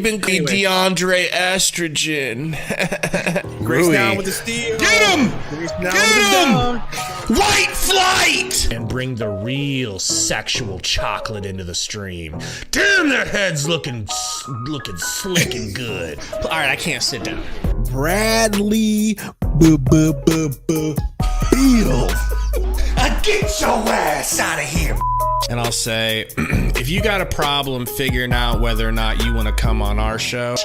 Been DeAndre Estrogen. Grace down with the steal. Get him! Get him! White flight! And bring the real sexual chocolate into the stream. Damn, their heads looking slick and good. All right, I can't sit down. Bradley Beal. Get your ass out of here. And I'll say, if you got a problem figuring out whether or not you want to come on our show,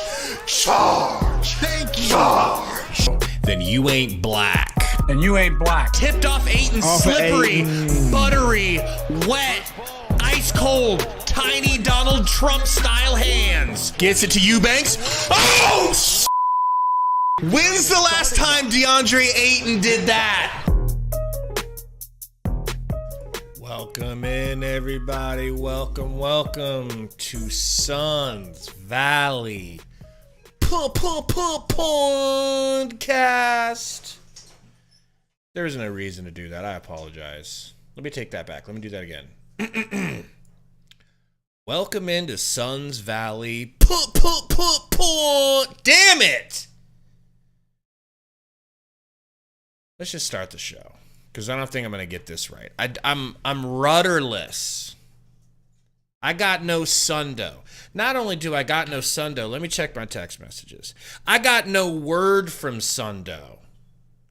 Charge! Thank you! Charge! then you ain't black. And you ain't black. Tipped off Aiton, slippery, Ayton. buttery, wet, ice cold, tiny Donald Trump style hands. Gets it to Eubanks. Oh, when's the last time DeAndre Ayton did that? Welcome in, everybody. Welcome to Suns Valley Podcast. There isn't a reason to do that. I apologize. Let me take that back. Let me do that again. Welcome into Suns Valley. Damn it! Let's just start the show, because I don't think I'm going to get this right. I'm rudderless. I got no Sundo. Not only do I got no Sundo, let me check my text messages. I got no word from Sundo.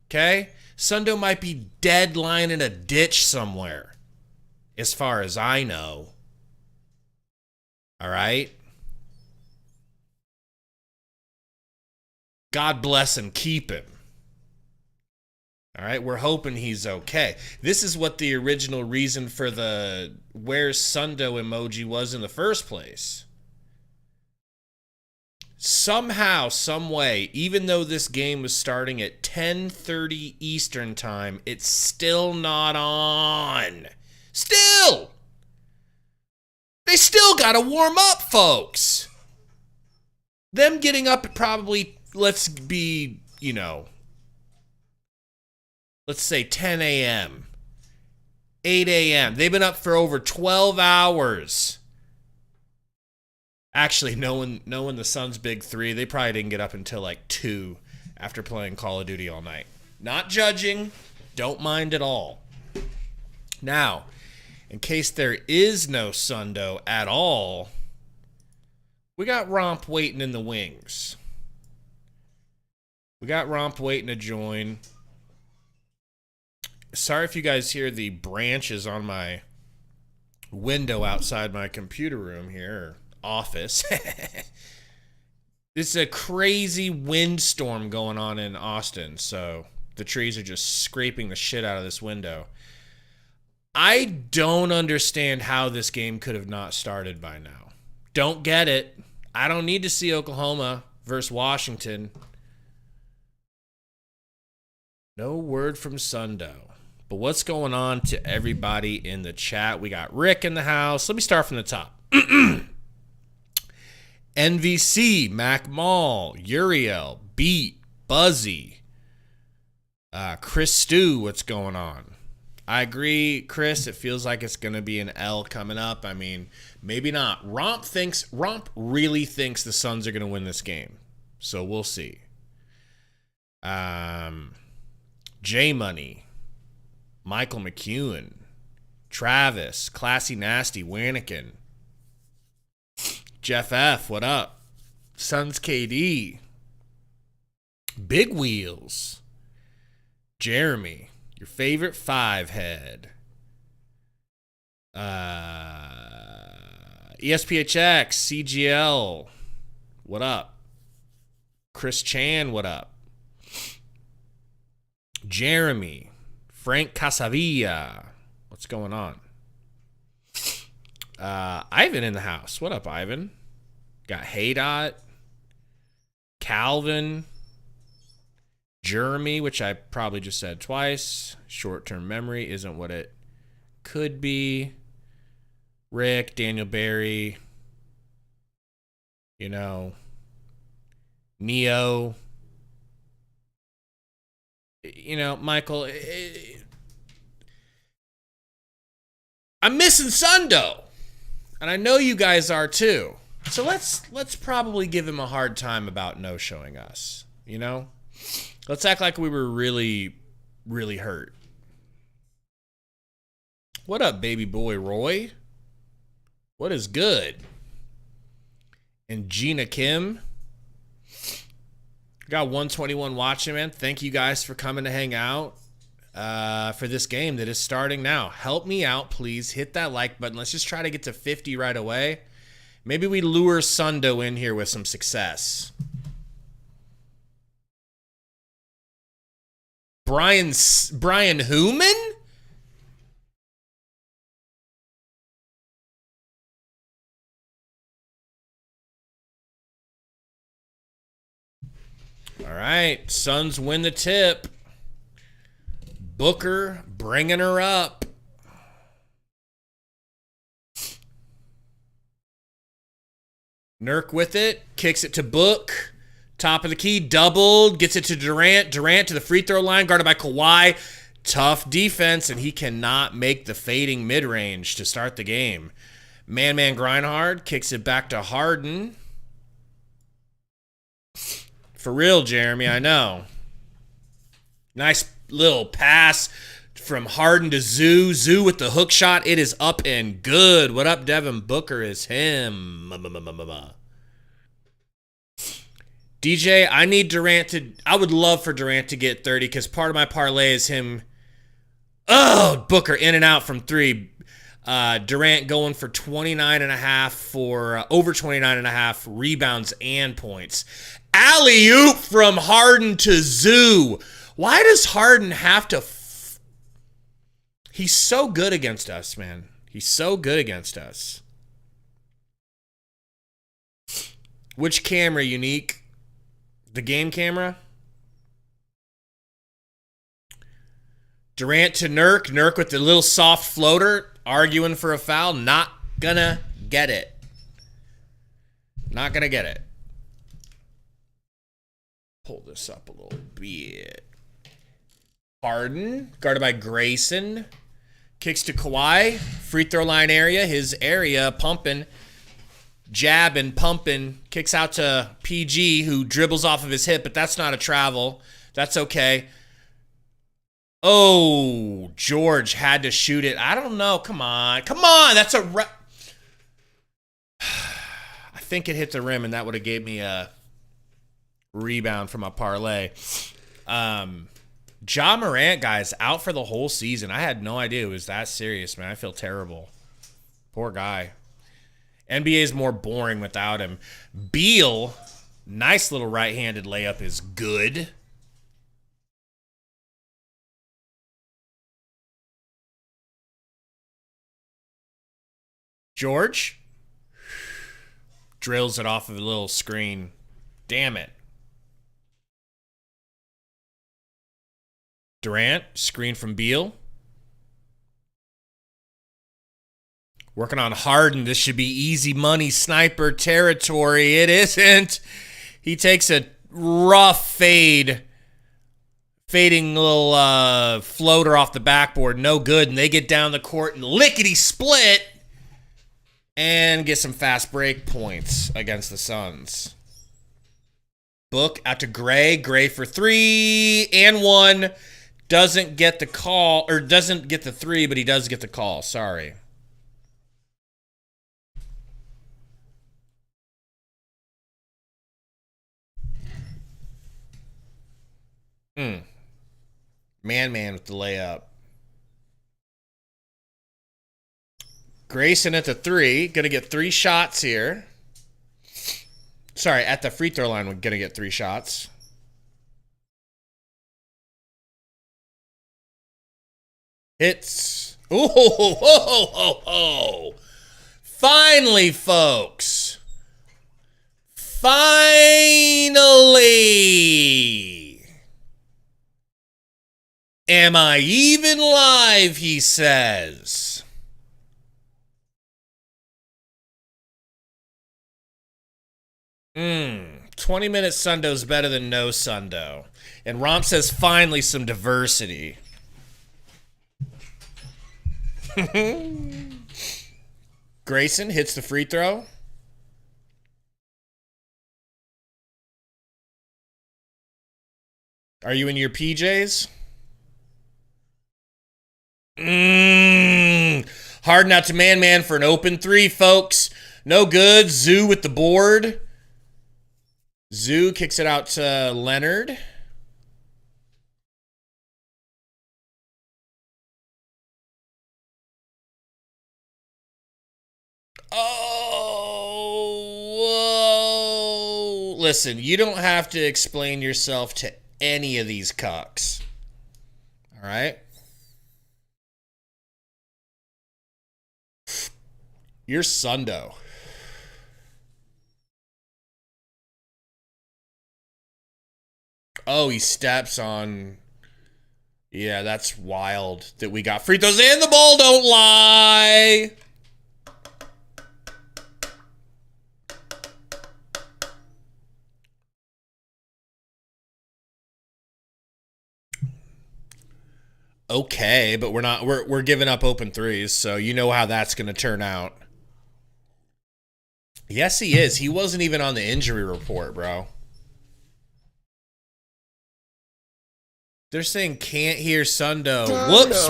Okay? Sundo might be dead lying in a ditch somewhere, as far as I know. All right? God bless and keep him. All right, we're hoping he's okay. This is what the original reason for the "Where's Sundo" emoji was in the first place. Somehow, some way, even though this game was starting at 10:30 Eastern time, it's still not on. Still! They still gotta warm up, folks. Them getting up at probably, let's be, let's say 10 a.m., 8 a.m. They've been up for over 12 hours. Actually, knowing the Suns' big three, they probably didn't get up until like 2 after playing Call of Duty all night. Not judging. Don't mind at all. Now, in case there is no Sundo at all, we got Romp waiting in the wings. We got Romp waiting to join. Sorry if you guys hear the branches on my window outside my computer room here, or office. It's a crazy windstorm going on in Austin, so the trees are just scraping the shit out of this window. I don't understand how this game could have not started by now. Don't get it. I don't need to see Oklahoma versus Washington. No word from Sundo. But what's going on to everybody in the chat? We got Rick in the house. Let me start from the top. NVC, Mac Mall, Uriel, Beat, Buzzy, Chris Stew, what's going on? I agree, Chris. It feels like it's going to be an L coming up. I mean, maybe not. Romp really thinks the Suns are going to win this game. So we'll see. J-Money. Michael McEwen, Travis, Classy Nasty, Wannikin, Jeff F, what up? Suns KD, Big Wheels, Jeremy, your favorite five head, ESPHX, CGL, what up? Chris Chan, what up? Jeremy, Frank Casavilla. What's going on? Ivan in the house. What up, Ivan? Got Haydot, Calvin, Jeremy, which I probably just said twice. Short-term memory isn't what it could be. Rick, Daniel Barry, Neo. Michael, I'm missing Sundo, and I know you guys are too. So let's probably give him a hard time about no showing us, you know? Let's act like we were really, really hurt. What up, baby boy Roy? What is good? And Gina Kim. Got 121 watching, man. Thank you guys for coming to hang out for this game that is starting now. Help me out, please. Hit that like button. Let's just try to get to 50 right away. Maybe we lure Sundo in here with some success. Brian Hooman? All right, Suns win the tip. Booker bringing her up. Nurk with it, kicks it to Book. Top of the key, doubled, gets it to Durant. Durant to the free throw line, guarded by Kawhi. Tough defense, and he cannot make the fading mid-range to start the game. Man grind hard, kicks it back to Harden. For real, Jeremy, I know. Nice little pass from Harden to Zoo. Zoo with the hook shot. It is up and good. What up, Devin Booker is him. DJ, I need Durant to... I would love for Durant to get 30 because part of my parlay is him... Oh, Booker in and out from three. Durant going for 29.5 for... over 29.5 rebounds and points. Alley-oop from Harden to Zoo. Why does Harden have to... He's so good against us, man. He's so good against us. Which camera, Unique? The game camera? Durant to Nurk. Nurk with the little soft floater. Arguing for a foul. Not gonna get it. Not gonna get it. Pull this up a little bit. Harden, guarded by Grayson. Kicks to Kawhi. Free throw line area. His area pumping. Jabbing, pumping. Kicks out to PG, who dribbles off of his hip, but that's not a travel. That's okay. Oh, George had to shoot it. I don't know. Come on. Come on. That's a... I think it hit the rim, and that would have gave me a rebound from a parlay. Ja Morant, guys, out for the whole season. I had no idea it was that serious, man. I feel terrible. Poor guy. NBA is more boring without him. Beal, nice little right-handed layup is good. George drills it off of a little screen. Damn it. Durant, screen from Beal. Working on Harden. This should be easy money sniper territory. It isn't. He takes a rough fading little floater off the backboard. No good. And they get down the court and lickety split and get some fast break points against the Suns. Book out to Gray. Gray for 3 and 1. Doesn't get the call, or doesn't get the 3, but he does get the call. Sorry. Man with the layup. Grayson at the 3. Going to get 3 shots here. Sorry, at the free throw line, we're going to get 3 shots. Hits. Ooh, ho, ho, ho, ho. Finally, folks. Finally. Am I even live, he says. 20 minutes Sundo's better than no Sundo. And Romp says finally some diversity. Grayson hits the free throw. Are you in your PJs? Hard not to man for an open three, folks. No good. Zoo with the board. Zoo kicks it out to Leonard. Oh, whoa. Listen, you don't have to explain yourself to any of these cucks. All right? You're Sundo. Oh, he steps on... Yeah, that's wild that we got free throws and the ball don't lie. Okay, but we're giving up open threes, so you know how that's going to turn out. Yes, he is. He wasn't even on the injury report, bro. They're saying can't hear Sundo. Whoops.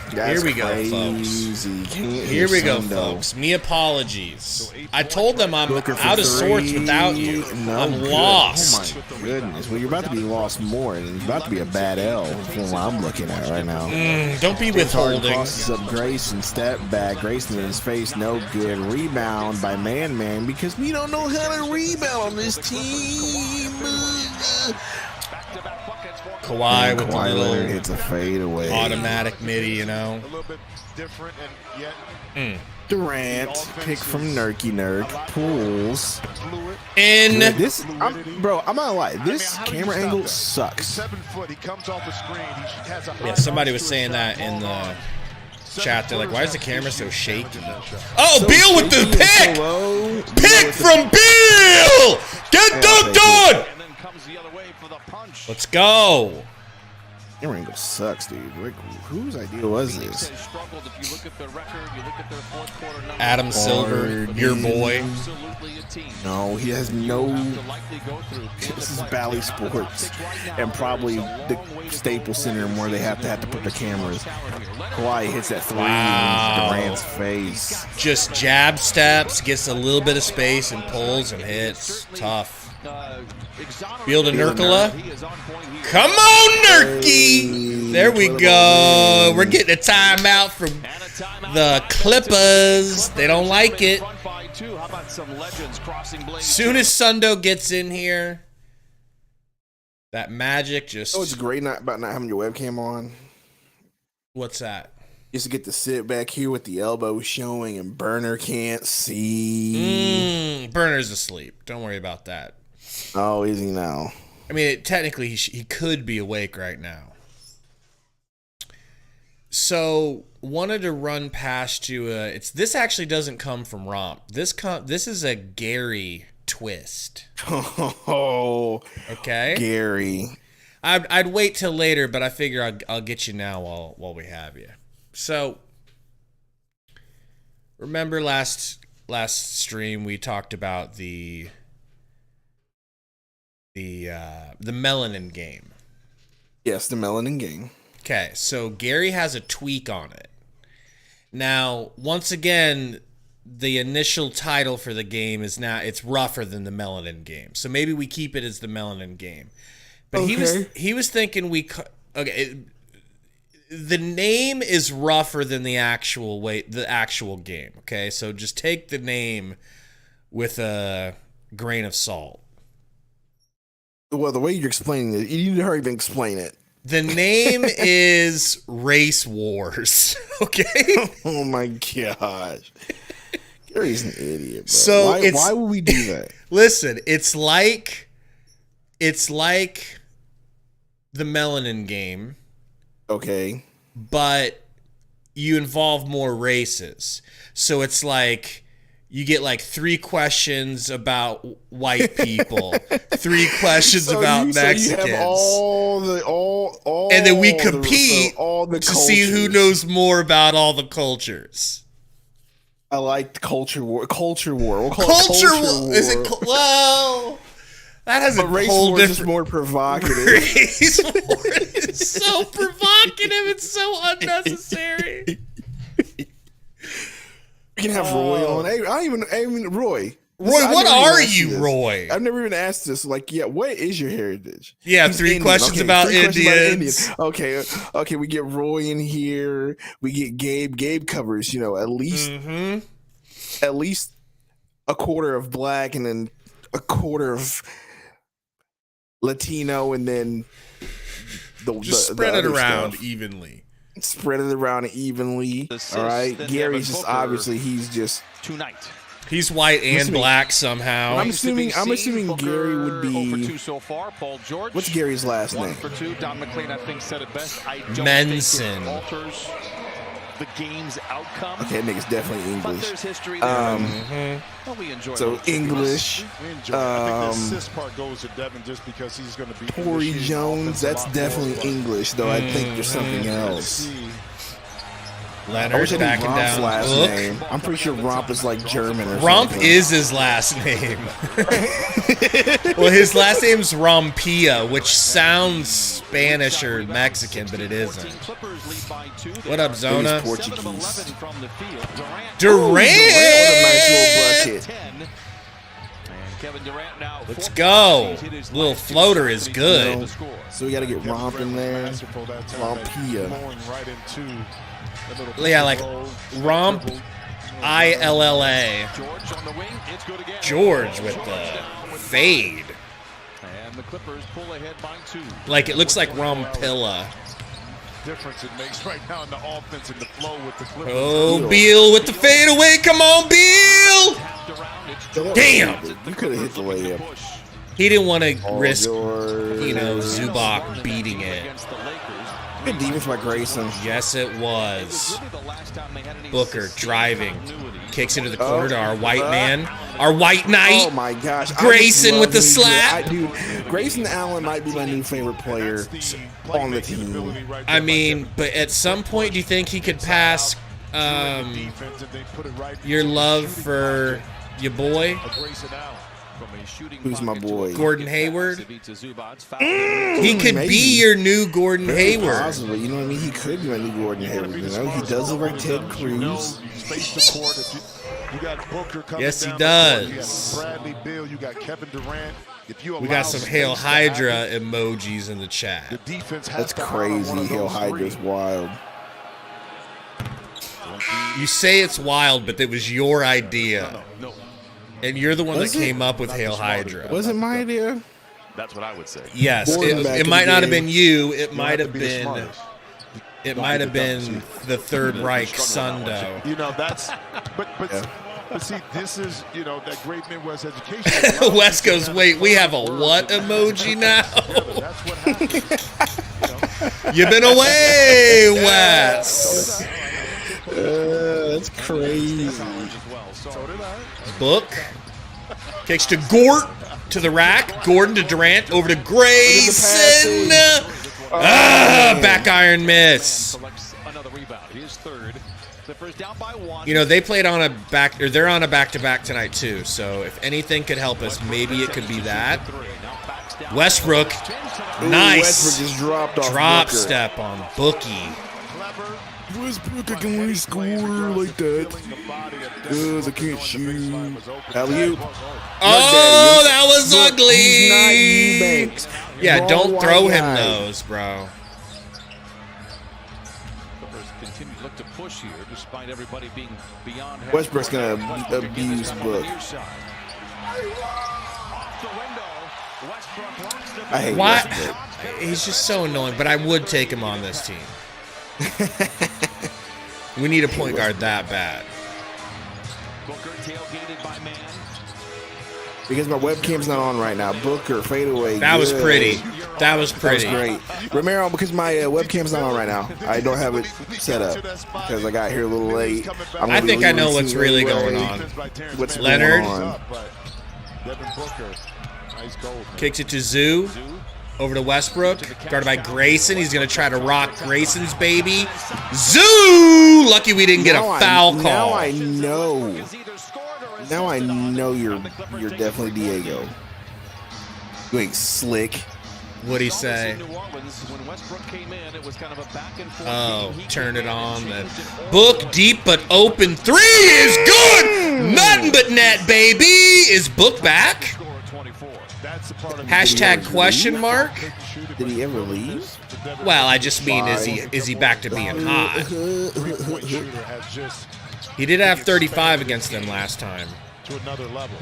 Here we go, folks. Here we go, folks. Me apologies. I told them I'm out of sorts without you. I'm lost. Oh my goodness. Well, you're about to be lost more, and it's about to be a bad L from what I'm looking at right now. Don't be withholding. Crosses up Grayson, step back. Grayson in his face, no good. Rebound by Man because we don't know how to rebound on this team. Kawhi with the little hits a fade away. Automatic midi, you know. Durant, pick from Nurk, pulls. In. I'm not gonna lie, this camera angle sucks. Yeah, somebody was saying that in the chat. They're like, why is the camera so shaky? Oh, so Beal with the pick! Pick from Beal! Get dunked on! Let's go. Camera angle sucks, dude. Like, whose idea was this? Adam Silver, your boy. No, he has no. This is Bally Sports, and probably the Staples Center where they have to put the cameras. Kawhi hits that three in Durant's face. Just jab steps, gets a little bit of space, and pulls and hits. Tough. Beal to Nurkola. Come on, Nurky! There we go. We're getting a timeout from the Clippers. They don't like it. Soon as Sundo gets in here, that magic just... Oh, it's great about not having your webcam on. What's that? Just to get to sit back here with the elbow showing and Burner can't see. Burner's asleep. Don't worry about that. Oh, is he now? I mean, technically, he could be awake right now. So, wanted to run past you. This actually doesn't come from Romp. This is a Gary twist. Oh, okay, Gary. I'd wait till later, but I figure I'll get you now while we have you. So, remember last stream we talked about the melanin game. Yes, the melanin game. Okay, so Gary has a tweak on it. Now, once again, the initial title for the game is now it's rougher than the melanin game. So maybe we keep it as the melanin game. But okay. he was thinking the name is rougher than the actual game. Okay, so just take the name with a grain of salt. Well, the way you're explaining it, you need to hurry and explain it. The name is Race Wars. Okay. Oh my gosh, Gary's an idiot, bro. So why would we do that? Listen, it's like the melanin game. Okay. But you involve more races. So it's like you get like 3 questions about white people, 3 questions about Mexicans. So you have all and then we compete all the to see who knows more about all the cultures. I like culture war. Culture war. We'll call Culture it war. Is it? Well, that has a race whole war is different. more provocative. Race war is so provocative. It's so unnecessary. We can have Roy on. Hey, I even Roy. Roy, I've what never even are asked you, this. Roy? I've never even asked this. Like, yeah, what is your heritage? Yeah, He's three Indian. questions Okay, about three questions about Indians. Okay. We get Roy in here. We get Gabe. Gabe covers, at least a quarter of black, and then a quarter of Latino, and then Just spread it around evenly. Spread it around evenly. All right. Gary's just obviously he's just tonight. He's white and black somehow. I'm assuming Gary would be. So far, Paul George. What's Gary's last name? 1 for 2. Don McLean, I think, said it best. I don't Menson. think it alters the game's outcome. Okay, that nigga's definitely But English. there's history there. Well, we enjoy So those English. We enjoy it. I think the assist part goes to Devin just because he's going to be Torrey initiating Jones, offense a that's lot definitely more, but English, though. I think there's something else. see, I Leonard wish I knew backing Romp's down. last Look. name. I'm pretty sure Romp is like German or Romp something. is his last name. Well, his last name's Rompia, which sounds Spanish or Mexican, but it isn't. What up, Zona? He's Portuguese. Durant! Kevin Durant now. Let's go. Little floater is good. So we got to get Romp in there. basketball that time, Rompia. going right into that little Yeah, like Romp, ILLA. George on the wing. It's good again. George with the fade. And the Clippers pull ahead by 2. Like, it looks like Rompilla. difference it makes right now in the offense and the flow with the Clippers. Oh, Beal with the fadeaway. Come on, Beal. Damn. You could have hit the layup. He didn't want to risk, George. Zubac beating it. Good defense by Grayson. Yes, it was. Booker driving. Kicks into the corner to our white man. Our white knight. Oh my gosh. Grayson with the slap. Dude, Grayson Allen might be my new favorite player on the team. I mean, but at some point, do you think he could pass your love for your boy? Who's my boy? Gordon Hayward? He could Maybe. be your new Gordon Hayward. Possibly. You know what I mean? He could be my new Gordon Hayward. You know, he does look like Ted Cruz. Yes, he does. You got Bradley Beal, you got Kevin Durant. We got some Hail Hydra emojis in the chat. That's crazy. Hail Hydra's wild. You say it's wild, but it was your idea. And you're the one that Was it? came up with Hail Hydra. Was it my idea? That's what I would say. Yes, Gordon back it in might the not have game. been you. It might have been. It might have been the Third Reich Sundo. You know, that's but see, this is, that great Midwest education. Wes goes, wait, we have a what emoji now? That's what happens. You've been away, Wes. That's crazy. Book. Kicks to Gort to the rack. Gordon to Durant. Over to Grayson. Back iron miss. They played on a back, or they're on a back-to-back tonight too. So if anything could help us, maybe it could be that. Westbrook, nice Westbrook just dropped off drop Booker. step on Bookie. Westbrook, I can only score like that. Because I can't shoot. Alley-oop. Oh, that was Look, he's not ugly. Eubanks. Yeah, Wrong don't white throw him guy. those, bro. Continue to look to push here, despite everybody being beyond. Westbrook's going to abuse Book. I hate Why? Westbrook. He's just so annoying, but I would take him on this team. We need a point guard that bad. Booker tailgated by man. Because my webcam's not on right now. Booker, fadeaway. That was good. pretty. That was That was pretty. great. Romero, because my webcam's not on right now. I don't have it set up because I got here a little late. I'm I gonna be think I know leaving what's soon really anyway. going on. What's Leonard. going on? Devin Booker, nice goal. Kicks it to Zoo. Over to Westbrook, guarded by Grayson. He's going to try to rock Grayson's baby. Zoo! Lucky we didn't get a foul call. Now I know. Now I know you're definitely Diego. You ain't slick. What'd he say? Oh, turn it on. Book deep but open three is good. Nothing but net, baby. Is Book back? Hashtag question mark. Did he ever leave? Well, I just mean, is he back to being hot? He did have 35 against them last time.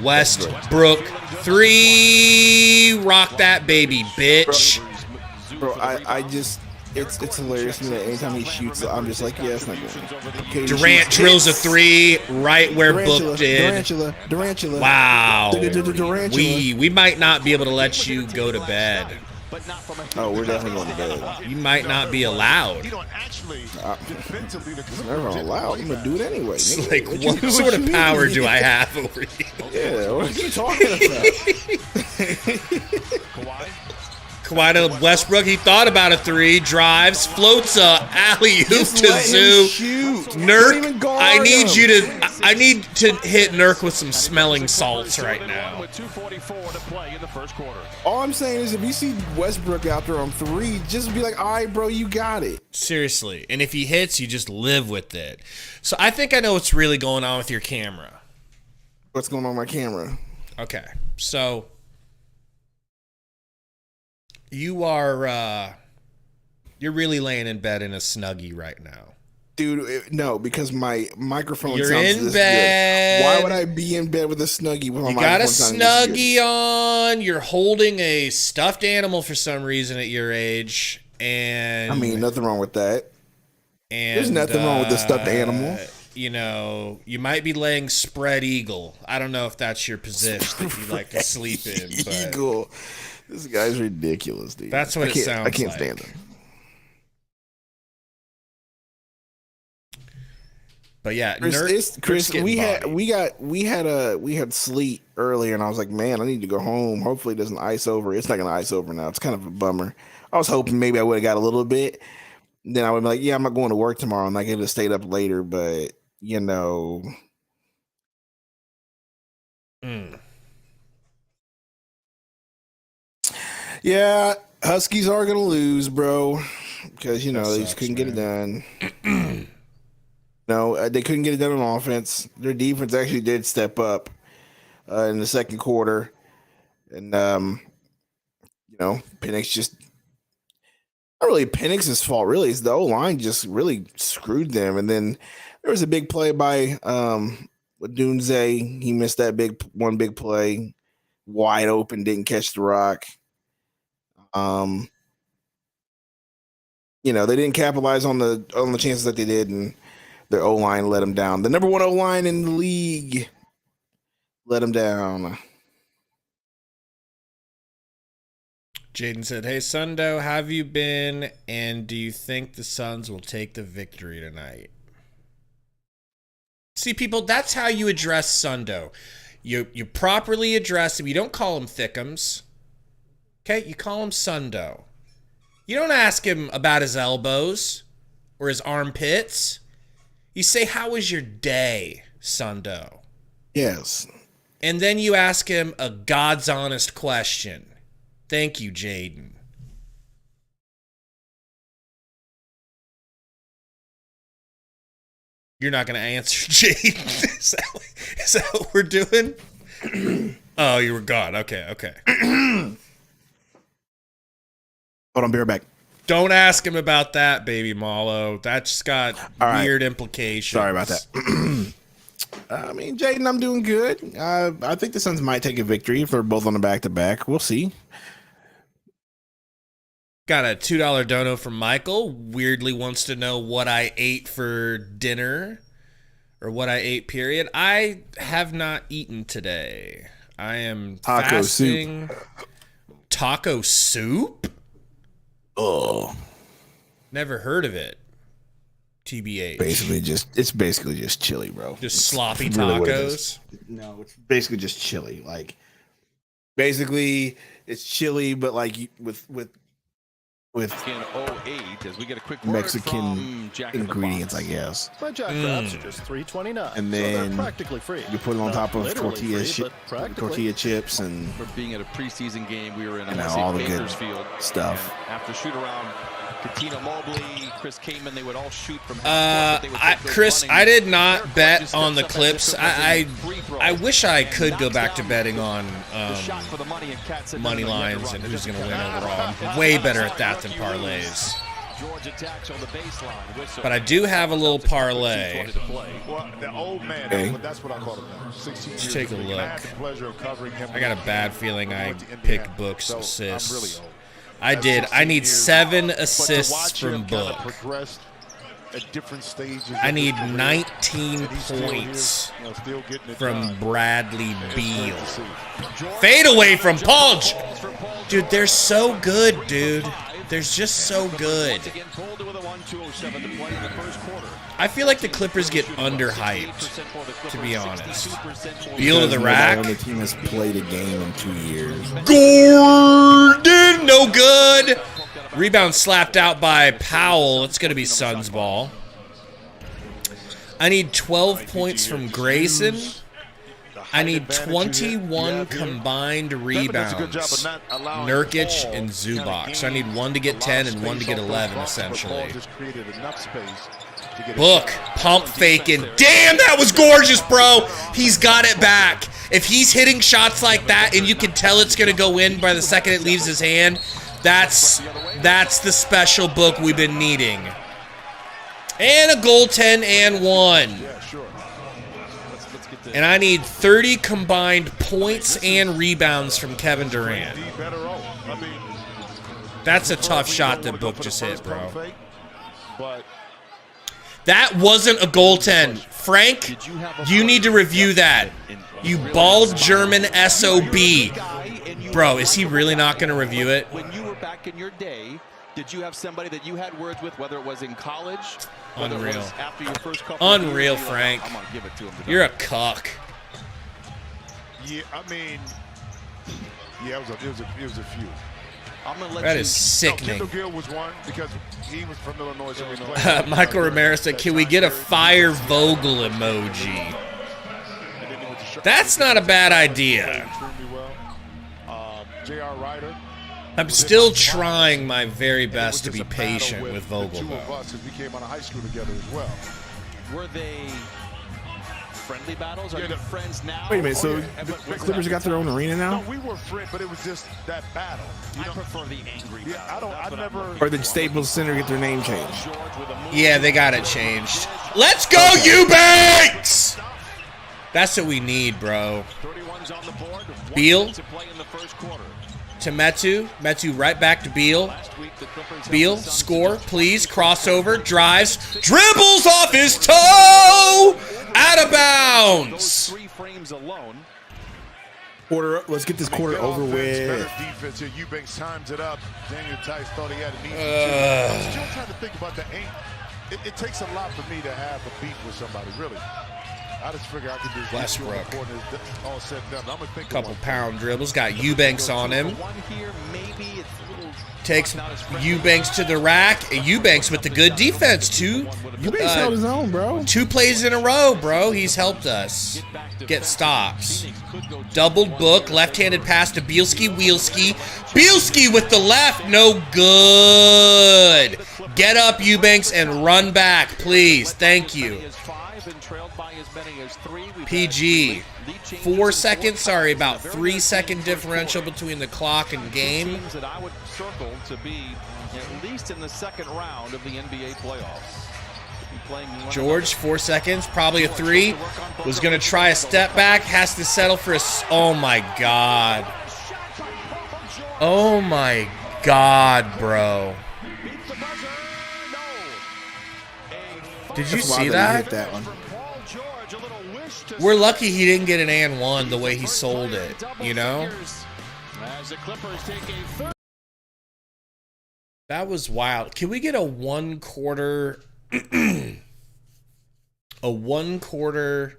Westbrook 3. Rock that baby, bitch. Bro, I just it's hilarious to me that anytime he shoots, I'm just like, yeah, it's not good. Okay, Durant drills a 3 right where Book did. Durantula. Wow. Durantula. We might not be able to let you go to bed. Oh, we're definitely going to bed. You might not be allowed. It's never allowed. I'm going to do it anyway. It's like, what sort of power do I have over you? Yeah, what are you talking about? Kawhi to Westbrook. He thought about a 3. Drives. Floats a alley-oop to Zoo. Nurk, I need to hit Nurk with some smelling salts right now. All I'm saying is if you see Westbrook out there on 3, just be like, all right, bro, you got it. Seriously. And if he hits, you just live with it. So I think I know what's really going on with your camera. What's going on with my camera? Okay. So you are you're really laying in bed in a Snuggie right now. Dude, no, because my microphone You're sounds in this bed. good. Why would I be in bed with a Snuggie with my You got a microphone sounding this Snuggie on. You're holding a stuffed animal for some reason at your age. And good? I mean, nothing wrong with that. And There's nothing wrong with the stuffed animal. You know, you might be laying spread eagle. I don't know if that's your position that you like to sleep in. But Eagle. This guy's ridiculous, dude. That's what it sounds I can't like. stand him. But yeah, Chris, we had sleet earlier, and I was like, man, I need to go home. Hopefully, it doesn't ice over. It's not gonna ice over now. It's kind of a bummer. I was hoping maybe I would have got a little bit. Then I would be like, yeah, I'm not going to work tomorrow. I'm not going to stay up later, but you know. Yeah, Huskies are gonna lose, bro, because you know they just couldn't get it done. No, they couldn't get it done on offense. Their defense actually did step up in the second quarter, and you know, Penix just not really Penix's fault. Really, it's the O-line just really screwed them. And then there was a big play by Dunze. He missed that big play, wide open, didn't catch the rock. You know, they didn't capitalize on the chances that they did, and their O-line let them down. The number 1 O-line in the league let them down. Jaden said, hey, Sundo, have you been, and do you think the Suns will take the victory tonight? See, people, that's how you address Sundo. You properly address him. You don't call him Thickums. Okay? You call him Sundo. You don't ask him about his elbows or his armpits. You say, how was your day, Sundo? Yes. And then you ask him a God's honest question. Thank you, Jaden. You're not going to answer, Jaden? Is that what we're doing? Oh, you were gone. Okay. Hold on, be right back. Don't ask him about that, baby Malo. That's got weird implications. Sorry about that. I mean, Jaden, I'm doing good. I think the Suns might take a victory if they're both on the back-to-back. We'll see. Got a $2 dono from Michael. Weirdly wants to know what I ate for dinner or what I ate, period. I have not eaten today. I am fasting. Taco soup? Oh. Never heard of it. TBH. It's basically just chili, bro. Just sloppy tacos? No, it's basically just chili. Like, basically, It's chili, but like with In 08, as we get a quick word Mexican from Jack in the ingredients, I Box. guess. My jack crabs are just $3.29. And so then they're practically free. You put it on Not top of literally tortilla free, but practically. tortilla chips and For being at a preseason game, we were in all the good Bakersfield stuff. And after shoot around, Katina Mobley, Chris Kamen, they would all shoot from half court, but they would take those Chris, running. I did not Their bet coach just on the steps up as clips. if it was a free throw I wish I and could go knocks back to down betting on the shot for the money, and Kat said, money "No, no, you have to lines run." and It who's going doesn't to win count. overall. I'm way better at that than parlays. George attacks on the baseline. Whistle. But I do have a little parlay. Well, the old man, Okay. that's what I call him now. 16 Let's years take a of league. I had look. the pleasure of covering him. I got a bad feeling I Went to Indiana. picked Book's So, assists. I'm really old. I At did. 16 I need years, 7 but to assists watch from him kinda Book. progress at different stages I of his need career, 19 and he's still here, points still getting it from done. Bradley It's Beal. great to see. Fade away from Paul. Dude, they're so good, dude. They're just so good. Again, pulled with a 1:2:07 to play in the first quarter. I feel like the Clippers get underhyped, to be honest. Beal Beal to the rack. The team has played a game in 2 years. Gordon, no good. Rebound slapped out by Powell. It's going to be Suns ball. I need 12 points from Grayson. I need 21 combined rebounds. Nurkic and Zubac. So I need one to get 10 and one to get 11, essentially. Book, pump faking. Damn, that was gorgeous, bro. He's got it back. If he's hitting shots like that and you can tell it's going to go in by the second it leaves his hand, that's the special Book we've been needing. And a goaltend and one. And I need 30 combined points and rebounds from Kevin Durant. That's a tough shot that Book just hit, bro. That wasn't a goaltend. Frank, you need to review that. You bald German SOB. Bro, is he really not going to review it? When you were back in your day, did you have somebody that you had words with, whether it was in college? whether it Unreal. was after your first couple Unreal, of years, Frank. I'm gonna give it to him today. You're a cuck. Yeah, I mean, yeah, it was a few. I'm gonna let That you, is sickening. Kendall Gill was one because he was from Illinois. So he played Michael Ramirez said, can we get a fire Vogel emoji? That's not a bad idea. J.R. Ryder. I'm still trying my very best to be patient with Vogel, The two of though. us, 'cause we came out of high school together as well. Were they friendly battles? Are Yeah, you the- friends now? Wait a minute, so But the Clippers got their own arena No, now? we were friends, but it was just that battle. You I know? prefer the angry Yeah, I never. Or did Staples Center get their name changed? Yeah, they got it changed. Let's go, Eubanks! That's what we need, bro. 31's on the board. Beal To play in the first quarter. to Metu. Metu right back to Beal. Last week, the Clippers held Beal, the Suns score, to just please. Crossover, drives, dribbles off his toe! Out of those bounds! 3 frames alone. Let's get this quarter Good over offense, with. Better defense here. Eubanks times it up. Daniel Tice thought he had an easy two. I'm still trying to think about the aim. It takes a lot for me to have a beef with somebody, really. I just figure I could just Westbrook. all said and done. I'm gonna think of Couple one. pound dribbles. Got Eubanks on him. One here, maybe it's a little Takes not as friendly. Eubanks to the rack. Eubanks with the good defense, too. Eubanks held his own, bro. 2 plays in a row, bro. He's helped us get stops. Doubled Book, left-handed pass to Bielski, Wheelski. Bielski with the left, no good. Get up, Eubanks, and run back, please. Thank you. PG. 4 seconds, sorry, about 3 second differential between the clock and game. Teams that I would circle to be at least in the second round of the NBA playoffs. Be playing one George, 4 seconds, probably a 3. Was going to try a step back, has to settle for a... Oh, my God. Oh, my God, bro. Did you That's why see they that? hit that one. We're lucky he didn't get an and one the way he sold it, you know? That was wild. Can we get a 1 quarter a 1 quarter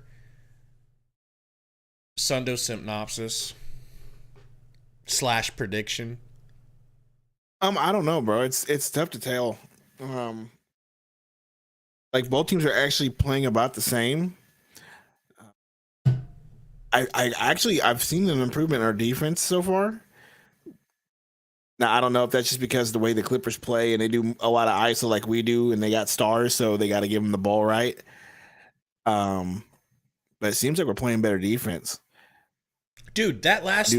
Sundo synopsis / prediction? I don't know, bro. It's tough to tell. Like both teams are actually playing about the same. I've seen an improvement in our defense so far. Now I don't know if that's just because the way the Clippers play and they do a lot of ISO like we do, and they got stars, so they got to give them the ball right. But it seems like we're playing better defense. Dude, that last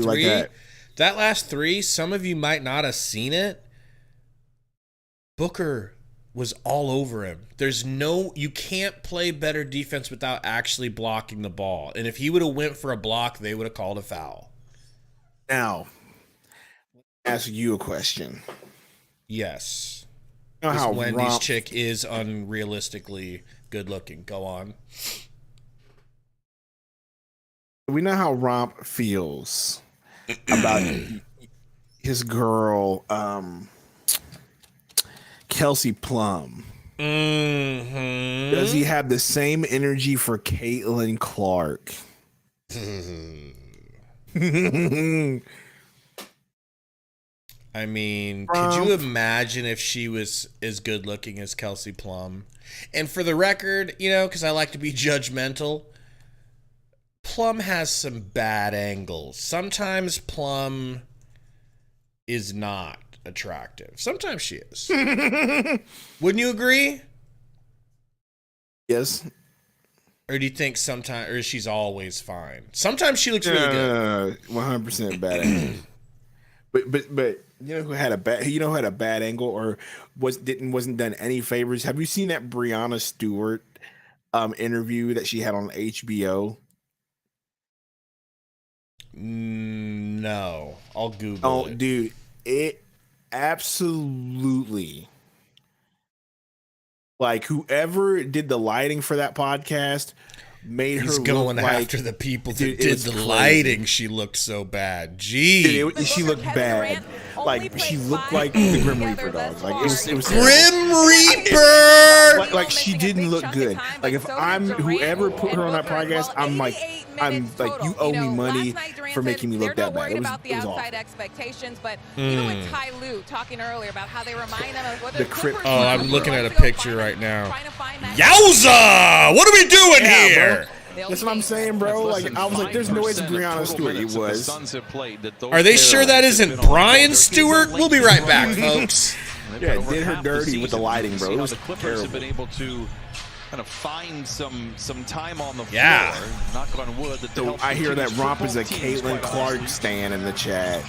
three, some of you might not have seen it. Booker was all over him. You can't play better defense without actually blocking the ball. And if he would have went for a block, they would have called a foul. Now, ask you a question. Yes. You know how Wendy's chick is unrealistically good looking. Go on. We know how Romp feels about his girl, Kelsey Plum. Mm-hmm. Does he have the same energy for Caitlin Clark? I mean, could you imagine if she was as good looking as Kelsey Plum? And for the record, because I like to be judgmental, Plum has some bad angles. Sometimes Plum is not attractive. Sometimes she is. Wouldn't you agree? Yes. Or do you think sometimes, or she's always fine? Sometimes she looks really good. 100% bad angle. But you know who had a bad angle or wasn't done any favors? Have you seen that Breanna Stewart interview that she had on HBO? No, I'll Google it. Oh, dude, it absolutely, like, whoever did the lighting for that podcast made He's her going look after the people that did the lighting. She looked so bad. Gee, she looked bad. Like, she looked like the Grim Reaper dog. Like, it was Grim Reaper. Like she didn't look good. Like, if I'm whoever put her on that podcast, I'm like, you owe me money for making me look that bad. It was awful. Expectations, but with Ty Lue talking earlier about how they remind them of what the Clippers. Oh, I'm looking at a picture right now. Yowza! What are we doing here? That's what I'm saying, bro. Like, I was like, there's no way it's Breanna Stewart. It was. Are they sure that isn't Brian Stewart? We'll be right back, folks. Yeah, it did her dirty with the lighting, bro. It was the Clippers terrible. have been able to kind of find some time on the floor. Yeah. Knock on wood. So I hear that Romp is a Caitlin Clark stan in the chat.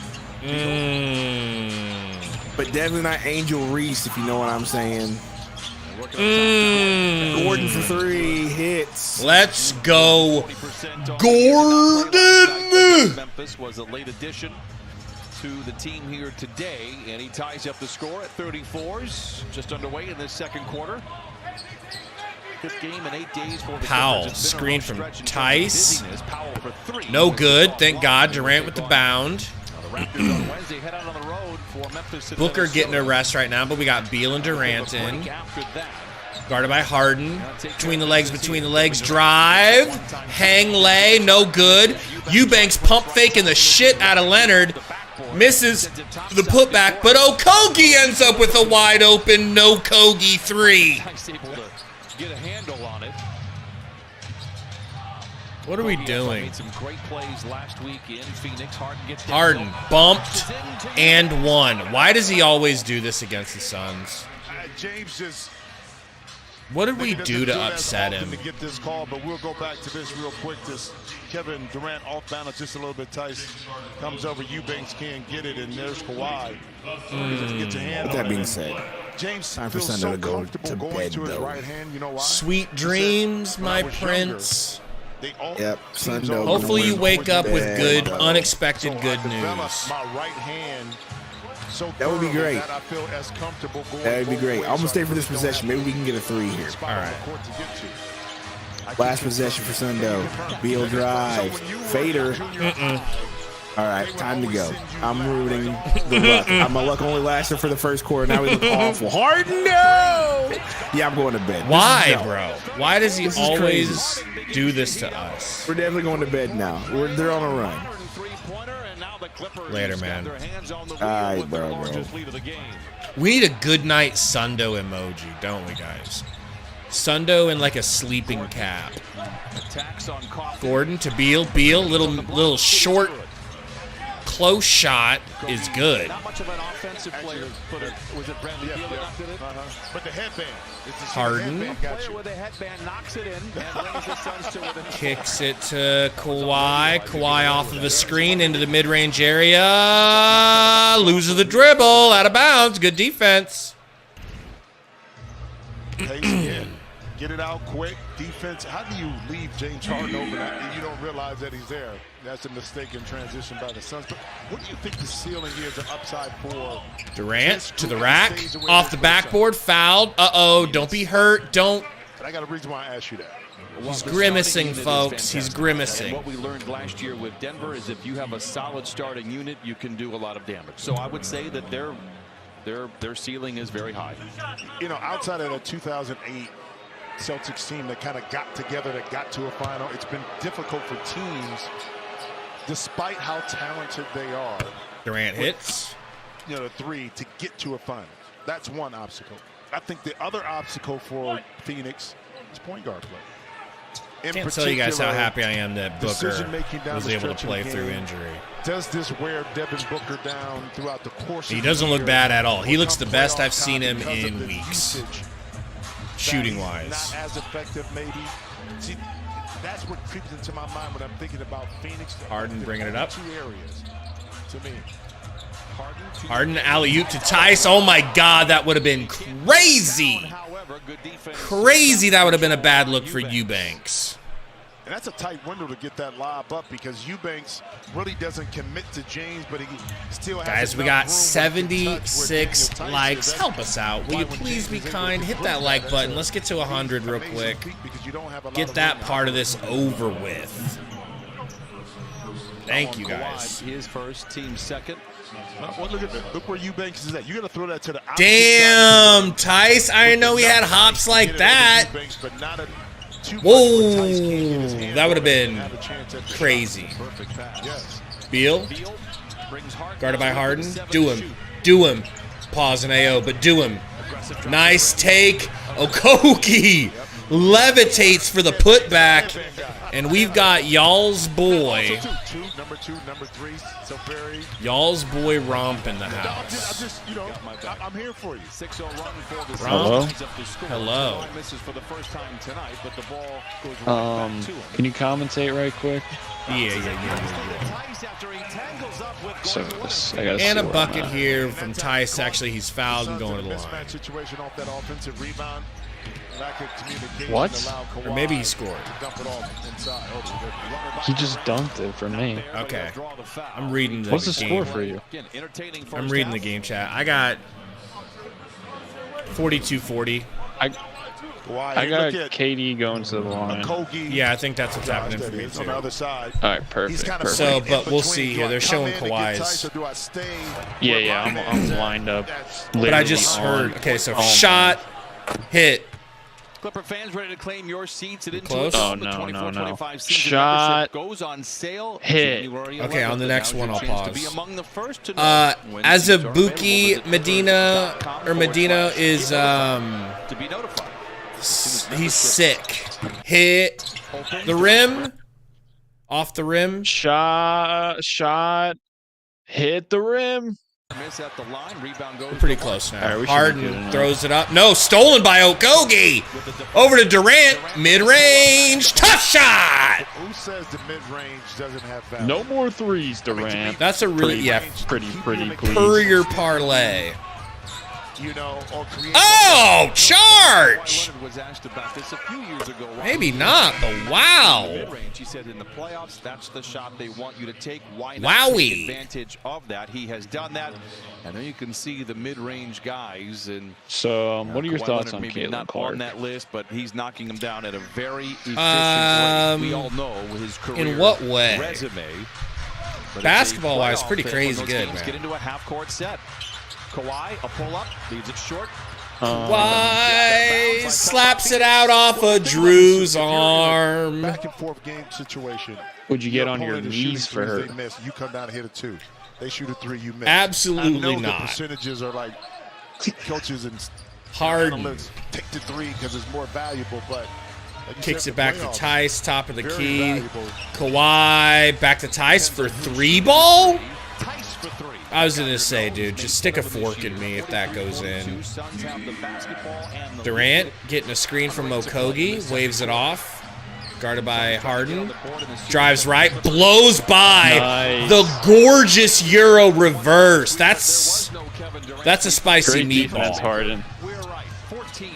But definitely not Angel Reese, if you know what I'm saying. Gordon for 3 hits. Let's go, Gordon. Memphis was a late addition to the team here today, and he ties up the score at 34s, just underway in this second quarter. 5th game in 8 days for the Powell, screen from Tice. No good. Thank God. Durant with the bound. Booker getting a rest right now, but we got Beal and Durant in. Guarded by Harden. Between the legs, drive. Hang lay, no good. Eubanks pump faking the shit out of Leonard. Misses the putback, but Okogie ends up with a wide open no Kogi 3. Get a handle on it. What are we doing? Made some great plays last week in Phoenix. Harden bumped and won. Why does he always do this against the Suns? James just. What did we do to upset him? To get this call, but we'll go back to this real quick. This Kevin Durant off balance just a little bit. Tice comes over. Eubanks can't get it, and there's Kawhi. Gets a hand. With that being said, James time for Sundo to go to bed, though. Right hand. You know why? Sweet dreams, my prince. Yep, Sundo. Hopefully you wake up with good, unexpected good news. My right hand. That would be great. That would be great. I'm gonna stay for this possession. Maybe we can get a 3 here. All right. Last possession for Sundo. Beal drive. Fader. All right, time to go. I'm rooting the luck. My luck only lasted for the first quarter. Now we look awful. Harden, no! Yeah, I'm going to bed. Why, bro? Why does he always do this to us? We're definitely going to bed now. They're on a run. Later, man. Alright, bro. We need a good night Sundo emoji, don't we, guys? Sundo in like a sleeping cap. Gordon to Beal. Beal, little short, close shot is good. Not much of an offensive player, but was it Bradley Beal that knocked it in? But the headband. Harden Player with a headband knocks it in and brings the Suns to within kicks it to Kawhi. Kawhi off of the screen into the mid-range area. Loses the dribble. Out of bounds. Good defense. Get it out quick. Defense. How do you leave James Harden open and you don't realize that he's there? That's a mistake in transition by the Suns. But what do you think the ceiling here is, the upside for Durant to the rack. Off the backboard. Fouled. Uh-oh. Don't be hurt. Don't. But I got a reason why I asked you that. He's grimacing, folks. He's grimacing. And what we learned last year with Denver is if you have a solid starting unit, you can do a lot of damage. So I would say that their ceiling is very high. You know, outside of the 2008 Celtics team that kind of got together, that got to a final, it's been difficult for teams, despite how talented they are. Durant hits. You know, the three to get to a final. That's one obstacle. I think the other obstacle for Phoenix is point guard play. Can't tell you guys how happy I am that Booker was able to play through injury. Does this wear Devin Booker down throughout the course? He doesn't look bad at all. He looks the best I've seen him in weeks, shooting-wise. Not as effective, maybe. See, that's what creeps into my mind when I'm thinking about Phoenix. Harden bringing it up. Two areas to me. Harden alley-oop to Tice. Oh my God, that would have been crazy. Crazy. That would have been a bad look for Eubanks. And that's a tight window to get that lob up because Eubanks really doesn't commit to James, but he still has. Guys, we got 76 likes. Help us out. Will you please be kind? Hit that like button. Let's get to 100 real quick. Get that part of this over with. Thank you, guys. His first, team second. Well, look where Eubanks is at. You're gonna throw that to the damn, Tice. I didn't know he had hops like that. Whoa, that would have been crazy. Beal, guarded by Harden. Do him. Pause and AO, but do him. Nice take. Okogie levitates for the putback. And we've got y'all's boy. Y'all's boy Romp in the house. I'm here for you. 6-0 run for the Hello? Hello. Misses for the first time tonight, but the ball goes right back to him. Can you commentate right quick? Yeah. So I gotta And see a where bucket I'm at. here from Tice. Actually, he's fouled and going to the line. Situation off that offensive rebound. What? Or maybe he scored. He just dunked it for me. Okay. I'm reading the What's the game. score for you? I'm reading the game chat. I got 42-40. I got KD going to the line. Yeah, I think that's what's happening for me too. On the other side. All right, perfect. So, but we'll see here. They're showing Kawhi's. Yeah, I'm lined up. But I just heard. Okay, so shot, hit. Clipper fans ready to claim your seats at Close? Oh, no. Shot, goes on sale hit. Okay, on the next one I'll pause. Azubuike Medina is to be notified. He's sick. Hit the rim. Off the rim. Shot, hit the rim. Miss at the line. Rebound goes. We're pretty close now. Right, Harden throws it up. No, stolen by Okogie. Over to Durant. Mid-range. Tough shot. Who says the mid-range doesn't have value? No more threes, Durant. That's a really, pretty, please. Courier parlay. You know, or Oh, charge! Was asked about this a few years ago. Maybe not, but wow. He said in the playoffs, that's the shot they want you to take. Why not take advantage of that? He has done that. And then you can see the mid-range guys. And so, what are your thoughts on maybe Caitlin not Clark? on that list, but he's knocking them down at a very efficient rate. We all know his career in what way? Resume. Basketball-wise, pretty crazy good, man. Get into a half-court set. Kawhi, a pull-up, leaves it short. Kawhi slaps it out off of Drew's arm. Back and forth game situation. Would you get on your knees for her? You come down and hit a two. they shoot a three, you miss. Absolutely I know not. The percentages are like coaches and Harden analysts take the three because it's more valuable, but like kicks said, it back to playoffs, Tice, top of the very key. valuable. Kawhi back to Tice for 3-ball. Tice for three. I was gonna say, dude, just stick a fork in me if that goes in. Durant getting a screen from Okogie, waves it off. Guarded by Harden. Drives right, blows by the gorgeous Euro reverse. That's a spicy Great meatball. defense, Harden.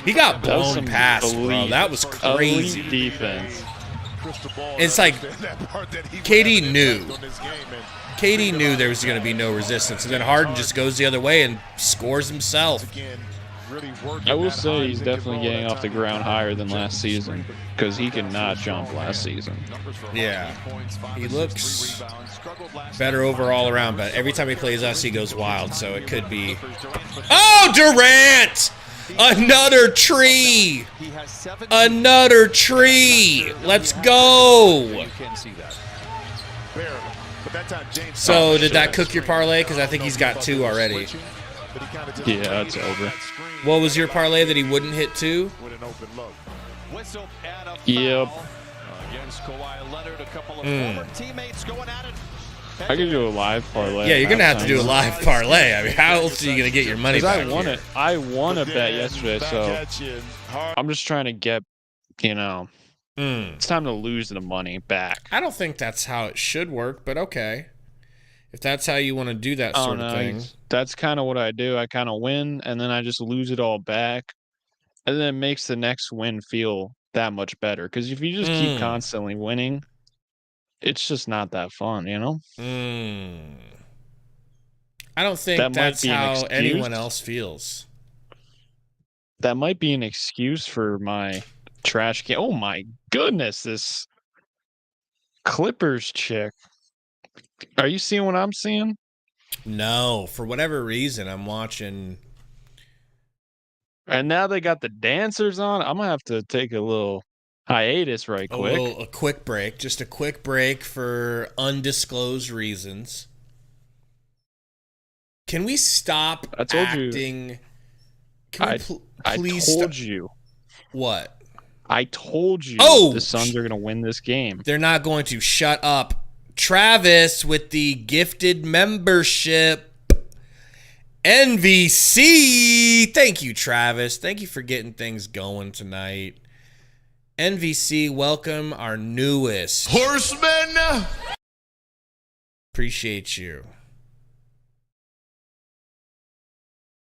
He got That was blown some past, bro. elite- That was crazy. elite defense. It's like KD knew. KD knew there was going to be no resistance, and then Harden just goes the other way and scores himself. I will say he's definitely getting off the ground higher than last season because he could not jump last season. Yeah, he looks better overall around, but every time he plays us, he goes wild, so it could be... Oh, Durant! Another tree! Another tree! Let's go! So, did that cook your parlay? Because I think he's got 2 already. Yeah, it's over. What was your parlay that he wouldn't hit 2? Yep. I could do a live parlay. Yeah, you're going to have to do a live parlay. I mean, how else are you going to get your money back? I won a bet yesterday, so I'm just trying to get, it's time to lose the money back. I don't think that's how it should work, but okay. If that's how you want to do that sort of thing. That's kind of what I do. I kind of win, and then I just lose it all back. And then it makes the next win feel that much better. Because if you just keep constantly winning, it's just not that fun, I don't think that's how anyone else feels. That might be an excuse for my trash can. Oh my goodness, this Clippers chick. Are you seeing what I'm seeing? No, for whatever reason, I'm watching. And now they got the dancers on. I'm gonna have to take a little hiatus right quick. A quick break. Just a quick break for undisclosed reasons. Can we stop acting? I told you. What? I told you the Suns are gonna win this game. They're not going to. Shut up. Travis with the gifted membership. NVC. Thank you, Travis. Thank you for getting things going tonight. NVC, welcome our newest Horseman. Appreciate you.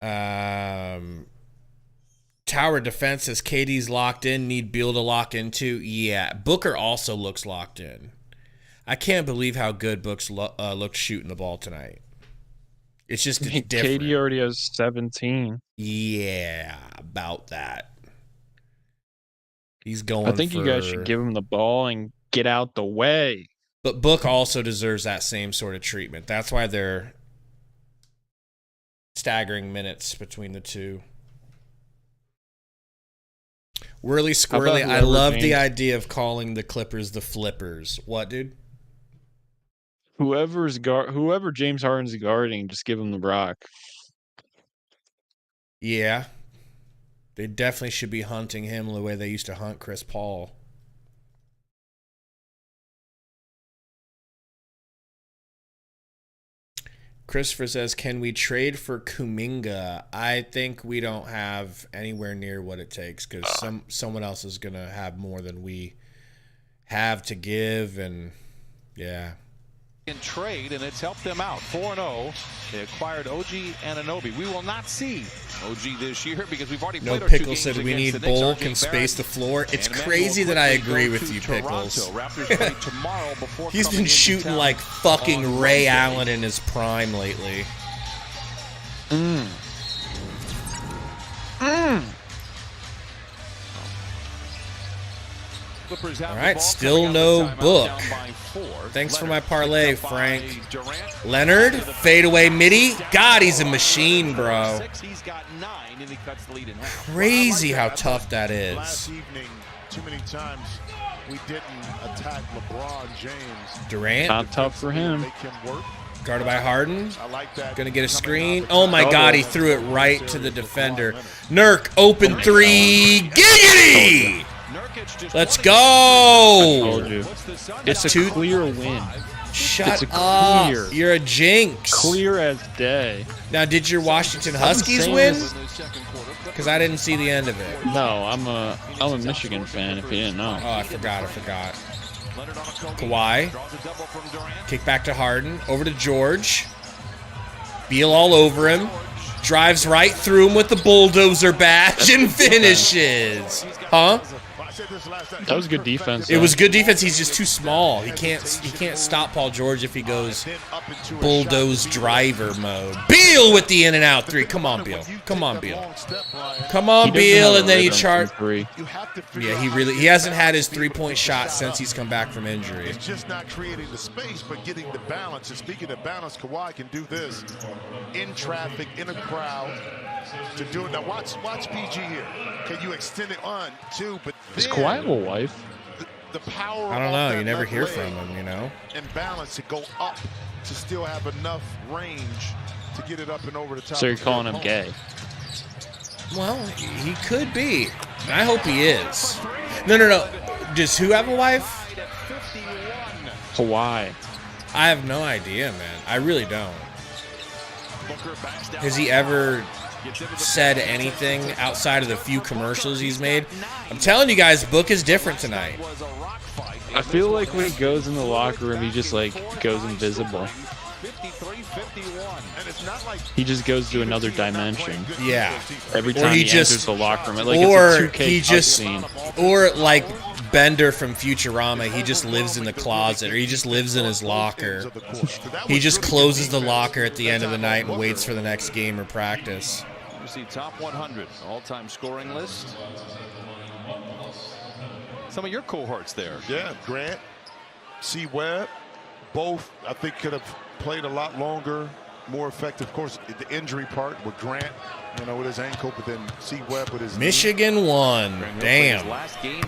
Tower Defense says KD's locked in. Need Beal to lock in too. Yeah. Booker also looks locked in. I can't believe how good Books looked shooting the ball tonight. It's just different. KD already has 17. Yeah, about that. He's going. I think you guys should give him the ball and get out the way. But Book also deserves that same sort of treatment. That's why they're staggering minutes between the two. Whirly Squirrely, I love the idea of calling the Clippers the Flippers. What, dude? Whoever James Harden's guarding, just give him the rock. Yeah. They definitely should be hunting him the way they used to hunt Chris Paul. Christopher says, can we trade for Kuminga? I think we don't have anywhere near what it takes because someone else is going to have more than we have to give. And, yeah. In trade, and it's helped them out. 4-0. They acquired OG Anunoby. We will not see OG this year because we've already played our 2 games. Said we need Bull can space the floor. It's crazy that I agree with you, Pickles. He's been shooting like fucking Ray Allen in his prime lately. All right, still no Book. Thanks for my parlay, Frank. Leonard, fadeaway midi. God, he's a machine, bro. Crazy how tough that is. Last evening, too many times we didn't attack LeBron James. Durant. Not tough for him. Make him work. Guarded by Harden. I like that. Gonna get a screen. Oh my God, he threw it right to the defender. Nurk, open three. Giggity! Let's go! Told you. It's a Two- clear win. Shut It's a up. clear. You're a jinx. Clear as day. Now, did your Washington Huskies saying win? this- Because I didn't see the end of it. No, I'm a Michigan fan. If you didn't know. Oh, I forgot. Kawhi. Kick back to Harden. Over to George. Beal all over him. Drives right through him with the bulldozer badge and finishes. Huh? That was good defense. It was good defense. He's just too small. He can't stop Paul George if he goes bulldoze driver mode. Beal with the in and out three. Come on, Beal. Come on, Beal. Come on, Beal. And then he charged. Yeah, he hasn't had his 3-point shot since he's come back from injury. It's just not creating the space, but getting the balance. And speaking of balance, Kawhi can do this in traffic, in a crowd, to do it. Now watch PG here. Can you extend it on too? But Does Kawhi have a wife? The power. I don't know. of You that never left hear leg from him, you know? And balance to go up to still have enough range to get it up and over the top. So you're calling him gay? Well, he could be. And I hope he is. No. Does who have a wife? Kawhi. I have no idea, man. I really don't. Has he ever said anything outside of the few commercials he's made? I'm telling you guys, Book is different tonight. I feel like when he goes in the locker room, he just like goes invisible. He just goes to another dimension. Yeah. Every Or time he he just- enters the locker room, like or it's a 2K he just, scene. or like Bender from Futurama, he just lives in the closet, or he just lives in his locker. He just closes the locker at the end of the night and waits for the next game or practice. You see top 100 all-time scoring list. Some of your cohorts there. Yeah, Grant, C. Webb, both I think could have played a lot longer, more effective. Of course, the injury part with Grant, with his ankle, but then C. Webb with his Michigan won. Damn. His last game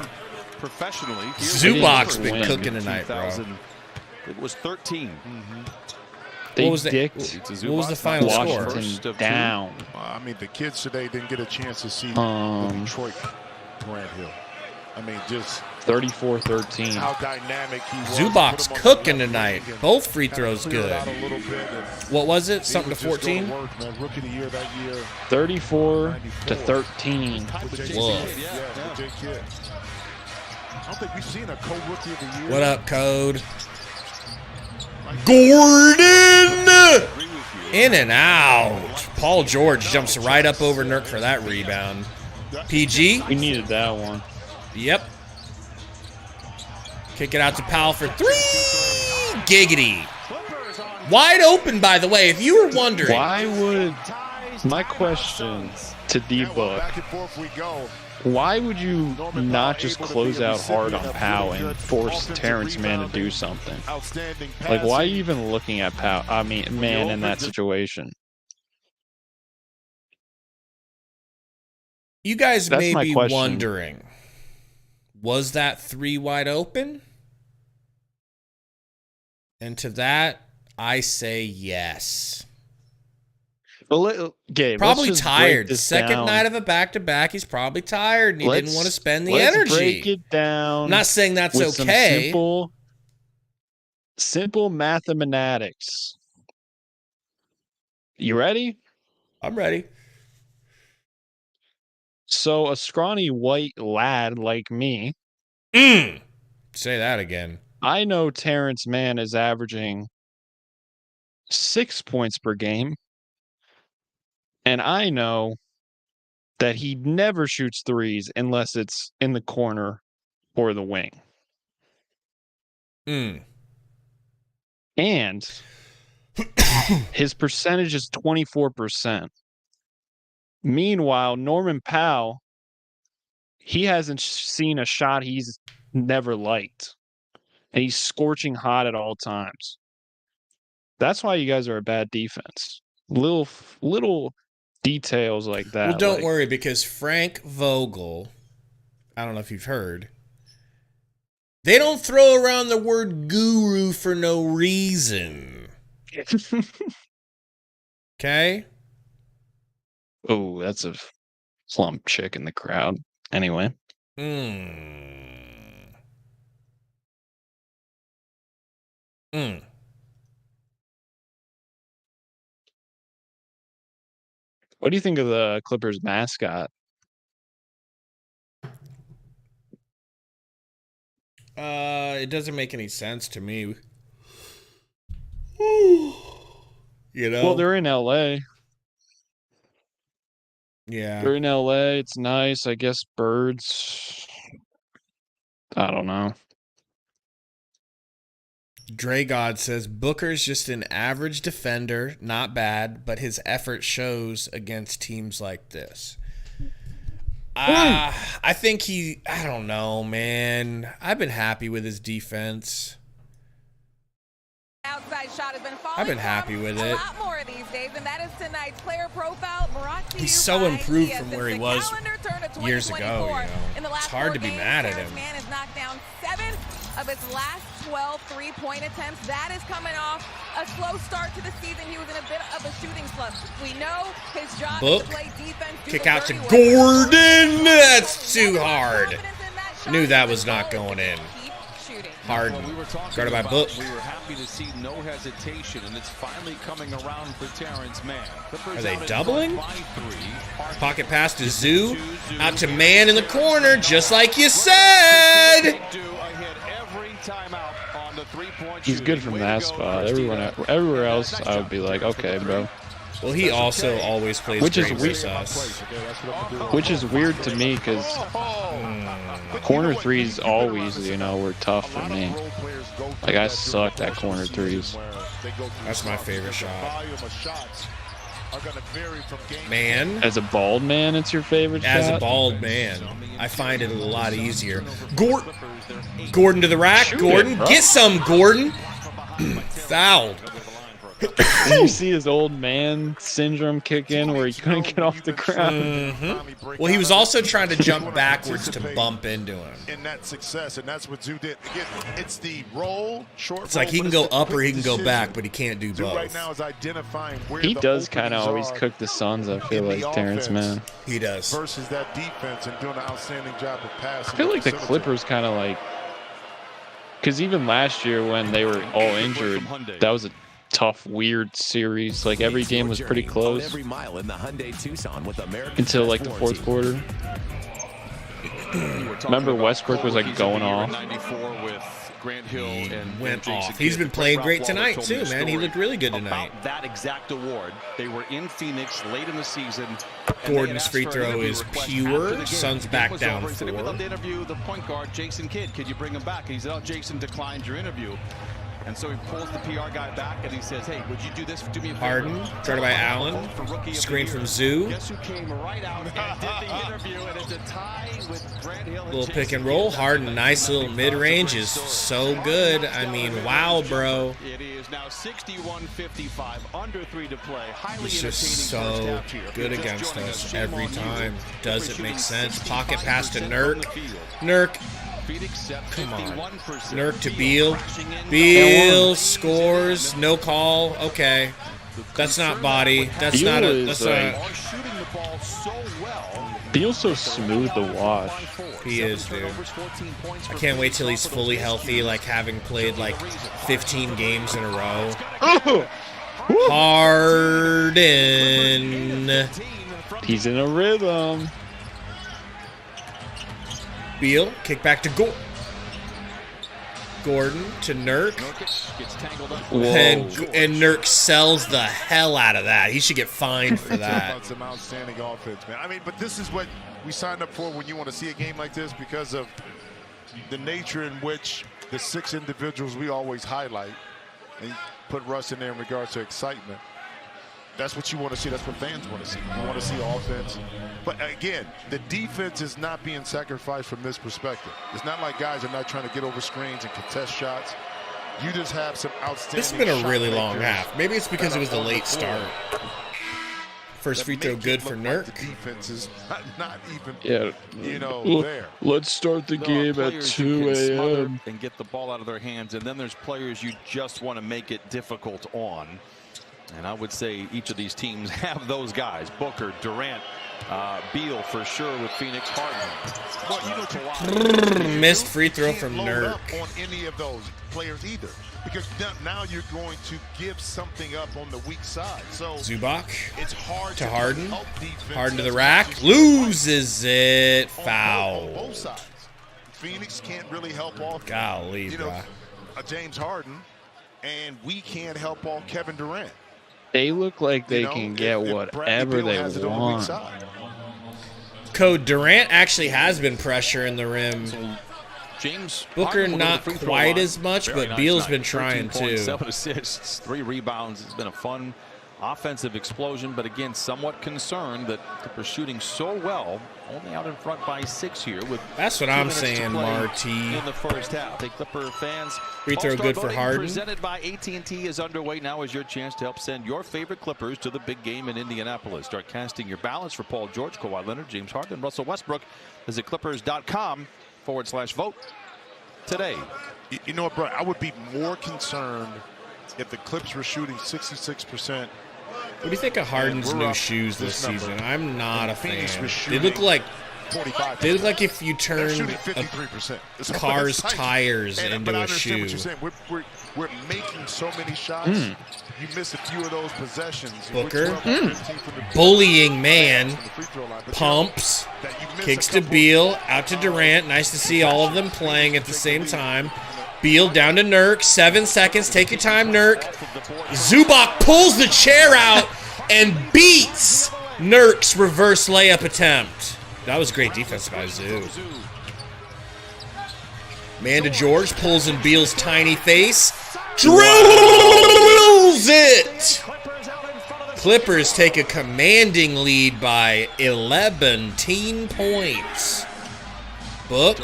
professionally. Zubac's been win. cooking tonight, bro. It was 13. They What was the- dicked What was the final score? Washington down. I mean, the kids today didn't get a chance to see the Detroit Grant Hill. I mean, just 34-13. how dynamic he was. Zubac's Put him on cooking the tonight. weekend. Both free Kinda throws cleared good. out a little bit, and What was it? he Something to was just going 14? work, man. Rookie of the year that year. 34-13. Woof. Yeah, legit kid. I don't think we've seen a co-rookie of the year. What up, Code? Gordon! In and out. Paul George jumps right up over Nurk for that rebound. PG? We needed that one. Yep. Kick it out to Powell for three. Giggity. Wide open, by the way, if you were wondering. Why would my question to D-Book? Back and forth we go. Why would you not just close out hard on Powell and force Terrence Mann to do something? Outstanding Like, why are you passing. even looking at Powell? I mean, man, in that situation. You guys That's may my be question. wondering, was that three wide open? And to that, I say yes. Well, Gabe, Probably let's just tired. break The this second down. night of a back-to-back, he's probably tired, and he didn't want to spend the let's energy. break it down. I'm not saying that's with some okay. simple mathematics. You ready? I'm ready. So a scrawny white lad like me, Say that again. I know Terrence Mann is averaging 6 points per game. And I know that he never shoots threes unless it's in the corner or the wing. And his percentage is 24%. Meanwhile, Norman Powell, he hasn't seen a shot he's never liked. And he's scorching hot at all times. That's why you guys are a bad defense. Little details like that. Well, don't like, worry, because Frank Vogel, I don't know if you've heard, they don't throw around the word guru for no reason. Okay. Oh, that's a plump chick in the crowd. Anyway. What do you think of the Clippers mascot? It doesn't make any sense to me. You know? Well, they're in LA. Yeah. They're in LA. It's nice. I guess birds. I don't know. Dre God says Booker's just an average defender, not bad, but his effort shows against teams like this. I think I don't know, man. I've been happy with his defense. Outside shot has been falling. I've been happy with it. A lot more these days, and that is tonight's player profile brought to He's you so by improved BetUS. from where he Since was the calendar turned to years ago. 2024, You know, in the last it's hard 4 to be games, mad at Terrence him. Mann has knocked down 7 of his last 12 three-point attempts. That is coming off a slow start to the season. He was in a bit of a shooting slump. We know his job is to play defense. Kick out to Gordon. That's too hard. Knew that was not going in. Harden. Guarded by Book. We were happy to see no hesitation, and it's finally coming around for Terrence Mann. Are they doubling? Pocket pass to Zoo. Out to Mann in the corner, just like you said. He's good from that spot. Everywhere else, I would be like, okay, bro. Well, he also always plays which is great weird. versus us. Which is weird to me because corner threes always, were tough for me. Like, I sucked at corner threes. That's my favorite shot. Man. As a bald man, it's your favorite shot? As a bald man, I find it a lot easier. Gordon to the rack. Gordon, get some, Gordon. Fouled. Did you see his old man syndrome kick in where he couldn't get off the ground? Well, he was also trying to jump backwards to bump into him. In that success, and that's what Zoo did. Again, it's the roll, short. It's like he can go up or he can go back, but he can't do both. Right now is identifying where he does kind of always cook the Suns, I feel like, Terrence Mann. He does. Versus that defense and doing an outstanding job of passing. I feel like the Clippers kind of like, because even last year when they were all injured, that was a tough, weird series. Like, every game was pretty close until like the fourth quarter. Remember Westbrook was like going off. He went off. He's been playing great tonight too, man. He looked really good tonight. That exact award. They were in Phoenix late in the season. Gordon's free throw is pure. Suns back down 4. We'd love to interview the point guard, Jason Kidd. Could you bring him back? And he said, oh, Jason declined your interview. And so he pulls the PR guy back and he says, hey, would you do this? Do me a favor. Harden, guarded by Allen. Screen from Zoo. Guess who came right out and did the interview, and it's a tie with Grant Hill and Little pick and roll. Harden, nice little mid-range is so good. I mean, wow, bro. It is now 61-55, under 3 to play. Highly He's just so good against us every time. Doesn't make sense. Pocket pass to Nurk. Nurk. Come on. Nurk to Beal. Beal scores. No call. Okay. That's not body. That's not a. That's not. Beal's so smooth to watch. He is, dude. I can't wait till he's fully healthy, like having played like 15 games in a row. Harden. He's in a rhythm. Beal, kick back to Gordon to Nurk. And Nurk sells the hell out of that. He should get fined for that. Some outstanding offense, man. I mean, but this is what we signed up for when you want to see a game like this, because of the nature in which the 6 individuals we always highlight, and put Russ in there in regards to excitement. That's what you want to see. That's what fans want to see. You want to see offense. But again, the defense is not being sacrificed from this perspective. It's not like guys are not trying to get over screens and contest shots. You just have some outstanding. This has been a really long half. Maybe it's because it was the late start. First free throw good for Nurk. The defense is not even, Yeah. there. Let's start the game at 2 a.m. and get the ball out of their hands, and then there's players you just want to make it difficult on. And I would say each of these teams have those guys. Booker, Durant, Beal for sure with Phoenix, Harden. Missed free throw from Load Nurk. up on any of those players either, because now you're going to give something up on the weak side. So Zubac it's hard to Harden. help defense Harden to the as rack. much as you Loses it. on Foul. both sides. Phoenix can't really help off Golly, bro. James Harden, and we can't help all Kevin Durant. They look like they can get if whatever Bradley Beal they has it on the weak want. side. Code Durant actually has been pressuring the rim. James Booker Harden will go to not the free throw quite line. as much, Very but nice Beal's night. been trying 13 points, too. 7 assists, 3 rebounds. It's been a fun offensive explosion, but again, somewhat concerned that Clippers shooting so well, only out in front by 6 here. With That's what 2 I'm minutes to saying, play Marty. in the first half. Hey, Clipper fans, Free throw All-Star good for voting Harden. Presented by AT&T is underway. Now is your chance to help send your favorite Clippers to the big game in Indianapolis. Start casting your ballots for Paul George, Kawhi Leonard, James Harden, and Russell Westbrook. Visit clippers.com/vote today. You know what, bro? I would be more concerned if the Clips were shooting 66%. What do you think of Harden's we're new up shoes this number. season? I'm not a Phoenix fan. was They look shooting like 45%. they look like if you They're turned shooting a 53%. So car's it's like- tires but into I a understand shoe. what you're saying. We're making so many shots. You miss a few of those possessions. You Booker. 12 or 15 from the- Bullying man. from the free throw line. But Pumps. that you miss Kicks a to couple- Beal. Out to Durant. Nice to see all of them playing at the same time. Beal down to Nurk. 7 seconds. Take your time, Nurk. Zubac pulls the chair out and beats Nurk's reverse layup attempt. That was great defense by Zoo. Man to George pulls in Beal's tiny face. Drills it! Clippers take a commanding lead by 11 points. Book.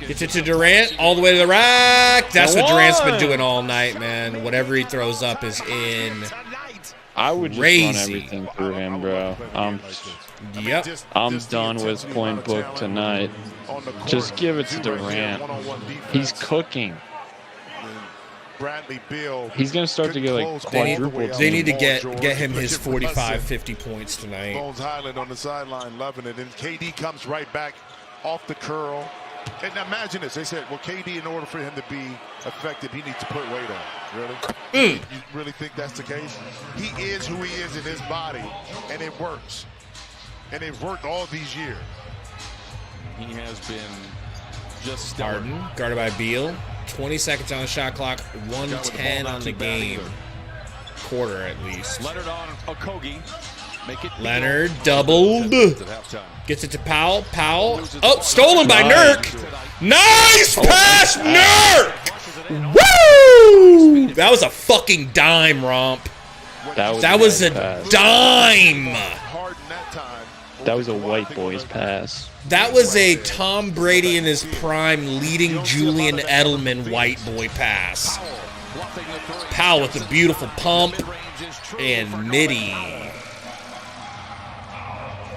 Gets it to Durant, all the way to the rack. That's what Durant's been doing all night, man. Whatever he throws up is in. I would just Crazy. run everything through him, bro. Yep. I'm done with point book tonight. Just give it to Durant. He's cooking. Bradley Beal. He's gonna start to get like quadruple. They need to teamed. get him his 45, 50 points tonight. Bones Highland on the sideline loving it, and KD comes right back off the curl. And now imagine this. They said, well, KD, in order for him to be effective, he needs to put weight on. Really? You really think that's the case? He is who he is in his body, and it works. And it worked all these years. He has been just stellar. Harden, guarded by Beal. 20 seconds on the shot clock. 1:10 on the game. Quarter at least. Leonard on Okogie. Make it Leonard doubled. at halftime. Gets it to Powell. Powell. Oh, stolen by Nurk. Nice pass, Nurk! Woo! That was a fucking dime, Romp. That was a dime. Harden that time. That was a white boy's pass. That was a Tom Brady in his prime leading Julian Edelman white boy pass. Powell with a beautiful pump and midi.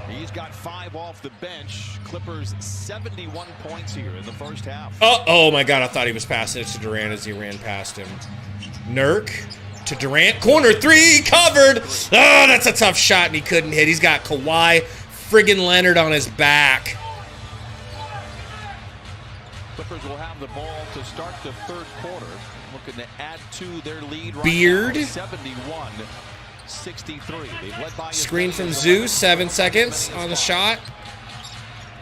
He's got 5 off the bench. Clippers 71 points here in the first half. Oh my God, I thought he was passing it to Durant as he ran past him. Nurk to Durant. Corner 3, covered. Oh, that's a tough shot, and he couldn't hit. He's got Kawhi friggin' Leonard on his back. Clippers will have the ball to start the third quarter. Looking to add to their lead right Beard. now, 71-63. They've led by Screen from Zeus, 7 seconds on the shot.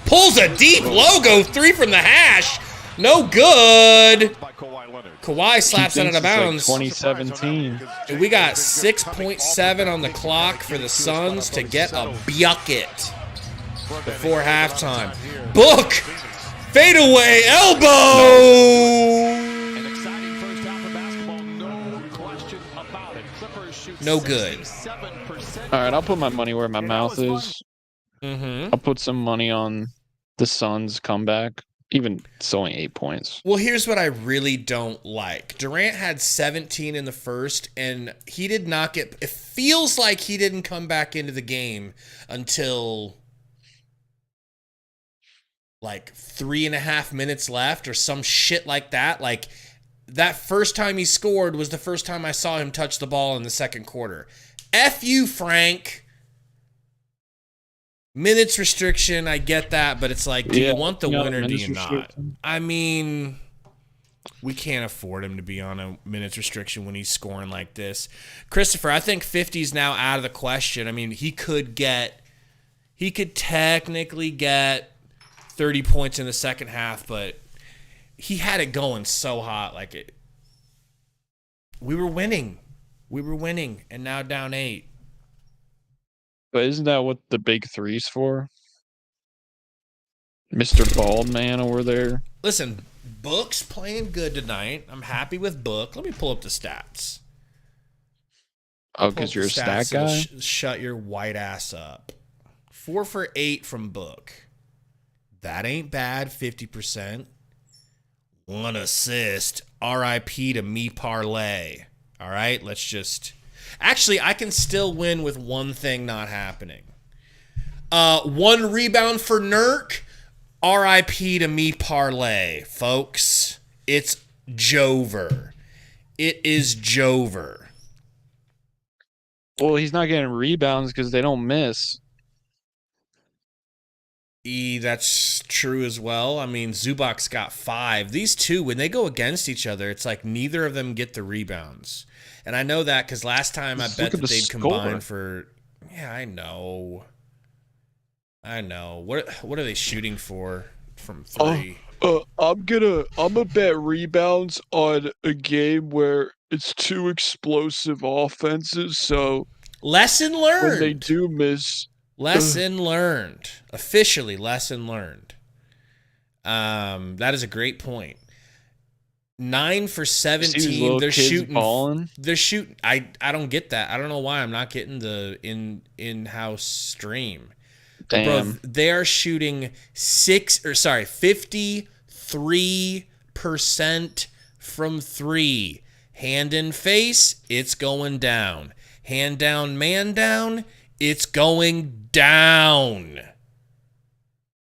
Pulls a deep logo 3 from the hash. No good. by Kawhi Leonard. Kawhi slaps that out of bounds. 2017. And we got 6.7 on the clock for the Suns to get a bucket before halftime. Book! Fadeaway elbow! An exciting first half of basketball, no question about it. Clippers shoot No good. 67%. All right, I'll put my money where my mouth is. Mm-hmm. I'll put some money on the Suns comeback. Even it's only 8 points. Well, here's what I really don't like. Durant had 17 in the first, and he did not get... It feels like he didn't come back into the game until like 3.5 minutes left or some shit like that. Like, that first time he scored was the first time I saw him touch the ball in the second quarter. F you, Frank. Minutes restriction, I get that, but it's like, do you want the win or do you not? I mean, we can't afford him to be on a minutes restriction when he's scoring like this. Christopher, I think 50 is now out of the question. I mean, he could technically get 30 points in the second half, but he had it going so hot. We were winning, and now down 8. But isn't that what the big three's for? Mr. Bald Man over there. Listen, Book's playing good tonight. I'm happy with Book. Let me pull up the stats. Oh, because you're a stat guy? Shut your white ass up. 4 for 8 from Book. That ain't bad, 50%. 1 assist. RIP to me parlay. All right, let's just... Actually, I can still win with one thing not happening. 1 rebound for Nurk. RIP to me parlay, folks. It's Jover. It is Jover. Well, he's not getting rebounds because they don't miss. That's true as well. I mean, Zubac's got 5. These two, when they go against each other, it's like neither of them get the rebounds. And I know that because last time I bet that they'd combine for... Yeah, I know. What are they shooting for from 3? I'm gonna bet rebounds on a game where it's 2 explosive offenses, so lesson learned. When they do miss... Lesson learned. Officially, lesson learned. That is a great point. 9 for 17. They're shooting. Balling? They're shooting. I don't get that. I don't know why I'm not getting the in-house stream. Damn. Bro, they are shooting 53% from 3. Hand in face, it's going down. Hand down, man down, it's going down.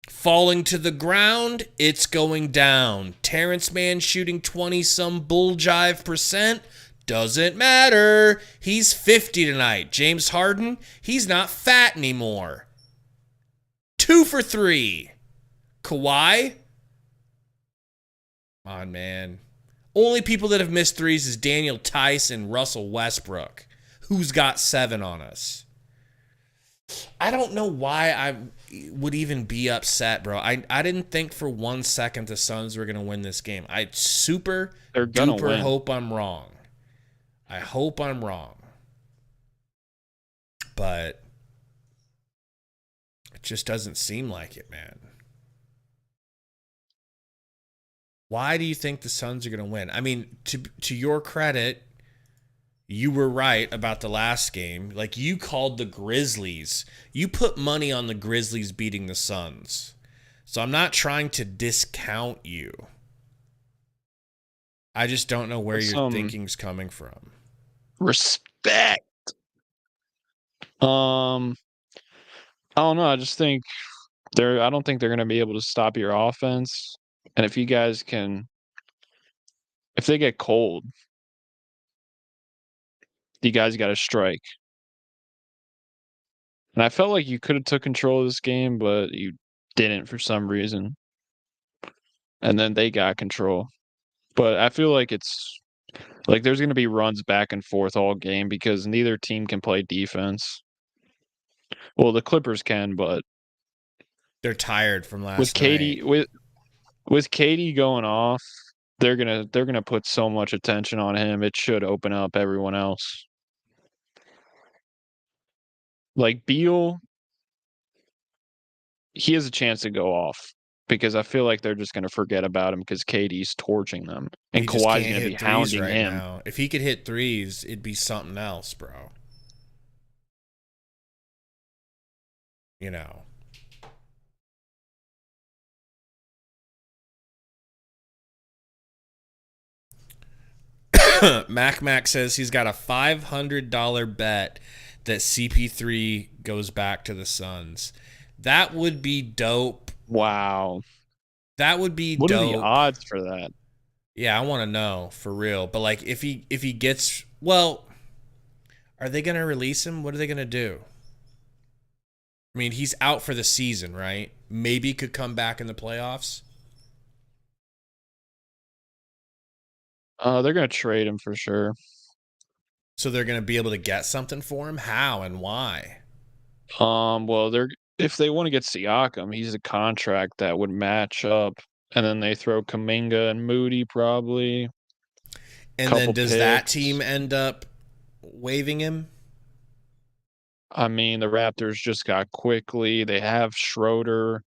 Falling to the ground, it's going down. Terrence Mann shooting 20-some bull jive %. Doesn't matter. He's 50 tonight. James Harden, he's not fat anymore. 2 for 3. Kawhi? Come on, man. Only people that have missed threes is Daniel Tice and Russell Westbrook. Who's got 7 on us? I don't know why I would even be upset, bro. I didn't think for 1 second the Suns were going to win this game. I super duper hope I'm wrong. I hope I'm wrong. But it just doesn't seem like it, man. Why do you think the Suns are going to win? I mean, to your credit, you were right about the last game. Like, you called the Grizzlies. You put money on the Grizzlies beating the Suns. So I'm not trying to discount you. I just don't know where your thinking's coming from. Respect. I don't know. I just think I don't think they're going to be able to stop your offense. And if you guys can, if they get cold, you guys got to strike. And I felt like you could have took control of this game, but you didn't for some reason. And then they got control. But I feel like it's like there's going to be runs back and forth all game because neither team can play defense. Well, the Clippers can, but they're tired from last with night. With KD going off, they're gonna put so much attention on him. It should open up everyone else. Like Beal, he has a chance to go off because I feel like they're just gonna forget about him because KD's torching them and Kawhi's gonna be hounding him. Now. If he could hit threes, it'd be something else, bro. You know. Mac says he's got a $500 bet that CP3 goes back to the Suns. That would be dope. Wow. That would be What dope. are the odds for that? Yeah, I want to know for real. But like, if he gets, well, are they gonna release him? What are they gonna do? I mean, he's out for the season, right? Maybe could come back in the playoffs. They're gonna trade him for sure. So they're gonna be able to get something for him. How and why? Well, if they want to get Siakam, he's a contract that would match up, and then they throw Kuminga and Moody probably. And then does that team end up waiving him? I mean, the Raptors just got Quickly. They have Schroeder.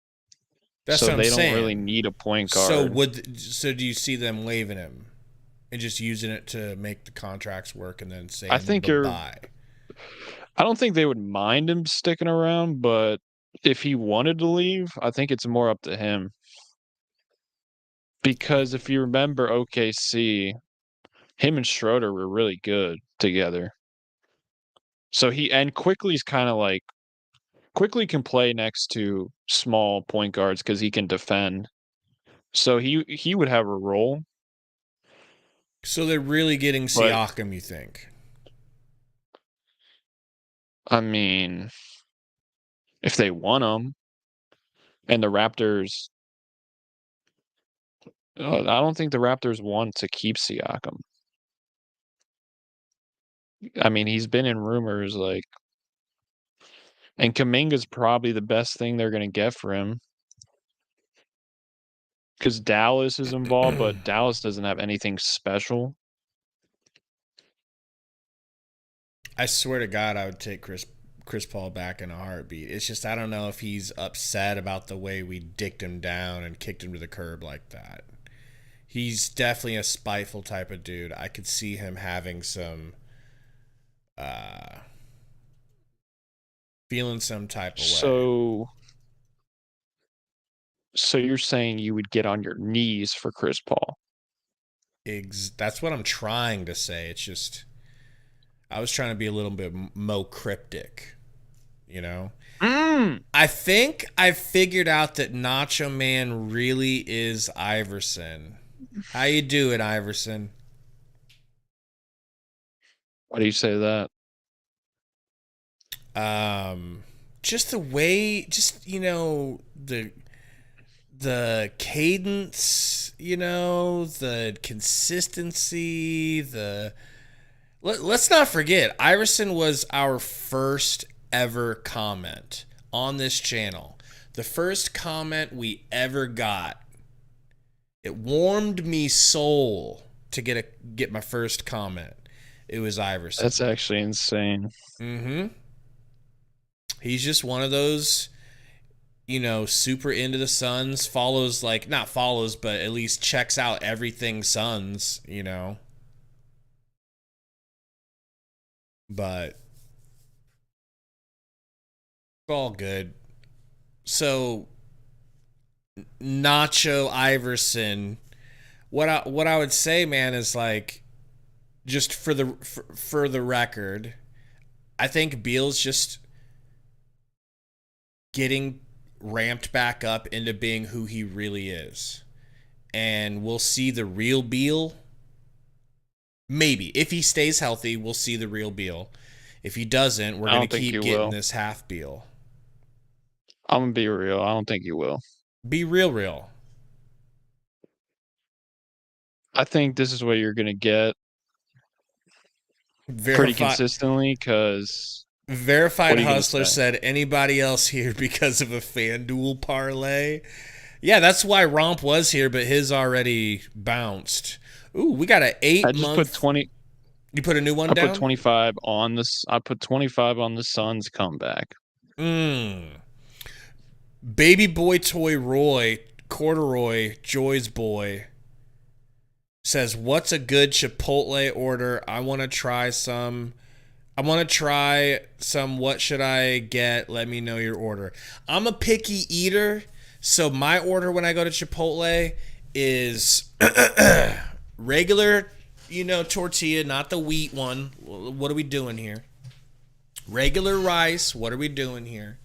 That's so what I'm they saying. don't really need a point guard. So do you see them waiving him and just using it to make the contracts work and then saying I think bye? I don't think they would mind him sticking around, but if he wanted to leave, I think it's more up to him. Because if you remember OKC, him and Schroeder were really good together. So Quickly's kind of like Quickly can play next to small point guards because he can defend. So he would have a role. So they're really getting Siakam, you think? I mean, if they want him, and the Raptors, I don't think the Raptors want to keep Siakam. I mean, he's been in rumors like, and Kuminga's probably the best thing they're going to get for him. Because Dallas is involved, but Dallas doesn't have anything special. I swear to God, I would take Chris Paul back in a heartbeat. It's just I don't know if he's upset about the way we dicked him down and kicked him to the curb like that. He's definitely a spiteful type of dude. I could see him having some feeling some type of way. So you're saying you would get on your knees for Chris Paul? That's what I'm trying to say. It's just I was trying to be a little bit more cryptic, you know? I think I figured out that Nacho Man really is Iverson. How you doing, Iverson? Why do you say that? Just the way, just, you know, the cadence, you know, the consistency, let's not forget, Iverson was our first ever comment on this channel. The first comment we ever got. It warmed me soul to get my first comment. It was Iverson. That's actually insane. Mm-hmm. He's just one of those, you know, super into the Suns, not follows, but at least checks out everything Suns, you know. But it's all good. So Nacho Iverson, what I would say, man, is like, just for the record, I think Beal's just getting ramped back up into being who he really is. And we'll see the real Beal. Maybe. If he stays healthy, we'll see the real Beal. If he doesn't, we're going to keep getting this half Beal. I'm going to be real. I don't think you will. Be real. I think this is what you're going to get pretty consistently because... Verified Hustler said, anybody else here because of a FanDuel parlay? Yeah, that's why Romp was here, but his already bounced. Ooh, we got an 8-month... I just put 20... You put a new one down? I put 25 on this. I put 25 on the Suns comeback. Baby Boy Toy Roy, Corduroy, Joy's Boy, says, what's a good Chipotle order? I want to try some. What should I get? Let me know your order. I'm a picky eater, so my order when I go to Chipotle is regular tortilla, not the wheat one. What are we doing here? Regular rice. What are we doing here?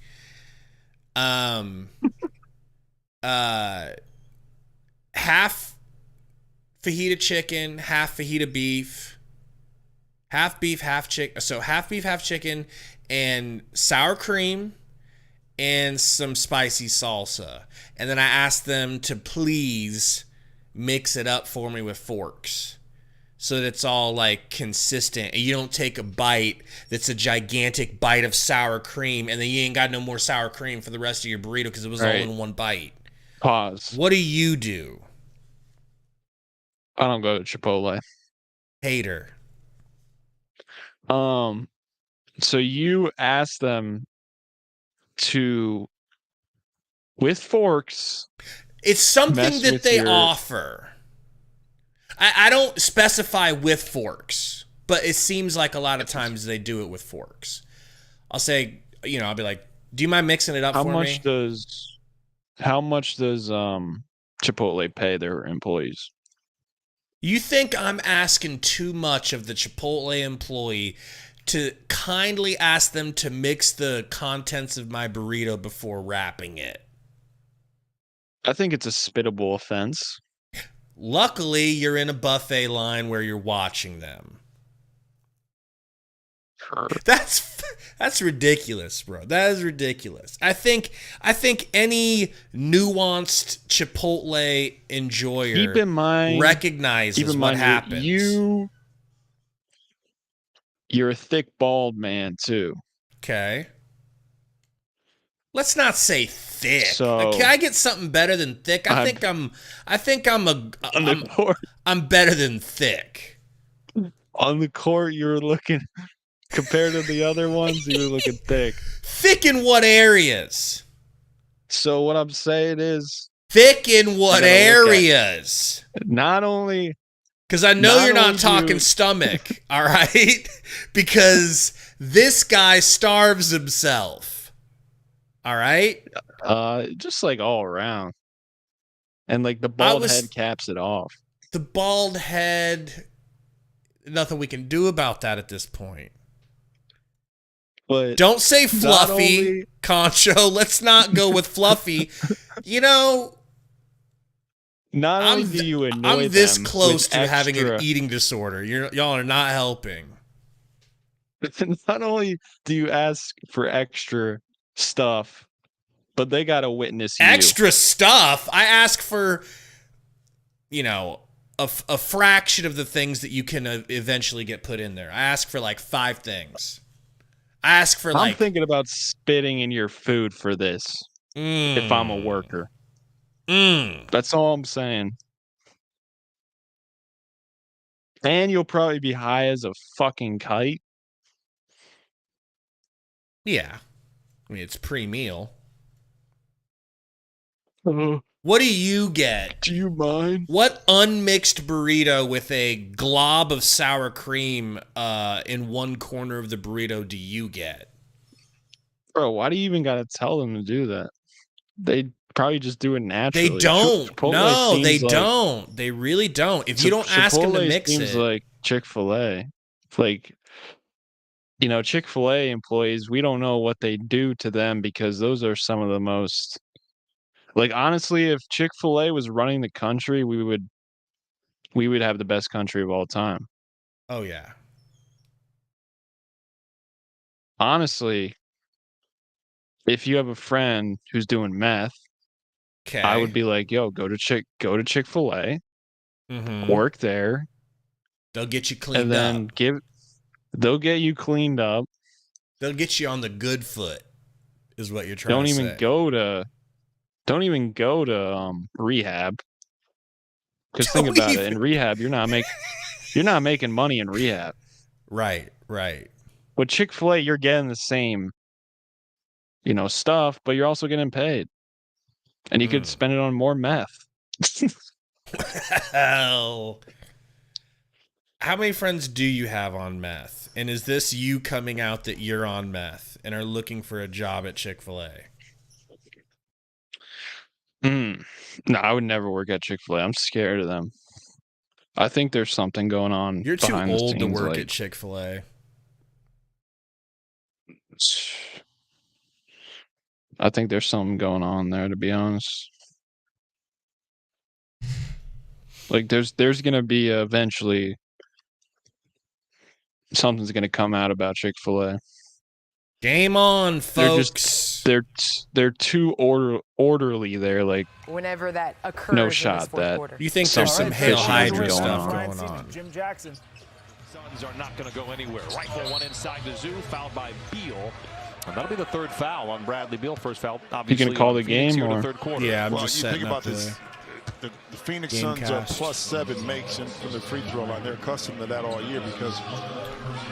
Half fajita chicken, half fajita beef, half beef, half chicken. So half beef, half chicken, and sour cream and some spicy salsa. And then I asked them to please mix it up for me with forks so that it's all like consistent. And you don't take a bite that's a gigantic bite of sour cream and then you ain't got no more sour cream for the rest of your burrito because it was all in one bite. Pause. What do you do? I don't go to Chipotle. Hater. So you ask them to, with forks. It's something that they offer. I don't specify with forks, but it seems like a lot of times they do it with forks. I'll say, I'll be like, do you mind mixing it up for me? How much does Chipotle pay their employees? You think I'm asking too much of the Chipotle employee to kindly ask them to mix the contents of my burrito before wrapping it? I think it's a spittable offense. Luckily, you're in a buffet line where you're watching them. Sure. That's ridiculous, bro. That is ridiculous. I think any nuanced Chipotle enjoyer recognizes what happens. You're a thick, bald man too. Okay. Let's not say thick. So, can I get something better than thick? I'm better than thick. On the court, you're looking, compared to the other ones, you're looking thick. Thick in what areas? So what I'm saying is, thick in what areas? Not only, because I know you're not talking stomach, all right? Because this guy starves himself. All right? Just like all around. And like the bald head caps it off. The bald head, nothing we can do about that at this point. But don't say fluffy, Concho. Let's not go with fluffy. Not only do you annoy I'm this them close to having an eating disorder. Y'all are not helping. Not only do you ask for extra stuff, but they got to witness you. Extra stuff? I ask for, a fraction of the things that you can eventually get put in there. I ask for like 5 things. I ask for I'm thinking about spitting in your food for this if I'm a worker. That's all I'm saying. And you'll probably be high as a fucking kite. Yeah. I mean, it's pre-meal. What do you get? Do you mind? What unmixed burrito with a glob of sour cream in one corner of the burrito do you get? Bro, why do you even got to tell them to do that? They probably just do it naturally. They don't. No, they don't. They really don't. If you don't ask them to mix it. Seems like Chick-fil-A. Like, Chick-fil-A employees, we don't know what they do to them because those are some of the most... Like, honestly, if Chick-fil-A was running the country, we would have the best country of all time. Oh, yeah. Honestly, if you have a friend who's doing meth, I would be like, yo, go to Chick-fil-A, work there. They'll get you cleaned and then up. They'll get you cleaned up. They'll get you on the good foot, is what you're trying to say. Don't even go to rehab. Because think about it, in rehab, you're not making money in rehab. Right. With Chick-fil-A, you're getting the same, stuff, but you're also getting paid. And you could spend it on more meth. Well, how many friends do you have on meth? And is this you coming out that you're on meth and are looking for a job at Chick-fil-A? No, I would never work at Chick-fil-A. I'm scared of them. I think there's something going on. You're too behind the old to scenes, work like, at Chick-fil-A. I think there's something going on there, to be honest. Like there's gonna be eventually something's gonna come out about Chick-fil-A. Game on, folks. They're too orderly there. Like whenever that occurs. no shot that You think there's some Hail Hydra stuff going on? Jim Jackson. Suns are not going to go anywhere. Rifle one inside the zoo, fouled by Beal. And that'll be the third foul on Bradley Beal. First foul, obviously. You gonna call the Phoenix game here in or? the third quarter. Yeah, I'm Well, just you setting think up about this. The Phoenix game Suns are cast. +7 makes from the free throw line. They're accustomed to that all year because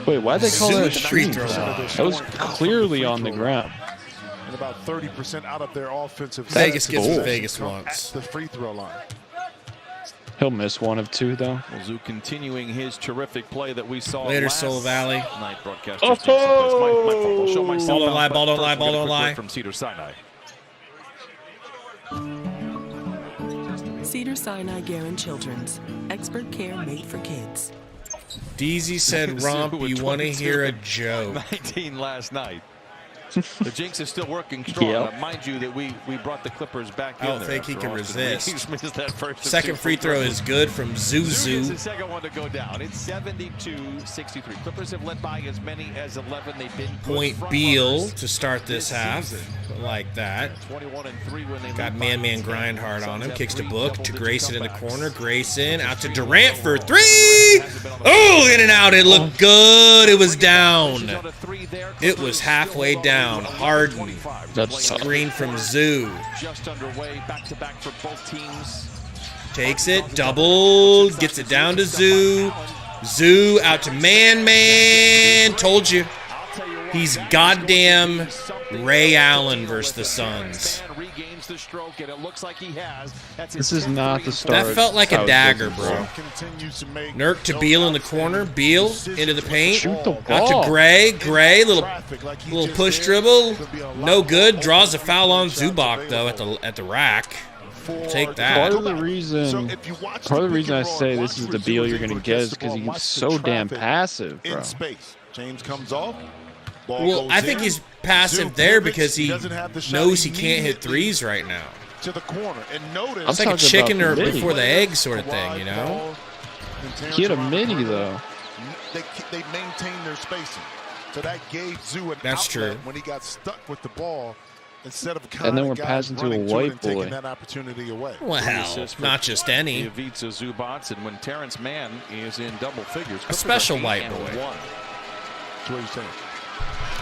Wait, why'd they call that a Free shooting throw foul? line. That was clearly on the ground. and about 30% out of their offensive. Vegas sets gets what Oh. Vegas come wants. at the free throw line. He'll miss one of two though. Zoo continuing his terrific play that we saw Later, last Soul Valley. night. Broadcast. Oh! My fault. I'll show myself Ball don't out, lie, but ball don't first lie, we'll ball get a don't quick word lie. From Cedar Sinai. Cedar Sinai Guerin Children's. Expert care made for kids. DZ said, Romp, With you want to 22 hear a and joke. 19 last night. The jinx is still working strong. Yep. Mind you that we brought the Clippers back I in don't there think he after can Austin Reeves resist. missed that first of Second two free throw is good from Zoo gets Zuzu. his second one to go down. It's 72-63. Clippers have led by as many as 11. They've been good Point front Beal runners to start this half. season. Like that. 21-3 when they Got lead man by man 10. grind hard on him. Suns Kicks to have Book to double-digit Grayson in the comebacks. corner. Grayson out to Durant for three. Oh, in and out. It looked good. It was down. It was halfway down. Harden. That's Screen from Zoo. Just underway, back-to-back for both teams. Takes it. Double. Gets it down to Zoo. Zoo out to man. Told you. He's goddamn Ray Allen versus the Suns. This is not the start. That felt like I a was dagger, looking bro. for. Continues to make Nurk to Beal in the corner. Beal into the paint. Shoot the Out ball. to Gray. Little traffic like he little just push did. dribble. Could be a lot No good. Draws a more foul on open shots Zubac though available at the rack. for Take Part that. of the reason, if you watch part of the pick reason I and roll, say watch this is where the Zoo Beal is you're able going to to get catch is the because ball, he's watch the so damn traffic passive, in bro. space. James comes off. Ball Well, goes I think in. he's passive Zoo there pivots. because he doesn't have the shot knows he can't hit immediately threes right now. to the corner. And notice I'm It's like a talking chicken about or the midi. before the egg sort of thing, you know? He had a mini though. They maintained their spacing. So that gave Zoo an That's outlet true. when he got stuck with the ball instead of And then we're guys passing to a running white it and taking boy. that opportunity away. Well, not just any. Ivica Zubac, and when Terrence Mann is in double figures, A special Clippers are white 8-1. boy. That's what he's saying.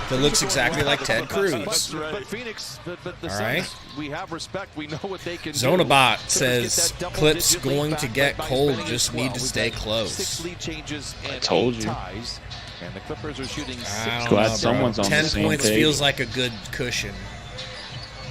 That looks exactly like Ted Cruz. But Phoenix, but the All Suns, right. we have respect. We know what they can do. Zonabot Clippers says get that Clips double-digit lead going back to up get by as cold. many as Just need 12. to We've stay got close. 6 lead changes and told 8 you. ties. And the Clippers are shooting I don't Glad know, bro. someone's on the 10 same points page. feels like a good cushion.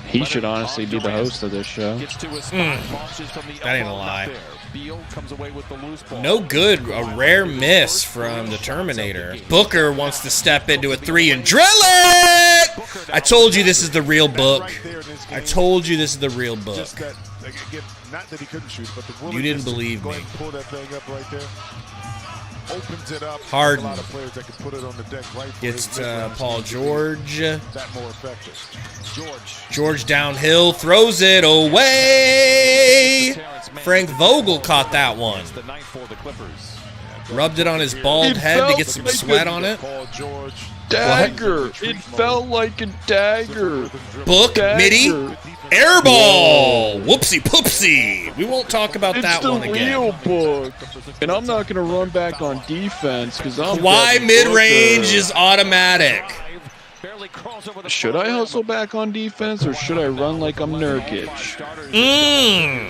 He should honestly be the host of this show. Gets to a spot, launches from the That ain't a elbow, not lie. there. Beal comes away with the loose ball. No good. A rare miss from the Terminator. Booker wants to step into a three and drill it! I told you this is the real book. Right there in this game, I told you this is the real book. just that, again, not that he couldn't shoot, but the You didn't willingness to believe go me. ahead and pull that thing up right there. Opens it up. Harden. A lot of players that can put it on the deck right for Gets his to mid-range Paul game to be George. that more effective. George downhill, throws it away. Frank Vogel caught that one. It's the night for the Clippers. Rubbed it on his bald head to get some sweat on it. Paul George. Dagger. It felt like a dagger. Book, midi, air ball. Whoopsie poopsie. We won't talk about It's that the one again. real book. And I'm not going to run back on defense because I'm Kawhi Devin mid-range Booker. is automatic. Barely crawls over the Should I hustle back on defense or should I run like I'm Nurkic?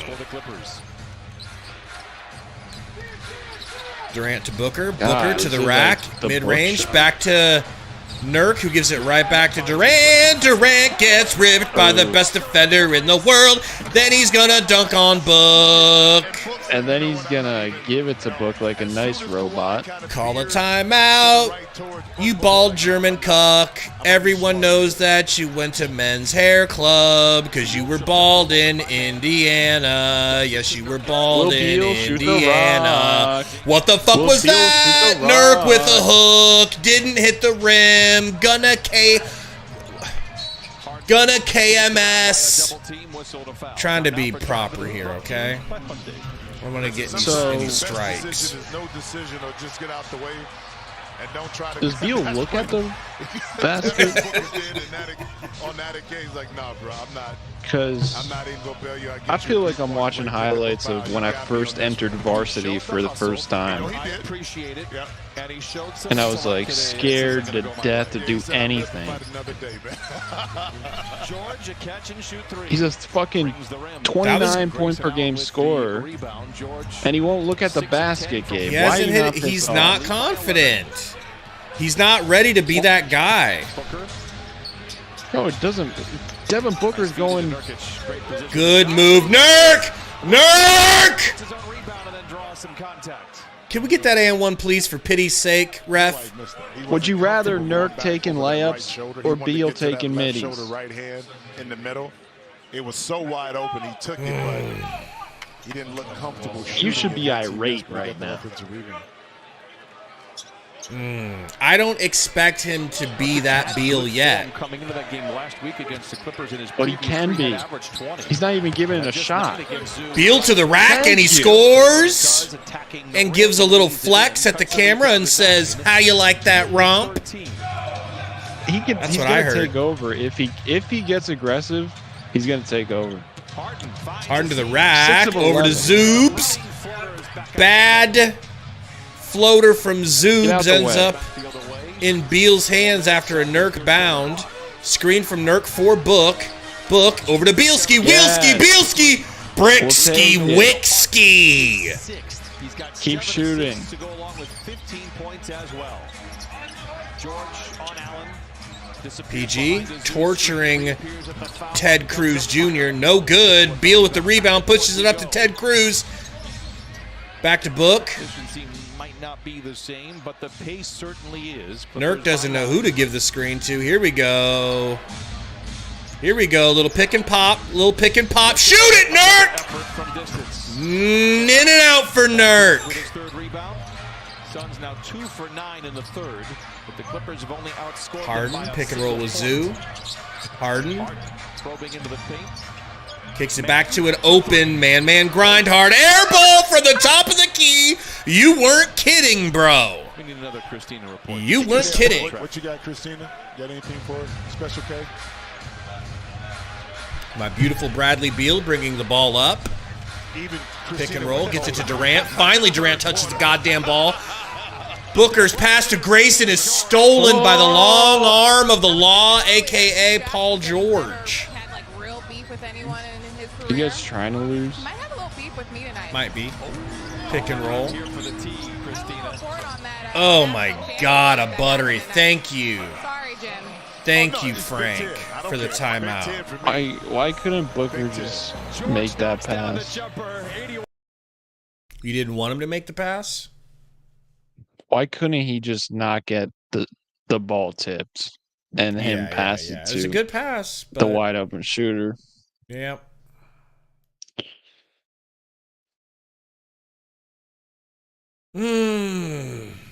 For the Clippers. Durant to Booker. Booker God, to the this is rack. like the Mid-range. book Back to Nurk, who gives it right back to Durant. Durant gets ripped by the best defender in the world. Then he's going to dunk on Book. And then he's gonna give it to Book like a nice robot. Call a timeout. You bald German cuck. Everyone knows that you went to men's hair club because you were bald in Indiana. Yes, you were bald in Indiana. What the fuck was that? Nurk with a hook. Didn't hit the rim. Gonna KMS. Trying to be proper here, okay? I'm gonna get any strikes. Does Beal look at the basket? On that occasion, like, nah, bro, I'm not. Because I feel like I'm watching highlights of when I first entered varsity for the first time. And I was like scared to death to do anything. He's a fucking 29 point per game scorer, and he won't look at the basket, Gabe. He's not confident. He's not ready to be that guy. No, it doesn't. Devin Booker's going. Good move, Nurk! Nurk! Can we get that and1, please, for pity's sake, ref? Would you rather Nurk taking layups or Beal taking middies? Right hand in the middle. It was so wide open, he took it, but he didn't look comfortable. You should be irate right now. I don't expect him to be that Beal yet. But he can be. He's not even giving it a shot. Beal to the rack, and he scores! And gives a little flex at the camera and says, how you like that romp? He's gonna take over. If he gets aggressive, he's gonna take over. Harden to the rack, over to Zoobs. Bad floater from Zoobs ends up in Beal's hands after a Nurk bound. Screen from Nurk for Book. Book over to Bielski. Bielski. Brickski. Wickski. Keep shooting. PG torturing Ted Cruz Jr. No good. Beal with the rebound, pushes it up to Ted Cruz. Back to Book. Not be the same, but the pace certainly is. Nurk doesn't know who to give the screen to. Here we go. Little pick and pop. Shoot it, Nurk! In and out for Nurk. Suns now 2 for 9 in the third, but the Clippers have only outscored. Harden, pick and roll with Zoo. Harden. Probing into the paint. Kicks it back to an open man grind hard. Air ball from the top of the key. You weren't kidding, bro. We need another Christina report. You weren't kidding. What you got, Christina? Got anything for Special K? My beautiful Bradley Beal bringing the ball up. Pick and roll, gets it to Durant. Finally, Durant touches the goddamn ball. Booker's pass to Grayson is stolen by the long arm of the law, a.k.a. Paul George. You guys trying to lose? Might have a little beef with me tonight. Might be. Pick and roll. Oh my God, a buttery. Thank you. Sorry, Jim. Thank you, Frank, for the timeout. Why couldn't Booker just make that pass? You didn't want him to make the pass? Why couldn't he just not get the ball tipped and him pass it to it was a good pass, but the wide open shooter? Yep.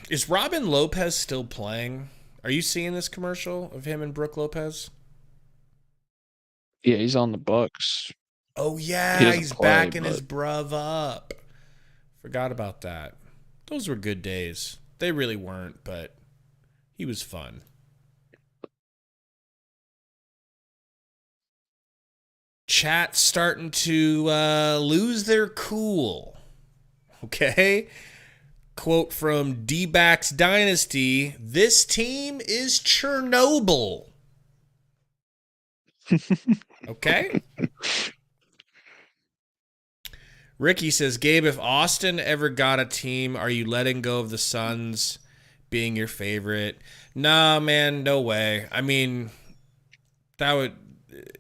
Is Robin Lopez still playing? Are you seeing this commercial of him and Brooke Lopez? Yeah, he's on the Bucks. Oh yeah, he's backing his bruv up. Forgot about that. Those were good days. They really weren't, but he was fun. Chat's starting to lose their cool. Okay? Quote from D-Backs Dynasty, this team is Chernobyl. Okay? Ricky says, Gabe, if Austin ever got a team, are you letting go of the Suns being your favorite? Nah, man, no way. I mean, that would,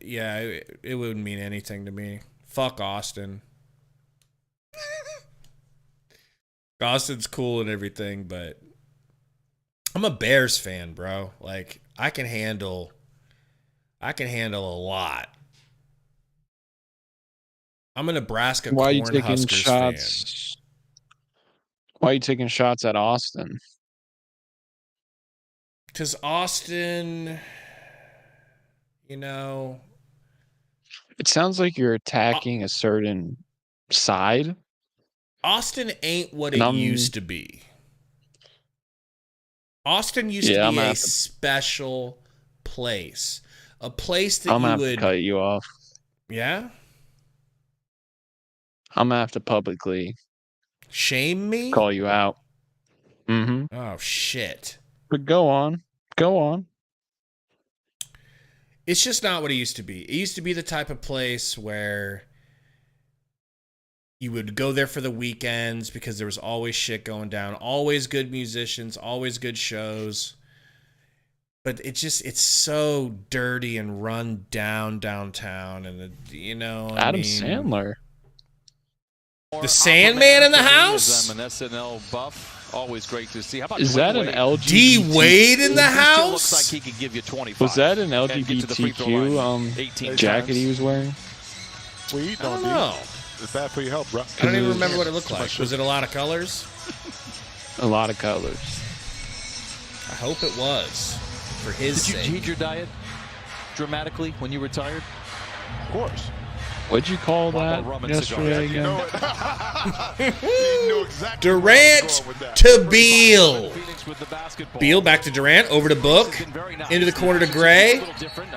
yeah, it wouldn't mean anything to me. Fuck Austin. Austin's cool and everything, but I'm a Bears fan, bro. Like, I can handle a lot. I'm a Nebraska Cornhuskers fan. Why are you taking shots at Austin? Because Austin, you know... It sounds like you're attacking a certain side. Austin ain't what it used to be. Austin used to be a special place. A place that I'm going to have to cut you off. Yeah? I'm going to have to publicly... Shame me? Call you out. Mm-hmm. Oh, shit. But go on. Go on. It's just not what it used to be. It used to be the type of place where you would go there for the weekends because there was always shit going down, always good musicians, always good shows. But it's so dirty and run down downtown, and Adam Sandler. The Sandman in the house? I'm an SNL buff. Always great to see. How about Is that an LGBT? D Wade in the house? Looks like he could give you 25. Was that an LGBTQ jacket he was wearing? Sweet, I don't know. It's bad for your health, bro. I don't even remember what it looked like. Was it a lot of colors? A lot of colors. I hope it was. For his sake. Did you change your diet dramatically when you retired? Of course. What'd you call that yesterday again? Durant to Beal. Beal back to Durant, over to Book, into the corner to Gray,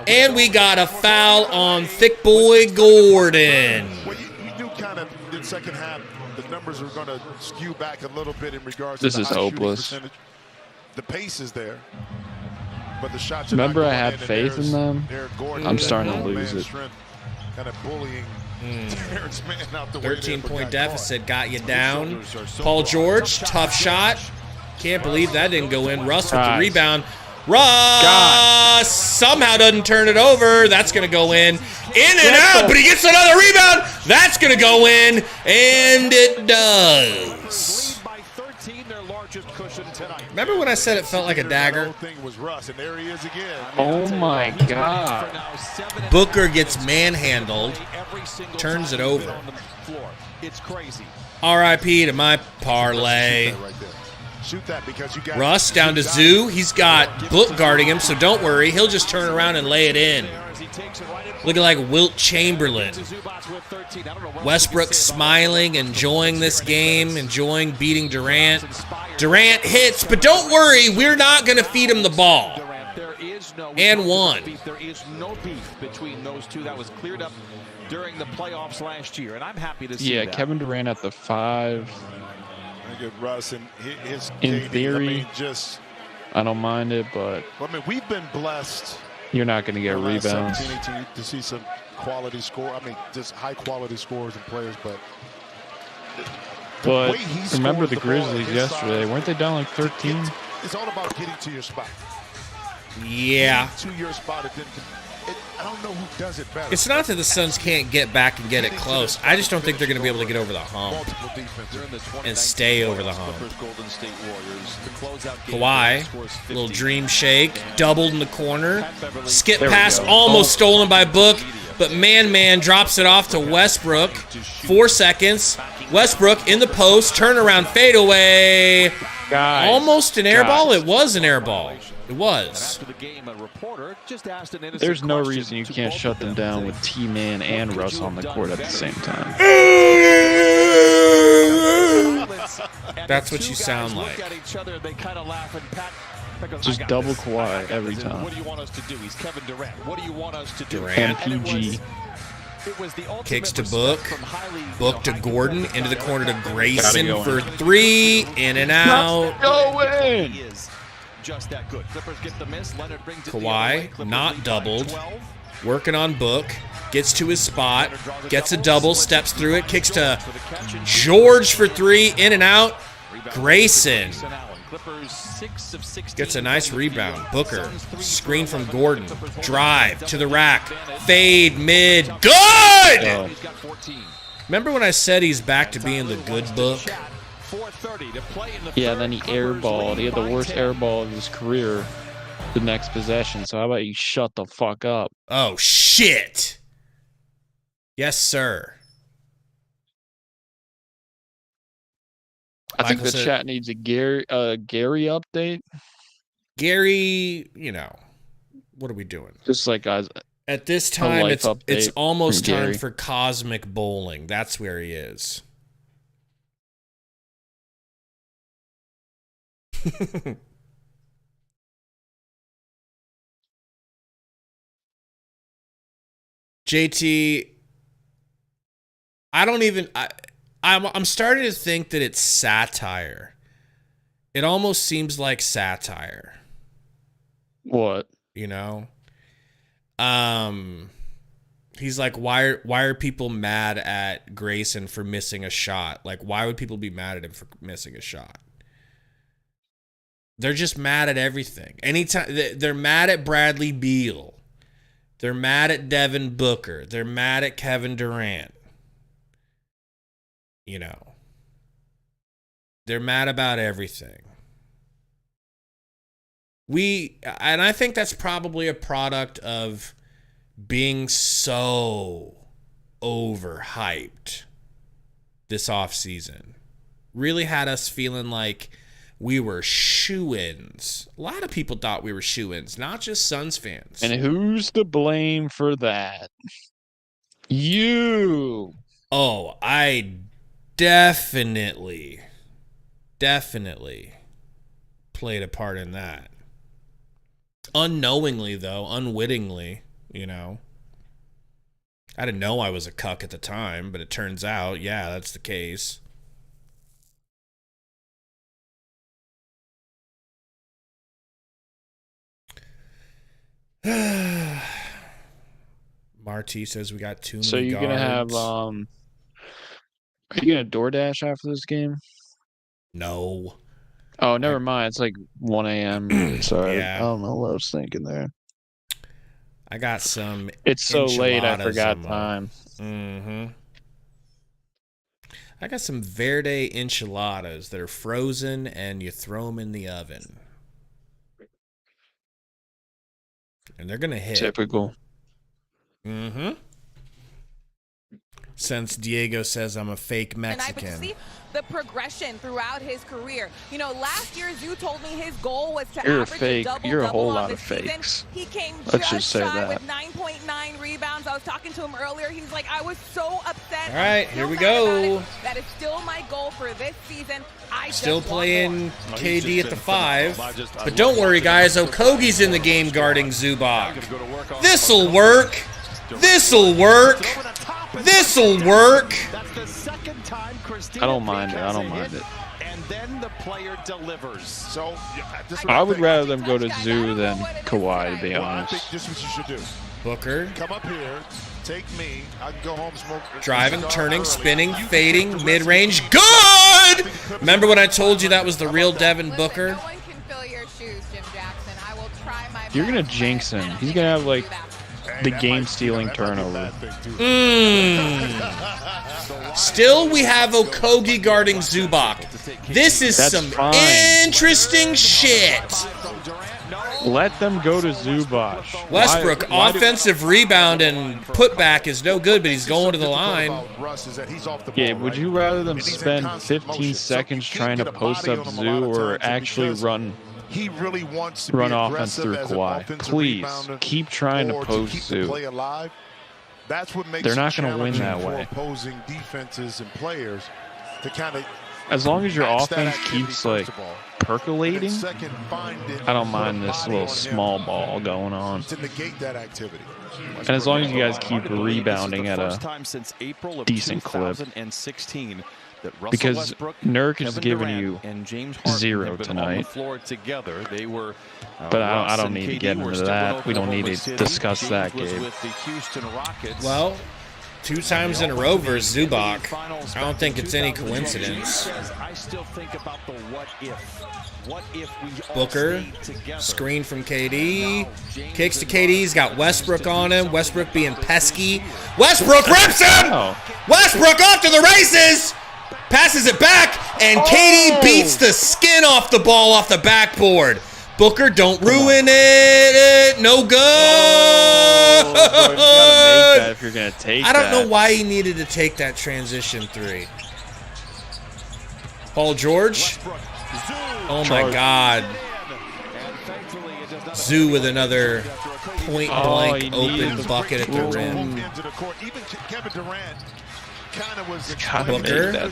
and we got a foul on Thick Boy Gordon. Well, you knew kind of in the second half the numbers are going to skew back a little bit in regards this to the is high hopeless. shooting percentage. The pace is there, but the shots are Remember, not I going had faith in them. I'm starting to lose it. Kind of bullying Terrence Mann out the way. 13-point deficit got you down. Paul George, tough shot. Can't believe that didn't go in. Russ with the rebound. Russ somehow doesn't turn it over. That's going to go in. In and out, but he gets another rebound. That's going to go in, and it does. Remember when I said it felt like a dagger? Oh my God. Booker gets manhandled, turns it over. R.I.P. to my parlay. Russ down to Zoo. He's got Book guarding him, so don't worry. He'll just turn around and lay it in. Looking like Wilt Chamberlain. Westbrook smiling, enjoying this game, enjoying beating Durant. Durant hits, but don't worry, we're not going to feed him the ball. And one. There is no beef between those two. That was cleared up during the playoffs last year, and I'm happy to see that. Yeah, Kevin Durant at the 5. Russ and his in theory, I don't mind it, but I mean, we've been blessed. You're not going to get rebounds. To see some quality score. I mean, just high quality scores and players, but remember the Grizzlies yesterday? Weren't they down like 13? It's all about getting to your spot. Yeah. To your spot, I don't know who does it better. It's not that the Suns can't get back and get it close. I just don't think they're going to be able to get over the hump and stay over the hump. Kawhi, little dream shake, doubled in the corner. Skip pass almost stolen by Book, but Man drops it off to Westbrook. 4 seconds. Westbrook in the post, turnaround fadeaway. Almost an air ball. It was an air ball. It was. There's no reason you can't shut them down with T-Man and Russ on the court at the same time. That's what you sound like. Just double Kawhi every time. What do you want us to do? He's Kevin Durant. What do you want us to do? Durant. MPG. Kicks to Book. Book to Gordon. Into the corner to Grayson for 3. In and out. Go in. Just that good. Clippers get the miss. Leonard brings it Kawhi, not doubled. Working on Book. Gets to his spot. Gets a double. Steps through it. Kicks to George for 3. In and out. Grayson gets a nice rebound. Booker. Screen from Gordon. Drive to the rack. Fade mid. Good! Remember when I said he's back to being the good Book? 4:30 to play in the Yeah, third. then he Clippers airballed. He had the lead by worst 10. airball of his career the next possession. So how about you shut the fuck up? Oh, shit. Yes, sir. I think Michael the said- chat needs a Gary update. Gary, what are we doing? Just like guys, At this time, life it's update almost from time Gary. for cosmic bowling. That's where he is. JT, I'm starting to think that it's satire. It almost seems like satire. what? He's like, why are people mad at Grayson for missing a shot? Like, why would people be mad at him for missing a shot? They're just mad at everything. Anytime they're mad at Bradley Beal. They're mad at Devin Booker. They're mad at Kevin Durant. They're mad about everything. And I think that's probably a product of being so overhyped this offseason. Really had us feeling like we were shoo-ins. A lot of people thought we were shoo-ins, not just Suns fans. And who's to blame for that? You. Oh, I definitely played a part in that. Unknowingly, though, unwittingly, I didn't know I was a cuck at the time, but it turns out, yeah, that's the case. Marty says we got too many So you're gonna have Are you gonna DoorDash after this game? No. Oh, never mind. It's like 1 a.m. Sorry, Yeah. I don't know what I was thinking there. I got some. It's so late, I enchiladas forgot in my- time. Mm-hmm. I got some Verde enchiladas that are frozen and you throw them in the oven. And they're going to hit. Typical. Mm-hmm. Since Diego says I'm a fake Mexican. And I see the progression throughout his career. Last year, Zoo told me his goal was to You're a average fake. a double-double You're a whole on lot this of season. fakes. He came Let's just just say shy that. with 9.9 rebounds. I was talking to him earlier. He's like, I was so upset. All right, I'm here still we mad go. about it. That is still my goal for this season. I Still just want playing more. KD at the 5. But don't worry, guys. Okogie's in the game guarding Zubac. This'll work. This'll work. This'll work. That's the second time Christina I don't mind it. Peak I has don't a mind hit, it. And then the player delivers. So this is what I would think. rather them go to Zoo than Kawhi, to be Well, I honest. think this is what you should do. Booker. Come up here, take me. I can go home, smoke. Driving, cigar turning, early. spinning, You can fading, take the mid-range. rest Good! Remember when I told you that was the real Devin Listen, Booker? no one can fill your shoes, Jim Jackson. I will try my You're gonna best, but jinx I him. don't He's think gonna I have can like do that. the that game-stealing that might be a turnover. bad thing, too. Still, we have Okogie guarding Zubac. This is That's some fine. interesting shit. Let them go to Zubac. Westbrook, Why do- offensive rebound and putback is no good, but he's going to the line. Gabe, would you rather them spend 15 seconds trying to post up Zoo or actually run He really wants to run be offense through aggressive as an Kawhi? offensive Please, rebounder keep trying to or post keep the Zoo. play alive. That's what makes They're it not gonna win challenging that for way. opposing defenses and players to kind of As long as your match that offense activity keeps first like of all. percolating, Second, find it, I don't put a mind this body little on him small ball going on. to negate that activity. And as long as you guys keep rebounding at First a time since April of decent clip. 2016 that Russell Because Westbrook, Nurk has Kevin given Durant, you and James Harden 0 have been on the tonight. floor together. They were, But I Russ don't and need to KD get were into still that. in We don't need Oklahoma to City. discuss James that, was Gabe. with the Houston Rockets. Well, 2 times in a row versus Zubac. I don't think it's any coincidence. I still think about the what if. What if we all Booker, stayed together? screen from KD, kicks to KD, he's got Westbrook on him, Westbrook being pesky. Westbrook rips him! Oh. Westbrook off to the races! Passes it back, and KD beats the skin off the ball off the backboard. Booker, don't ruin it. No good. Oh, bro, you gotta make that if you're gonna take I don't know that. why he needed to take that transition three. Paul George. Oh my God. Zoo with another point blank open bucket at the rim. Booker,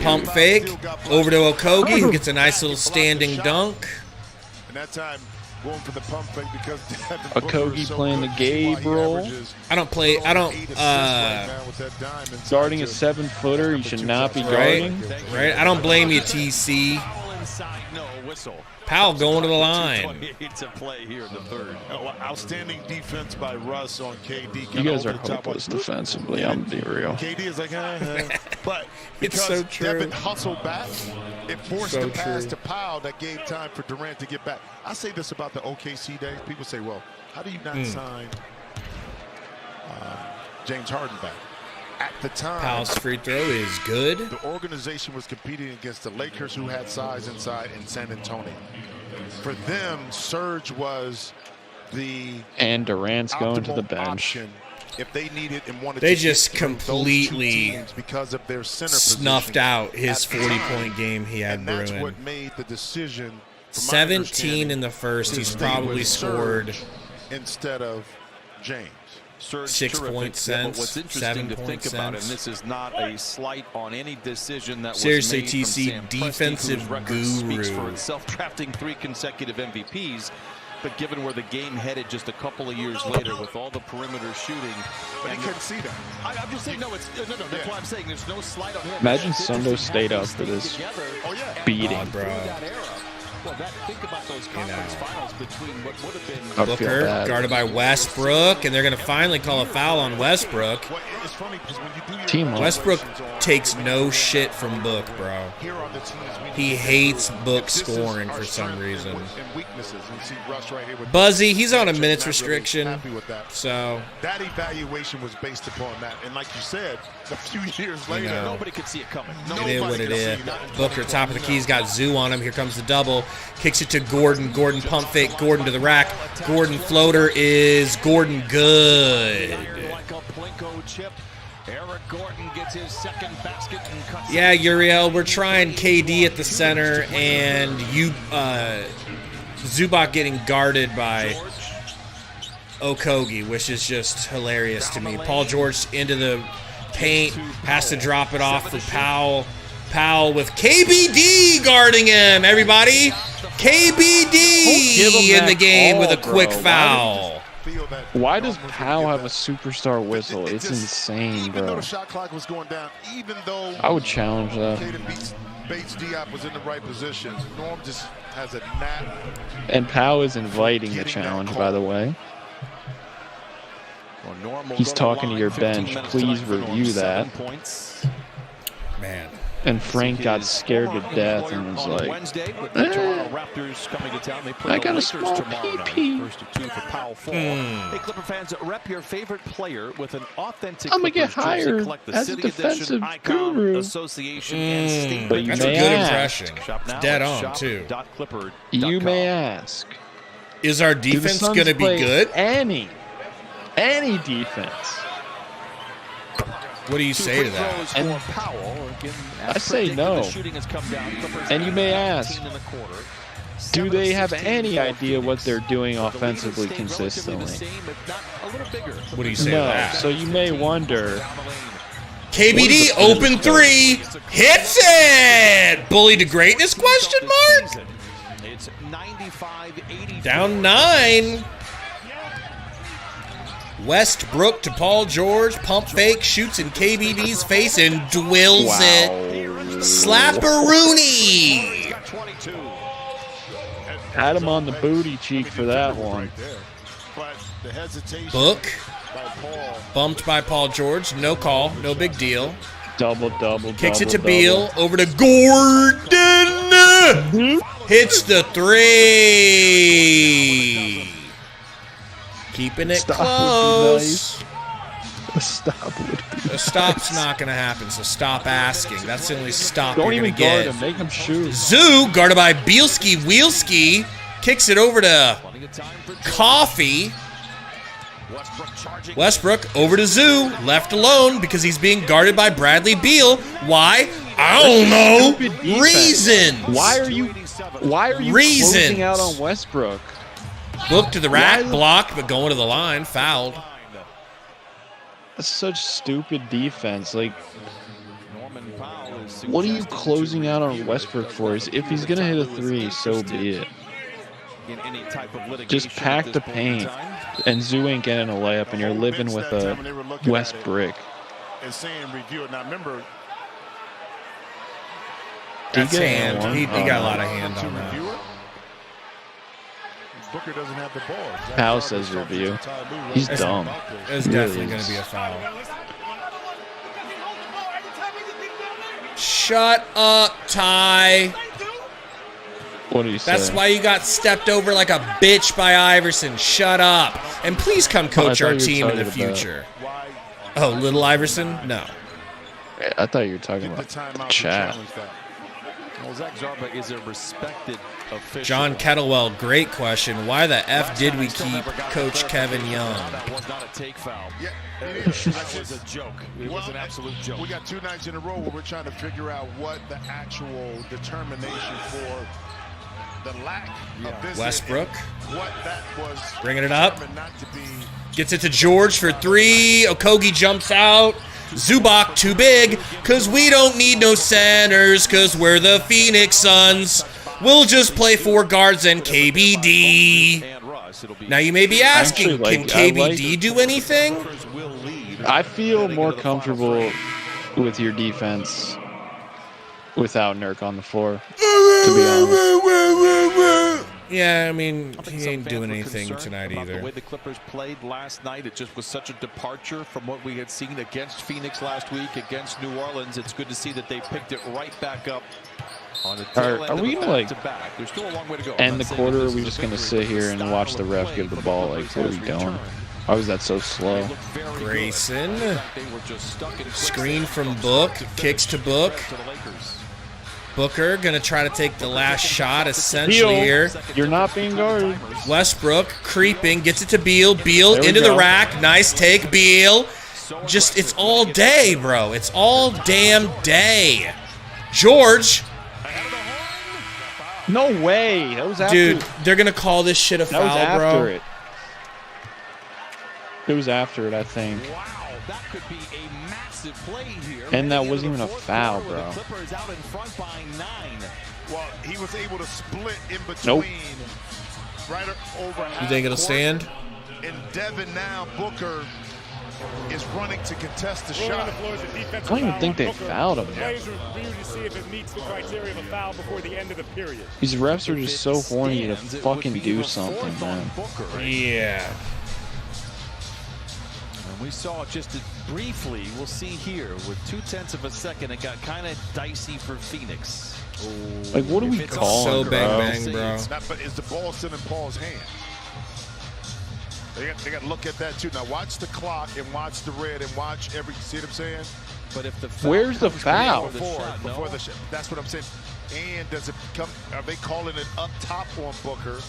pump fake, over to Okogie, who gets a nice little standing dunk. And that time, going for the pump fake because Okogie playing the Gabe role. Guarding a 7-footer, you should not be guarding. Right? I don't blame you, TC. Powell going to the line. To play here in the third. Outstanding defense by Russ on KD. You guys are hopeless defensively, I'm being real. KD is like, but It's because so true. Devin hustled back, it forced So the pass true. to Powell that gave time for Durant to get back. I say this about the OKC days. People say, well, how do you not sign James Harden back? At the time, Powell's free throw is good. the organization was competing against the Lakers, who had size inside, in San Antonio. For them, Serge was the And Durant's going to the bench. option if they needed and wanted They to just get through those two completely teams because of their center Snuffed position out his at the time. 40-point game he had And that's brewing. what made the decision. from my 17 understanding, in the first. to He's stay probably with scored Serge instead of James. Surge 6 terrific. point Yeah, but cents, what's interesting 7 to point think about, and cents. this is not a slight on any decision that Seriously, was made TC, from Sam Presti, defensive whose record speaks for guru. itself, drafting 3 consecutive MVPs. But given where the game headed just a couple of years later with all the perimeter shooting, But he couldn't see that. I'm just saying, no, it's no, that's why I'm saying there's no slight on him. Imagine It's Sundo interesting stayed how up they for this stayed together and beating. gone through Bro. that era. Well, think about those conference finals between what would have been. I'd feel Booker bad. guarded by Westbrook, and they're going to finally call a foul on Westbrook. Well, it's funny because when you do your Team up. Westbrook evaluations on takes no shit from Book, bro. here are the teams we He need. hates Book This is scoring our for some strength reason. and weaknesses. And you see Russ right here with Buzzy, he's on a Not minutes really restriction, happy with that. so That evaluation was based upon that. And like you said, a few years later, know. Nobody could see it coming. it is what it could is. see that. Booker, top of the key, he's got Zoo on him. Here comes the double. Kicks it to Gordon. Gordon pump fake. Gordon to the rack. Gordon floater is Gordon good. Like a Plinko chip. Eric Gordon gets his second basket and cuts. Yeah, Uriel, we're trying KD at the center, and Zubac getting guarded by Okogie, which is just hilarious to me. Paul George into the paint, has to drop it off for Powell. Powell with KBD guarding him, everybody. KBD in the game with a quick foul. Why does Powell have a superstar whistle? It's insane, Even though bro. the shot clock was going down, even though I would challenge that. Bates Diop was in the right position, Norm just has a knack. And Powell is inviting the challenge, by the way. He's talking to your bench. Please review that. Man. And Frank got scared to death and was like, I got a small PP. Hey, Clipper fans, rep your favorite player with an authentic I'm gonna get Clippers jersey. hired Collect the as a City Edition, defensive Icon, guru. Association, and State. But you That's a may good ask. impression. Shop now Dead at on, too. shop.clipper.com. You may ask. Is our Do the defense Suns going to be play good? Any defense. What do you say to that? And I say no. And you may ask, do they have any idea what they're doing offensively consistently? What do you say to No. that? So you may wonder, KBD open three, hits it. Bully to greatness? Question mark. It's 95-83. Down 9. Westbrook to Paul George, pump fake, shoots in KBD's face and dwills it. Slapperoonie. had him on the booty cheek for that one. Book. Bumped by Paul George. No call. No big deal. Double. Kicks it to Beal. Over to Gordon. Hits the three. Keeping it Stop would be close. A stop would be A stop's not going to happen, so stop asking. That's the only stop Don't you're even going to guard get. him. Make him shoot. Zoo, guarded by Bielski. Wheelski kicks it over to Coffee. Westbrook over to Zoo, left alone because he's being guarded by Bradley Beal. Why? I don't know. Reason. Why are you closing out on Westbrook? Book to the rack, blocked, but going to the line, fouled. That's such stupid defense. Like, what are you closing out on Westbrook for? If he's gonna hit a three, so be it. Just pack the paint, and Zoo ain't getting a layup, and you're living with a West brick. That's hand. He got a lot of hand on that. Booker doesn't have the ball. Powell says review. He's dumb. It's definitely going to be a foul. Shut up, Ty. What do you say? That's why you got stepped over like a bitch by Iverson. Shut up. And please come coach our team in the future. Oh, little Iverson? No. I thought you were talking about the chat. Well, Zach Zarba is a respected official. John Kettlewell, great question. Why the F did we keep Coach Kevin Young? That was not a take foul. Yeah, that was a joke. It was an absolute joke. We got 2 nights in a row where we're trying to figure out what the actual determination for the lack of this Westbrook. What that was. Bringing it up. Gets it to George for 3. Okogie jumps out. Zubac too big, cause we don't need no centers, cause we're the Phoenix Suns. We'll just play 4 guards and KBD. Now you may be asking, can KBD do anything? I feel more comfortable with your defense without Nurk on the floor, to be honest. Yeah, I mean, he ain't doing anything tonight either. The way the Clippers played last night, it just was such a departure from what we had seen against Phoenix last week, against New Orleans. It's good to see that they picked it right back up on the tail end Are we of like back-to-back. There's still a long way to go. end the quarter? Or are we just gonna sit here and watch the ref give the ball? Like, what are we doing? Why was that so slow? Grayson. Screen from Book. Kicks to Book. Booker gonna try to take the last shot essentially here. You're not being guarded. Westbrook creeping, gets it to Beal. Beal into the rack. Nice take, Beal. Just, it's all day, bro. It's all damn day. George. No way. That was after. Dude, they're gonna call this shit a foul, bro. That was after it. It was after it, I think. Wow, that could be a massive play here. And that wasn't even a foul, bro. The Clippers out in front by 9. Well, he was able to split in between. Nope. Right over. You think it'll stand? And Devin now, Booker is running to contest the shot. I don't even think they fouled him. These refs are just so horny to fucking do something, man. Yeah. And we saw just briefly, we'll see here, with 0.2 of a second, it got kind of dicey for Phoenix. Like, what are we calling, So bro? bang, bro. But is the ball still in Paul's hand? They got to look at that too. Now watch the clock and watch the red and watch every. See what I'm saying? But if the Where's the foul? Before the shot. That's what I'm saying. And does it come? Are they calling it up top on Booker?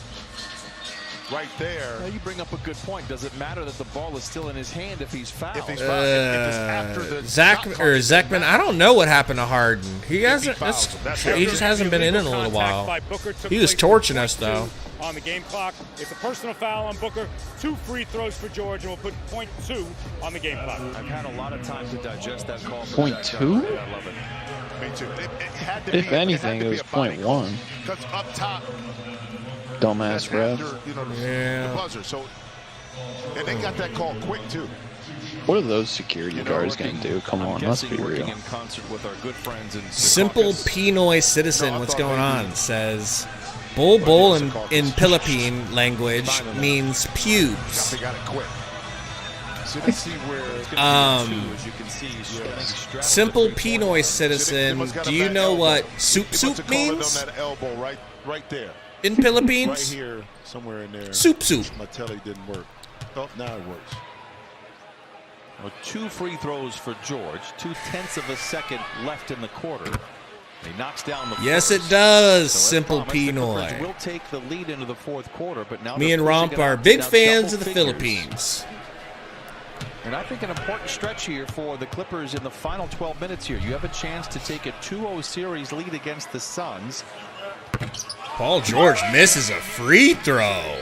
Right there. Now you bring up a good point. Does it matter that the ball is still in his hand if he's fouled? If he's fouled, if it's after the Zekman, I don't know what happened to Harden. He hasn't. He just hasn't been in a little while. He was torching us though. On the game clock, it's a personal foul on Booker. 2 free throws for George, and we'll put .2 on the game clock. I've had a lot of time to digest that call. .2? I love it. Me too. It had to be, If anything, it was .1. Because up top, Dumbass ref. The buzzer. So, and they got that call quick too. What are those security guards gonna do? Come on, let's be real. In concert with our good friends in Simple Pinoy citizen, what's going on? Says, Bol in Philippine language means pubes. They got it quick. Simple Pinoy citizen, do you know what soup means? That elbow right there. In Philippines? Right here, somewhere in there. Soup. My telly didn't work. Oh, now it works. Well, 2 free throws for George. 0.2 of a second left in the quarter. He knocks down the Yes, first. it does. So Simple promised, the Clippers Pinoy. will take the lead into the fourth quarter, but now Me they're and pushing Romp it are out to big now fans of double the figures. Philippines. And I think an important stretch here for the Clippers in the final 12 minutes here. You have a chance to take a 2-0 series lead against the Suns. Paul George misses a free throw.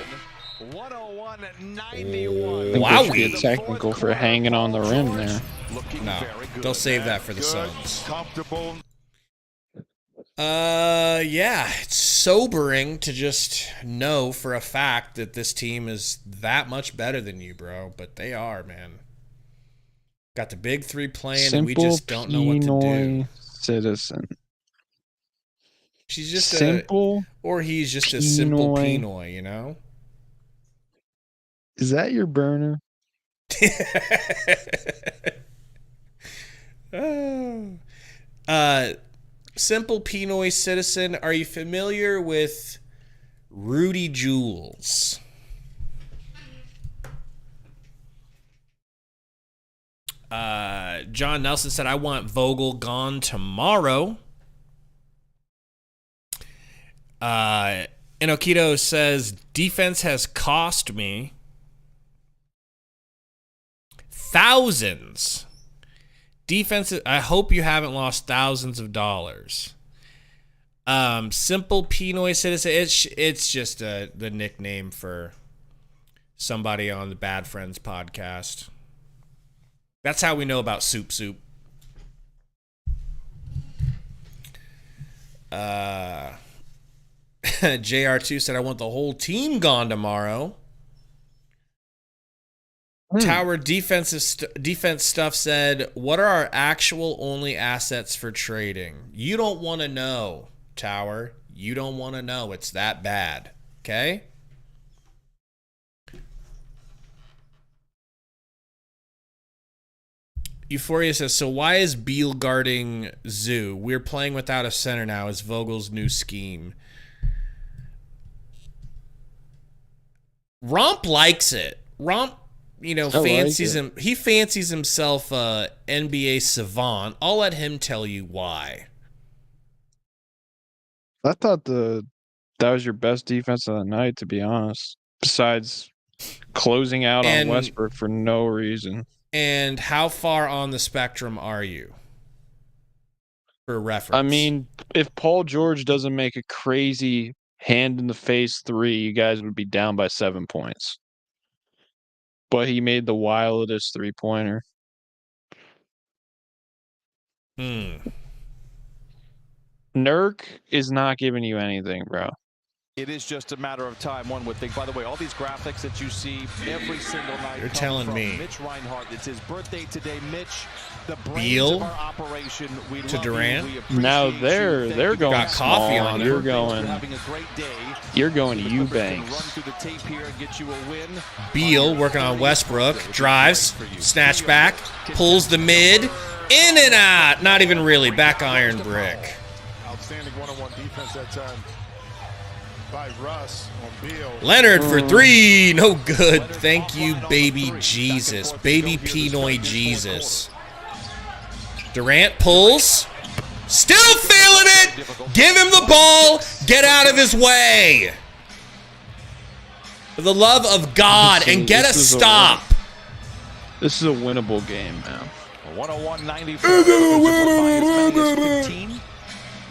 101-91. Wow, we get technical for hanging on the rim there. No, they'll save that for the Suns. Comfortable. Yeah, it's sobering to just know for a fact that this team is that much better than you, bro. But they are, man. Got the big 3 playing, and we just don't know what to do. Pinoy citizen. She's just simple, or he's just a simple Pinoy. Pinoy, you know? Is that your burner? Simple Pinoy citizen, are you familiar with Rudy Jules? John Nelson said, I want Vogel gone tomorrow. Inokito says, defense has cost me thousands. Defense, I hope you haven't lost thousands of dollars. Simple Pinoy citizen, it's just the nickname for somebody on the Bad Friends podcast. That's how we know about Soup. JR2 said, I want the whole team gone tomorrow. Tower defense stuff said, what are our actual only assets for trading? You don't want to know, Tower. You don't want to know. It's that bad. Okay? Euphoria says, so why is Beal guarding Zoo? We're playing without a center now. Is Vogel's new scheme. Romp likes it. Romp, fancies him. He fancies himself a NBA savant. I'll let him tell you why. I thought that was your best defense of the night, to be honest. Besides closing out on Westbrook for no reason. And how far on the spectrum are you? For reference. I mean, if Paul George doesn't make a crazy hand-in-the-face 3, you guys would be down by 7 points. But he made the wildest 3-pointer. Nurk is not giving you anything, bro. It is just a matter of time, one would think. By the way, all these graphics that you see every single night. You're telling from me. Mitch Reinhardt. It's his birthday today. Mitch, the brains Beal of our operation. We to love Durant. You. We Now appreciate they're you. going got coffee small, on and it. you're going to Eubanks. Run through the tape here and get you a win. Beal working on Westbrook. Drives. Snatch back. Pulls the mid. In and out. Not even really. Back iron brick. Outstanding one-on-one defense that time by Russ on Beal. Leonard for 3. No good. Thank you, baby Jesus. Baby Pinoy Jesus. Durant pulls. Still feeling it. Give him the ball. Get out of his way. For the love of God, and get a stop. This is a winnable game, man. 101-94. 15.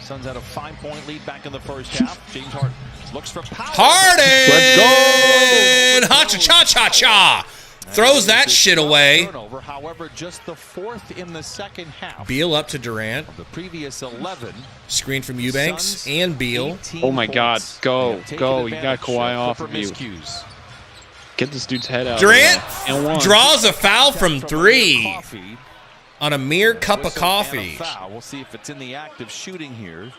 Suns had a 5-point lead back in the first half. James Harden looks for power. Harden! Let's go! Ha-cha-cha-cha-cha! Throws that shit away. Turnover, however, just the 4th in the second half. Beal up to Durant. The previous 11. Screen from Eubanks and Beal. Oh my God. Go. Taking Go. You got advantage Kawhi off of of you. miscues. Get this dude's head out. Durant And one. draws a foul from 3 Coffee. on a mere cup of Whistle and a coffee. foul. We'll see if it's in the act of shooting here.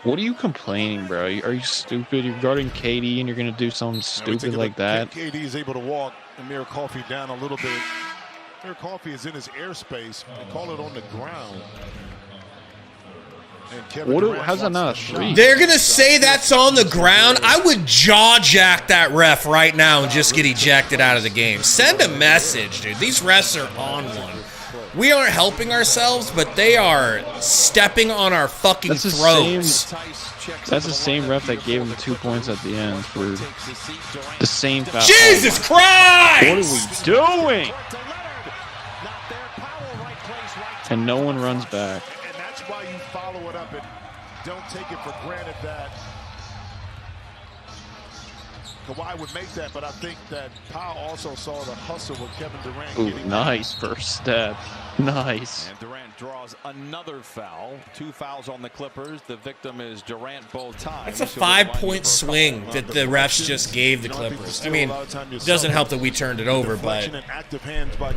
What are you complaining, bro? Are you stupid? You're guarding KD and you're going to do something stupid like that? KD is able to walk Amir Coffey down a little bit. Amir Coffey is in his airspace. They call it on the ground. How's that not a three? They're going to say that's on the ground. I would jaw jack that ref right now and just get ejected out of the game. Send a message, dude. These refs are on one. We aren't helping ourselves, but they are stepping on our fucking throats. That's the same ref that gave him 2 points at the end for the same foul. Jesus Christ! What are we doing? And no one runs back. And that's why you follow it up and don't take it for granted that Kawhi would make that, but I think that Powell also saw the hustle with Kevin Durant. Ooh, nice first step. Nice. And Durant draws another foul. 2 fouls on the Clippers. The victim is Durant both times. That's a 5-point swing that the refs just gave the Clippers. I mean, it doesn't help that we turned it over, but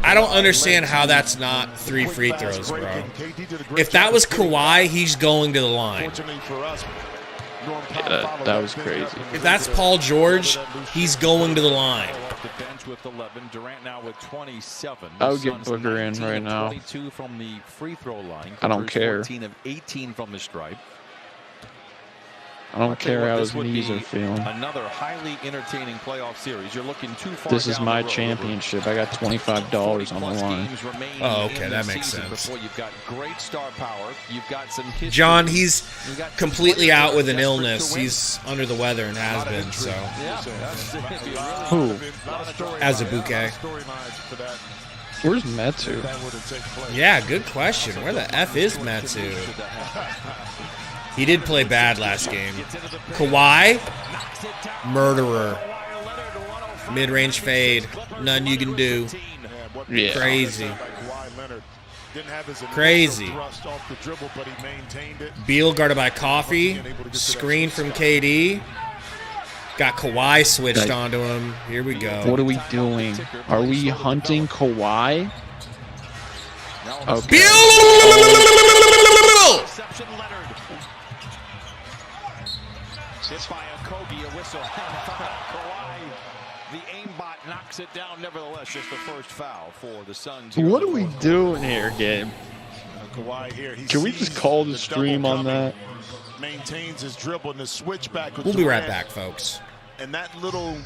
I don't understand how that's not 3 free throws, bro. If that was Kawhi, he's going to the line. Yeah, that was crazy. If that's Paul George, he's going to the line. The bench with 11. Durant now with 27. I would get Booker in right now. 22 from the free throw line. I don't care. 14 of 18 from the stripe. I don't care how his knees are feeling. Another highly entertaining playoff series. You're looking too far. This is my championship. I got $25 on the line. Oh, okay, that makes sense. You've got great star power. You've got some history. John, he's completely out with an illness. He's under the weather and has been, so. Who? Azubuike. Where's Metsu? Yeah, good question. Where the F is Metsu? He did play bad last game. Kawhi, murderer. Mid-range fade. Nothing you can do. Yeah. Crazy. Crazy. Beal guarded by Coffee. Screen from KD. Got Kawhi switched onto him. Here we go. What are we doing? Are we hunting Kawhi? Okay. Beal! Hit by a Kobe, a whistle. Kawhi, the aimbot knocks it down. Nevertheless, just the first foul for the Suns. What are we doing here, Gabe? Kawhi here. Can we just call the stream on that? Maintains his dribble and the switch back. We'll be right back, folks. And that little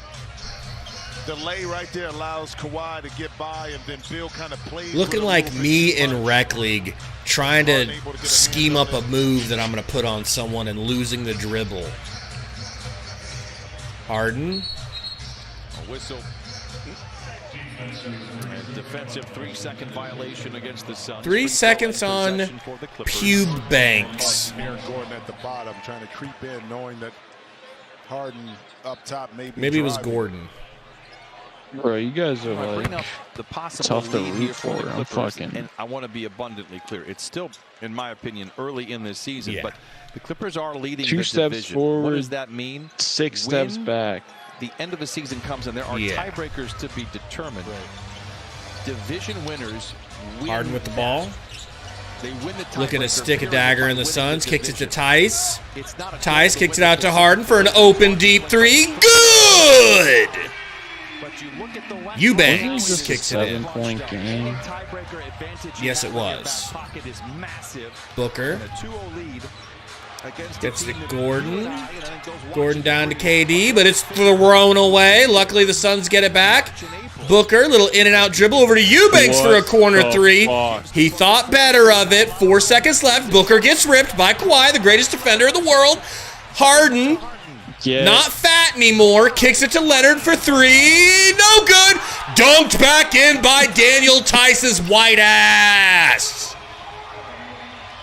delay right there allows Kawhi to get by, and then Bill kind of plays. Looking like me in Rec League, trying to scheme up a move that I'm going to put on someone and losing the dribble. Harden. A whistle. And defensive 3-second violation against the Suns. 3 seconds on Pube Banks. Aaron Gordon at the bottom trying to creep in, knowing that Harden up top maybe it was Gordon. Bro, you guys are like the tough to root for. I'm fucking. And I want to be abundantly clear. It's still, in my opinion, early in this season, but the Clippers are leading 2 the steps division. forward. What does that mean? 6 steps back. The end of the season comes, and there are tiebreakers to be determined. Division winners win. Harden with the ball. They win the looking to stick a dagger in the Suns. Kicks it to Tice. Tice kicks it out to Harden for an open deep 3. Good! Eubanks kicks it in. 7-point game. Yes, it was. Booker gets to Gordon. Gordon down to KD, but it's thrown away. Luckily, the Suns get it back. Booker, little in and out dribble over to Eubanks for a corner 3. He thought better of it. 4 seconds left. Booker gets ripped by Kawhi, the greatest defender in the world. Harden, not fat anymore, kicks it to Leonard for 3. No good. Dunked back in by Daniel Tice's white ass.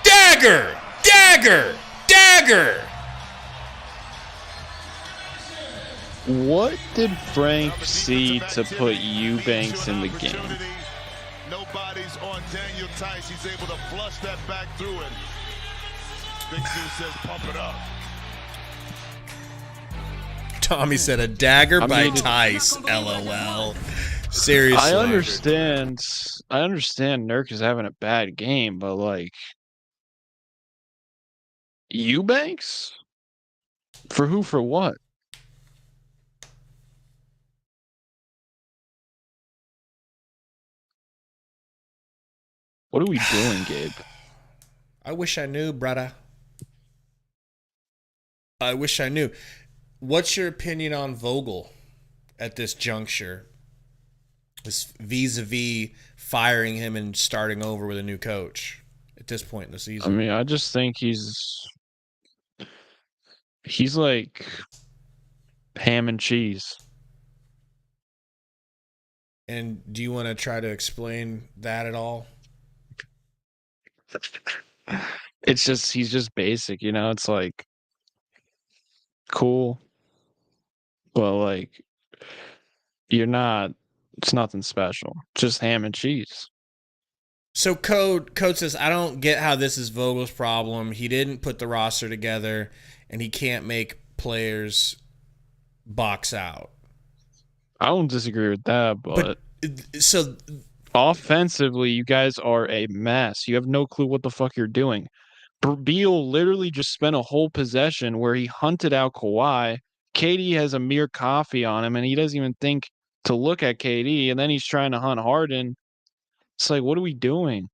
Dagger, dagger, dagger. What did Frank see to put Eubanks in the game? Nobody's on Daniel Tice. He's able to flush that back through it. Big Sue says pump it up. Tommy said a dagger by Tice. LOL. Seriously. I understand Nurk is having a bad game, but like Eubanks? For who, for what? What are we doing, Gabe? I wish I knew, brother. I wish I knew. What's your opinion on Vogel at this juncture? This vis-a-vis firing him and starting over with a new coach at this point in the season. I mean, I just think he's like ham and cheese. And do you want to try to explain that at all? It's just he's just basic, you know. It's like cool, but like it's nothing special. Just ham and cheese. So Code says, I don't get how this is Vogel's problem. He didn't put the roster together, and he can't make players box out. I don't disagree with that, but so offensively, you guys are a mess. You have no clue what the fuck you're doing. Beal literally just spent a whole possession where he hunted out Kawhi. KD has a mere coffee on him, and he doesn't even think to look at KD, and then he's trying to hunt Harden. It's like, what are we doing?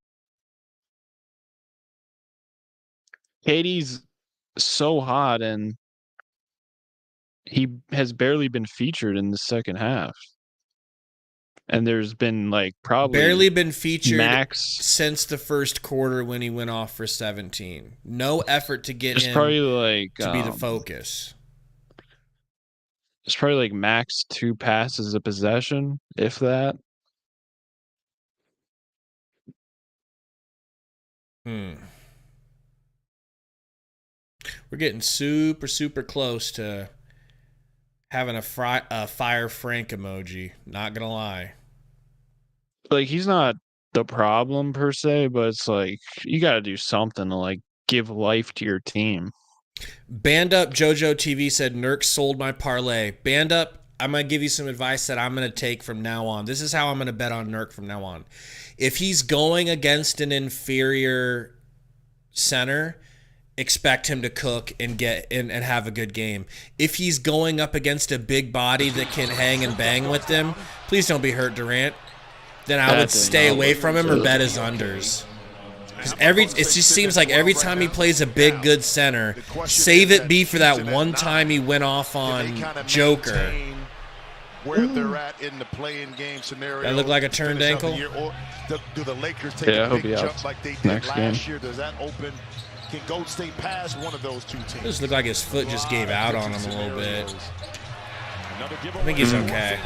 KD's so hot, and he has barely been featured in the second half. And there's been like probably barely been featured max since the first quarter when he went off for 17. No effort to get him probably like to be the focus. It's probably like max 2 passes a possession, if that. We're getting super, super close to having a fire Frank emoji. Not gonna lie. Like, he's not the problem per se, but it's like you got to do something to like give life to your team. Band Up JoJo TV said Nurk sold my parlay. Band Up, I'm gonna give you some advice that I'm gonna take from now on. This is how I'm gonna bet on Nurk from now on. If he's going against an inferior center, expect him to cook and get in and have a good game. If he's going up against a big body that can hang and bang with them, please don't be hurt, Durant. Then I would stay away from him or bet his unders. Because it just seems like every time he plays a big, good center, save it be for that one time he went off on Joker. Where they're at in the play-in game scenario. That look like a turned ankle? Do the Lakers take a big jump like they did next last year? Does that open? Can Golden State pass one of those two teams? This looked like his foot just gave out on him a little bit. I think he's okay.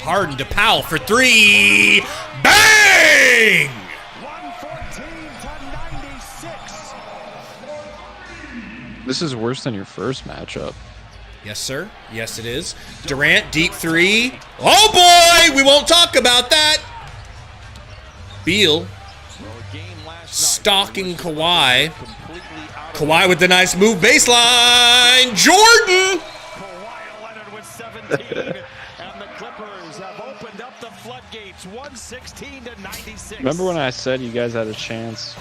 Harden to Powell for 3. Bang! 114-96. This is worse than your first matchup. Yes, sir. Yes, it is. Durant, deep 3. Oh, boy! We won't talk about that. Beal stalking Kawhi. Kawhi with the nice move. Baseline. Jordan! Kawhi Leonard with 17. And the Clippers have opened up the floodgates. 116-96. Remember when I said you guys had a chance?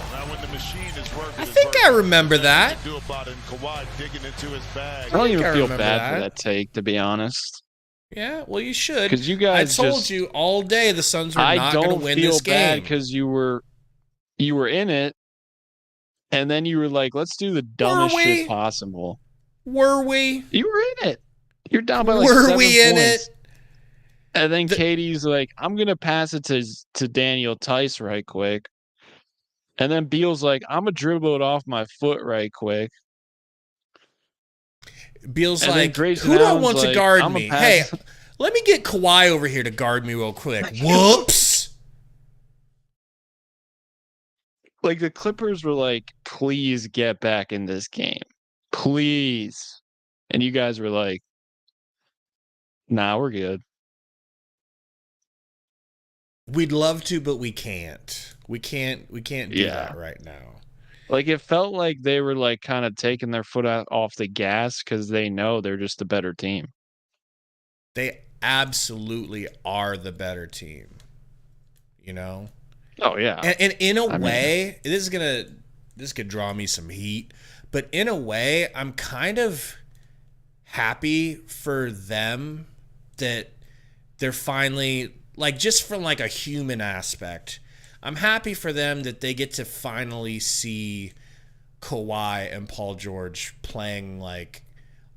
I think I remember that. I don't even feel bad for that take, to be honest. Yeah, well, you should. Because you guys I told you all day the Suns were not going to win this game. I don't feel bad because you were in it, and then you were like, let's do the dumbest shit possible. Were we? You were in it. You're down by like 7 points. And then Katie's like, I'm going to pass it to Daniel Tice right quick. And then Beal's like, I'm going to dribble it off my foot right quick. Beal's like, who do I want to guard me? Hey, let me get Kawhi over here to guard me real quick. Whoops. Like, the Clippers were like, please get back in this game. Please. And you guys were like, nah, we're good. We'd love to, but we can't. We can't do that right now. Like, it felt like they were like kind of taking their foot off the gas because they know they're just a better team. They absolutely are the better team. You know? Oh yeah. And in a way, this could draw me some heat, but in a way, I'm kind of happy for them that they're finally, like, just from like a human aspect, I'm happy for them that they get to finally see Kawhi and Paul George playing like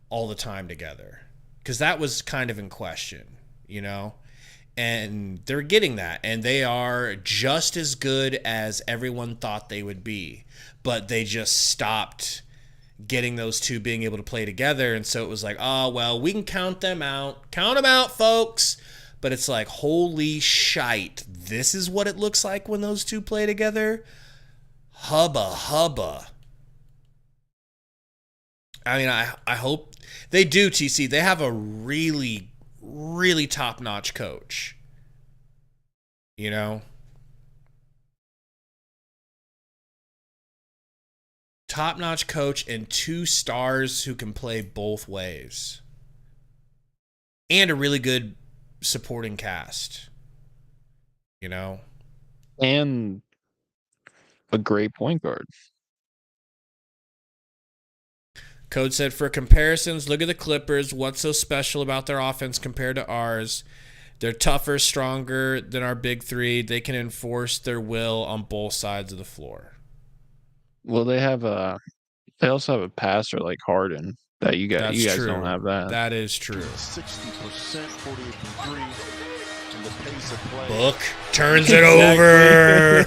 all the time together, because that was kind of in question, you know? And they're getting that, and they are just as good as everyone thought they would be, but they just stopped getting those two being able to play together. And so it was like, oh, well, we can count them out, folks. But it's like, holy shite, this is what it looks like when those two play together. Hubba. I mean, I hope they do, TC. They have a really, really top-notch coach. You know? Top-notch coach and two stars who can play both ways. And a really good supporting cast. You know? And a great point guard. Code said, for comparisons, look at the Clippers. What's so special about their offense compared to ours? They're tougher, stronger than our big three. They can enforce their will on both sides of the floor. Well, they also have a passer like Harden that you guys true. don't have that. That is true. 60%, 48 from 3. And the pace of play. Book turns it over.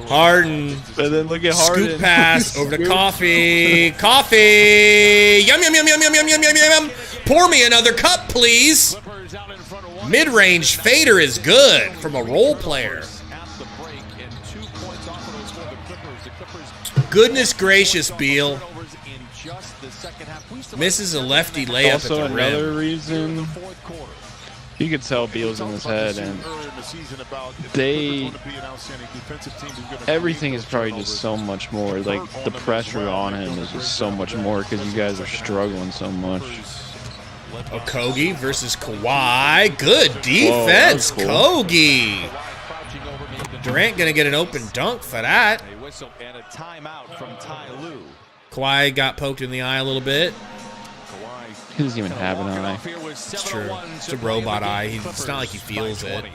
Harden. And then look at Harden. Scoop pass over to Coffee. Coffee. Yum, yum, yum, yum, yum, yum, yum, yum, yum. Pour me another cup, please. Mid-range fader is good from a role player. Goodness gracious, Beal. Misses a lefty layup Also, at the another rim. reason you could tell Beal's in his head, and everything is probably just so much more. Like, the pressure on him is just so much more because you guys are struggling so much. Okogie versus Kawhi. Good defense, Whoa, Kogi. Durant gonna get an open dunk for that. Kawhi got poked in the eye a little bit. He doesn't even have an eye. It's true. It's a robot eye. It's not like he feels it.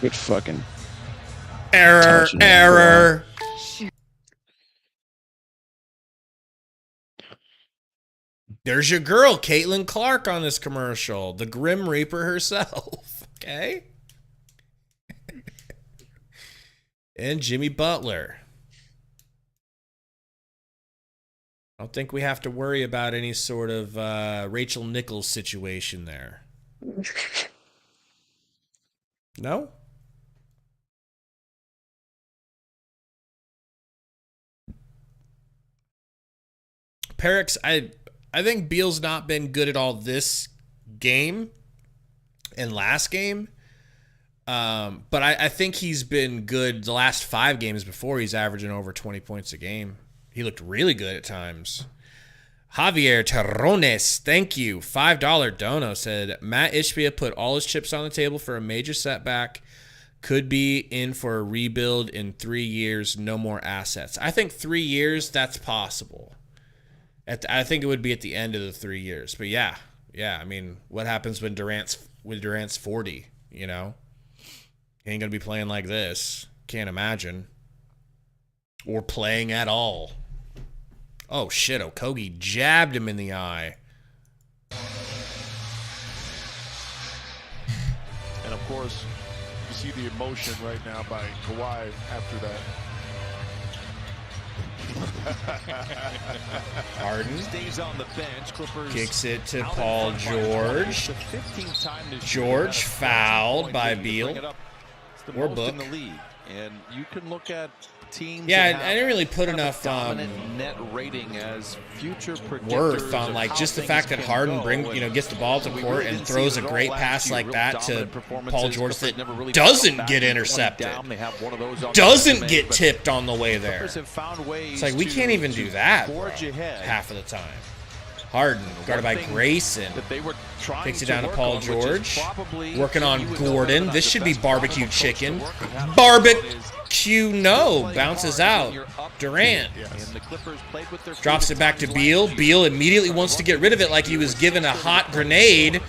Good fucking error. There's your girl, Caitlin Clark, on this commercial. The Grim Reaper herself. Okay? And Jimmy Butler. I don't think we have to worry about any sort of Rachel Nichols situation there. No? Perix, I think Beal's not been good at all this game and last game. But I think he's been good the last 5 games before. He's averaging over 20 points a game. He looked really good at times. Javier Terrones, thank you. $5 dono said, Matt Ishbia put all his chips on the table for a major setback. Could be in for a rebuild in 3 years, no more assets. I think 3 years, that's possible. I think it would be at the end of the 3 years. But yeah. I mean, what happens when Durant's 40, you know? He ain't going to be playing like this. Can't imagine. Or playing at all. Oh, shit. Okogie jabbed him in the eye. And, of course, you see the emotion right now by Kawhi after that. Harden stays on the bench. Clippers kicks it to Paul George. George fouled by Beal. Or Book. And you can look at teams. Yeah, I didn't really put enough net rating as future worth on like just the fact that Harden gets the ball to court and throws a great pass like that to Paul George that doesn't get intercepted, doesn't get tipped on the way there. It's like we can't even do that, bro, half of the time. Harden, guarded by Grayson, takes it down to Paul George, working on Gordon. This should be barbecue chicken. Bounces out. Durant drops it back to Beal. Beal immediately wants to get rid of it like he was given a hot grenade.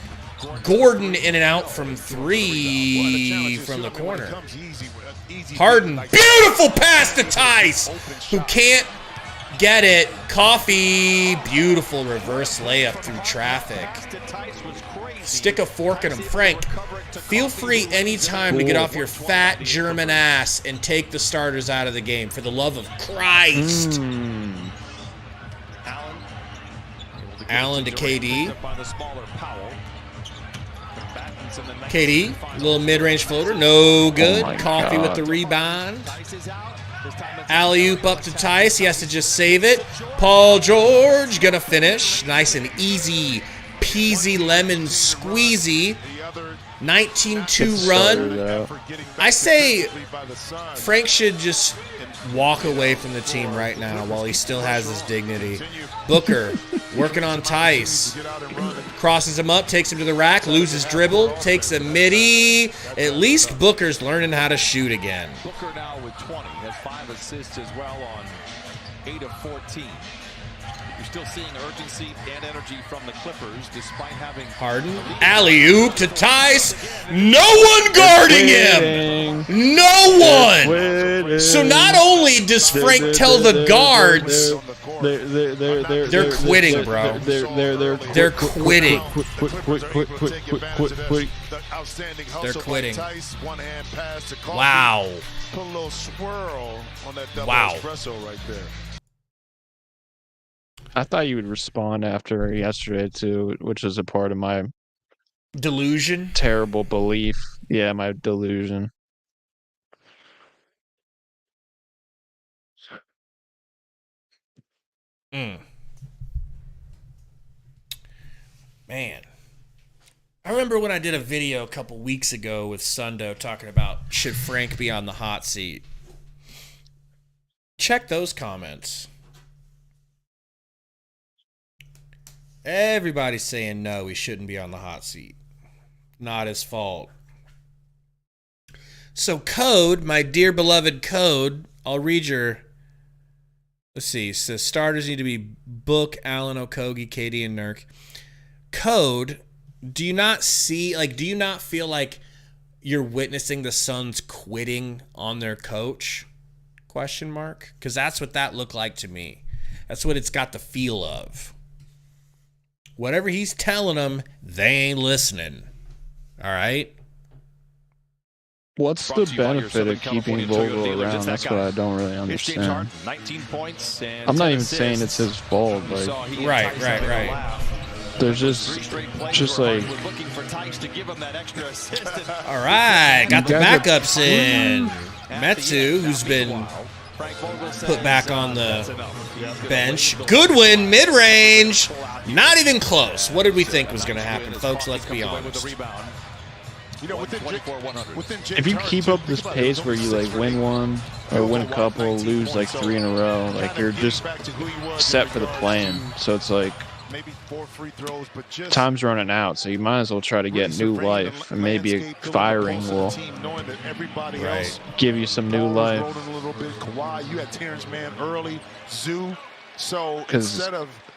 Gordon in and out from 3 from the corner. Harden, beautiful pass to Tice, who can't get it. Coffee, beautiful reverse layup through traffic. Stick a fork in him. Frank, feel free anytime to get off your fat German ass and take the starters out of the game, for the love of Christ. Allen to KD. KD, little mid-range floater, no good. Coffee with the rebound. Alley-oop up to Tice. He has to just save it. Paul George gonna finish. Nice and easy peasy lemon squeezy. 19-2 run. I say Frank should just walk away from the team right now while he still has his dignity. Booker working on Tice. Crosses him up, takes him to the rack, loses dribble, takes a midi. At least Booker's learning how to shoot again. Booker now with 20, has 5 assists as well on 8 of 14. You're still seeing urgency and energy from the Clippers despite having Harden, alley-oop to Tice. No one guarding him. No one. So not only does Frank tell the guards, they're quitting, bro. They're quitting. They're quitting. Wow. Put a little swirl on that double Wow. espresso right there. I thought you would respond after yesterday too, which is a part of my delusion. Terrible belief. Yeah, my delusion. Man. I remember when I did a video a couple weeks ago with Sundo talking about should Frank be on the hot seat. Check those comments. Everybody's saying no, he shouldn't be on the hot seat. Not his fault. So Code, my dear beloved Code, I'll read your... Let's see. It says starters need to be Book, Allen, Okogie, KD, and Nurk. Code, do you not see, like, do you not feel like you're witnessing the Suns quitting on their coach? Question mark? Because that's what that looked like to me. That's what it's got the feel of. Whatever he's telling them, they ain't listening. All right? What's the benefit of keeping Vogel around? That's what I don't really understand. 19 points and I'm not even saying it's his fault. Like, Right. There's just like. All right, got the backups in. Metsu, who's been put back on the bench. Goodwin, mid-range. Not even close. What did we think was going to happen, folks? Let's be honest. If you keep up this pace where you like win one or win a couple, lose like 3 in a row, like you're just set for the play-in. So it's like time's running out, so you might as well try to get new life, and maybe a firing will give you some new life. Because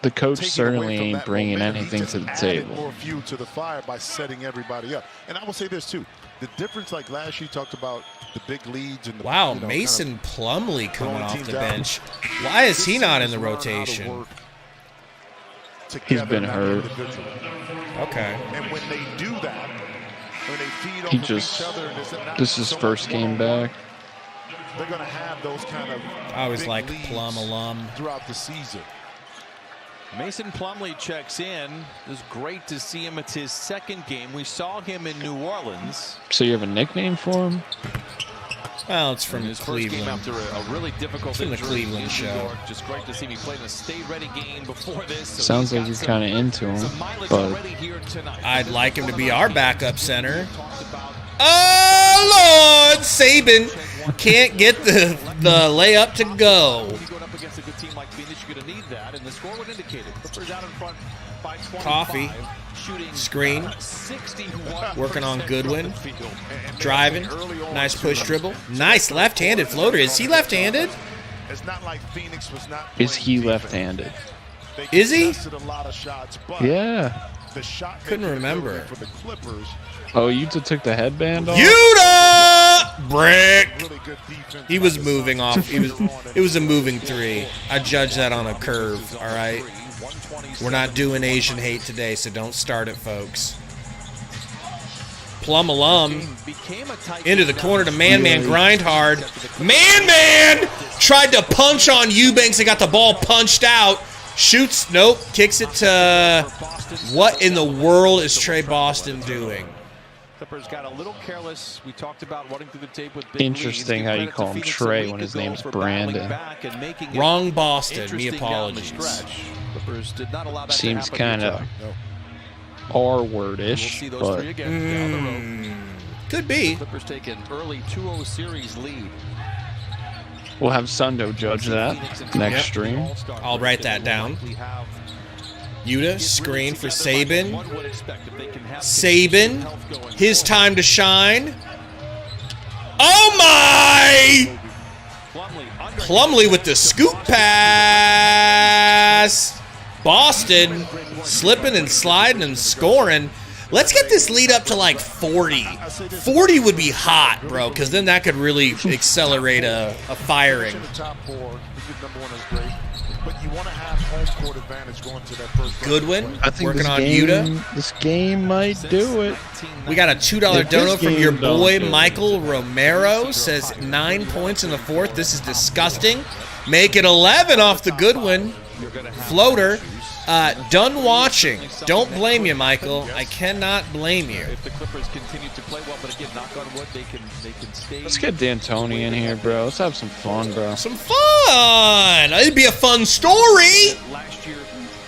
the coach certainly ain't bringing anything to the table. More fuel to the fire by setting everybody up. And I will say this too: the difference, like last year, talked about the big leads and the, wow, Mason Plumlee coming off the bench. Why is he not in the rotation? He's been hurt. Okay. And when they do that, when they feed off He of just each other, and this is his first game back. they're going to have those kind of I always big like leads Plum alum throughout the season. Mason Plumlee checks in. It was great to see him. It's his second game. We saw him in New Orleans. So you have a nickname for him? Well, it's from his Cleveland. First game after a really difficult It's from the injury Cleveland in show. New York. Just great to see him. He played in a stay-ready game before this. So Sounds like you're kind of into him, but I'd like him to be our backup center. Oh, Lord! Saban can't get the layup to go. Going up against a good team like Phoenix, you're going to need that, and the score would indicate it. Clippers out in front by 25. Coffee. Shooting Screen. 61%. Working on Goodwin. Driving. Nice push dribble. Nice left-handed floater. Is he left-handed? It's not like Phoenix was not. is he left-handed? Is he? A lot of shots, but Yeah. the shot Couldn't remember. for the Clippers Oh, Utah took the headband off? Yuta! Brick! He was moving off. It was a moving 3. I judge that on a curve, all right? We're not doing Asian hate today, so don't start it, folks. Plum alum into the corner to Man grind hard. Man tried to punch on Eubanks and got the ball punched out. Shoots, nope, kicks it to what in the world is Trey Boston doing? Clippers got a little careless. We talked about running through the tape with big Interesting how you call him Trey when his name's Brandon. Wrong Boston. Me apologies. Clippers did not allow that Seems to kind of R-word-ish, but could be. Clippers take an early 2-0 series lead. We'll have Sundo judge that next stream. I'll write that down. Yuta, screen for Saban. Saban, his time to shine. Oh my! Plumlee with the scoop pass. Boston slipping and sliding and scoring. Let's get this lead up to like 40. 40 would be hot, bro, because then that could really accelerate a firing. Goodwin, I think working on game, Yuta. This game might do it. We got a $2 dono from your boy Michael Romero. Says 9 points in the fourth. This is disgusting. Make it 11 off the Goodwin floater. Done watching. Don't blame you, Michael. I cannot blame you. If the Clippers continue to play well, but again, knock on wood, they can stay. Let's get D'Antoni in here, bro. Let's have some fun, bro. Some fun. It'd be a fun story. Last year,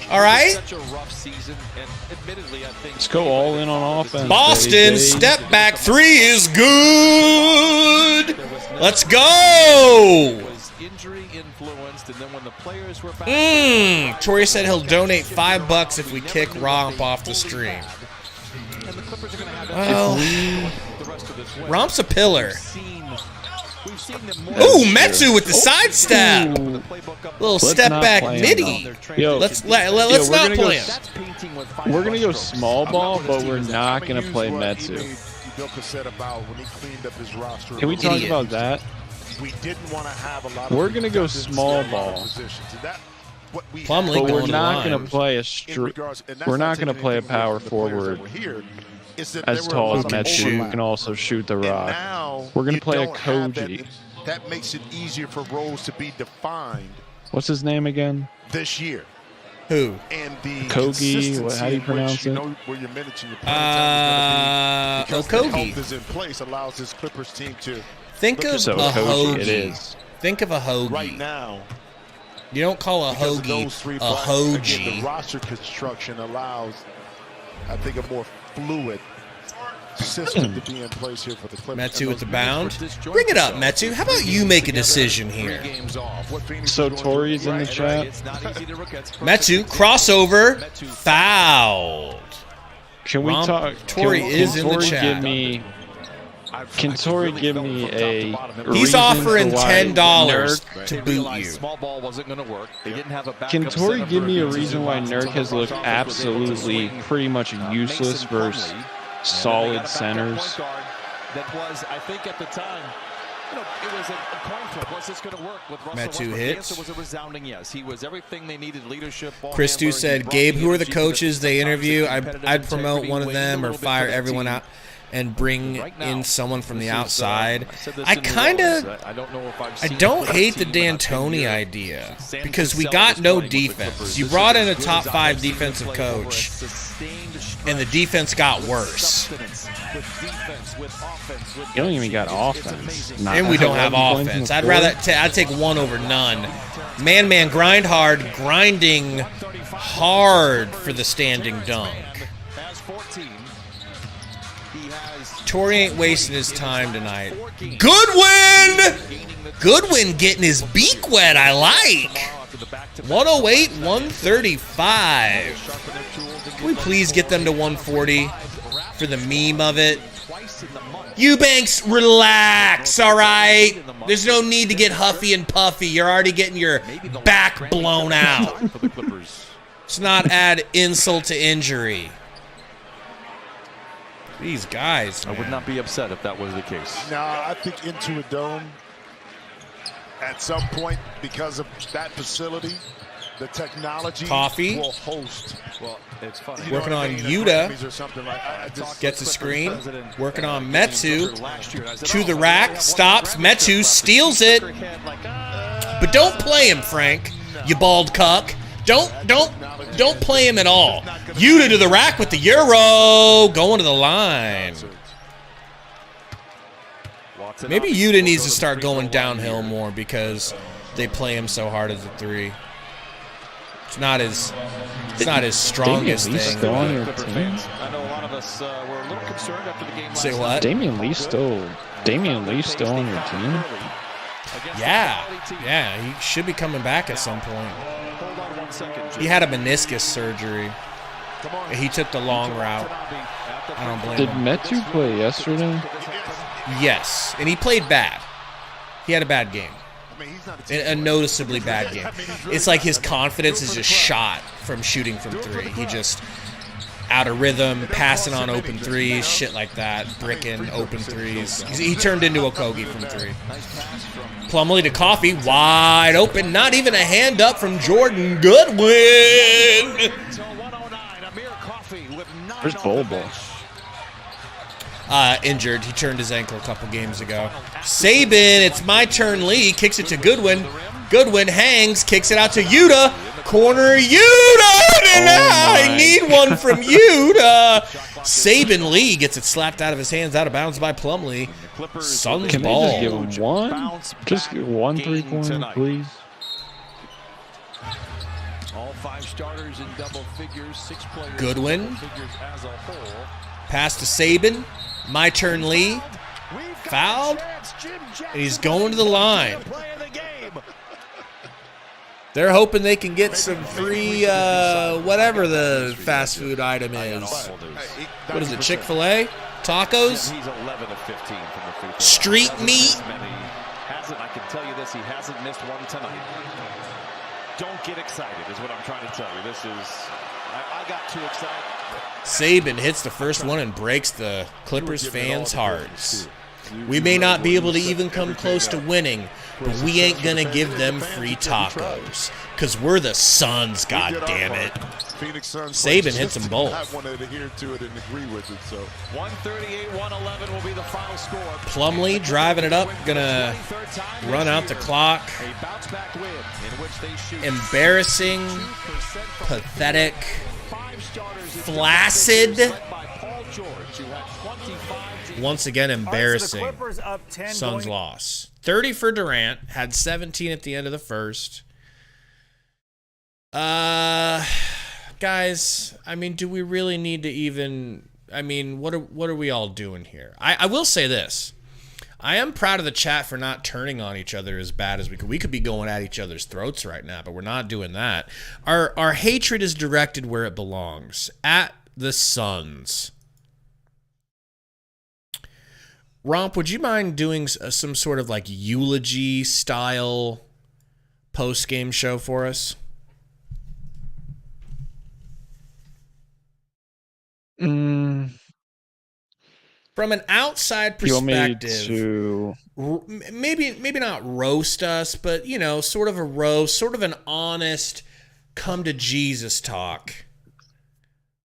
all right. such a rough season, and admittedly, I think let's go all in on offense. Boston step back 3 is good. Let's go. Injury influenced, and then when the players were back, Tori said he'll donate $5 if we kick Romp off the stream. Well, Romp's a pillar. Ooh, Metsu with the sidestep. Little step back midi. Let's not play him. We're gonna go small ball, but we're not gonna play Metsu. Can we talk about that? We didn't want to have a lot. We're gonna go small ball, but we're not gonna play we're not gonna play a power forward as tall as Metsu, who can also shoot the rock. We're gonna play a Koji. That makes it easier for roles to be defined. What's his name again? This year. Who? And the Kogi. How do you pronounce it? Okogie. Is in place allows this Clippers team to. Think of a hoagie. It is. Think of a hoagie. Right now, you don't call a hoagie a hoagie. Again, the roster construction allows, I think, a more fluid system to be in place here for the Clippers. Metsu with the bound. Bring it up, Metsu. How about you make a decision here? So Tori's in the chat. Metsu, crossover, fouled. Can we talk? Tori is in the chat. Can Tori give me a? He's offering $10 to boot you. Small ball wasn't going to work. They didn't have a backup. Can Tori give me a reason why Nurk has looked absolutely pretty much useless versus solid centers? That was, I think, at the time. It was a coin flip. What's this going to work with Russell? Metsu hits. The answer was a resounding yes. He was everything they needed. Leadership. Christu said, "Gabe, who are the coaches they interview? I'd promote one of them or fire everyone out and bring in someone from the outside." I don't hate the D'Antoni idea because we got no defense. You brought in a top 5 defensive coach, and the defense got worse. You don't even got offense. And we don't have offense. I'd take one over none. Man grind hard, grinding hard for the standing dunk. Tori ain't wasting his time tonight. Goodwin getting his beak wet. I like. 108, 135. Can we please get them to 140 for the meme of it? Eubanks, relax, all right? There's no need to get huffy and puffy. You're already getting your back blown out. Let's not add insult to injury. These guys, man. I would not be upset if that was the case. No, I think into a dome at some point, because of that facility, the technology Coffee. will host. Well, it's funny. Working on Yuta. Gets a screen. Working on Metu. To the rack. Stops. Metu steals it. But don't play him, Frank. You bald cuck. Don't play him at all. Yuta to the rack with the Euro. Going to the line. Maybe Yuta needs to start going downhill more because they play him so hard as a 3. It's not his strongest thing. Still on your team? I know a lot of us were a little concerned after the game. Say what? Damian Lee still on your team? Yeah, he should be coming back at some point. He had a meniscus surgery. He took the long route. I don't blame Did him. Metu play yesterday? Yes, and he played bad. He had a bad game. A noticeably bad game. It's like his confidence is just shot from shooting from 3. He just out of rhythm, passing on open 3s, shit like that, bricking open 3s. He turned into a Kogi from 3. Plumlee to Coffee, wide open, not even a hand up from Jordan Goodwin. Where's Bobo? Injured. He turned his ankle a couple games ago. Saban, it's my turn. Lee kicks it to Goodwin. Goodwin hangs, kicks it out to Yuta. Corner Yuta! I need one from Yuta. Saban Lee gets it slapped out of his hands, out of bounds by Plumlee. Suns Can ball. they just give him one? Just get one 3-pointer, please. All 5 starters in double figures, 6 players Goodwin. in double figures as a whole. Pass to Saban. My turn, Lee. Fouled. And he's going to the line. They're hoping they can get some free, whatever the fast food item is. What is it, Chick-fil-A? Tacos? He's 11 of 15 from the free throw. Street meat? I can tell you this, he hasn't missed one tonight. Don't get excited is what I'm trying to tell you. This is, I got too excited. Saban hits the first one and breaks the Clippers fans' hearts. We may not be able to even come close to winning, but we ain't gonna give them free tacos. Cause we're the Suns, goddammit. Saban hits them both. I want to adhere to it and agree with it. So 138-111 will be the final score. Plumlee driving it up, gonna run out the clock. A bounce back win in which they shoot Embarrassing, pathetic, flaccid. Once again, embarrassing. Suns loss. 30 for Durant. Had 17 at the end of the first. Guys, I mean, do we really need to even... I mean, what are we all doing here? I will say this. I am proud of the chat for not turning on each other as bad as we could. We could be going at each other's throats right now, but we're not doing that. Our hatred is directed where it belongs. At the Suns. Romp, would you mind doing some sort of like eulogy style post-game show for us? From an outside perspective, maybe not roast us, but you know, sort of a roast, sort of an honest come to Jesus talk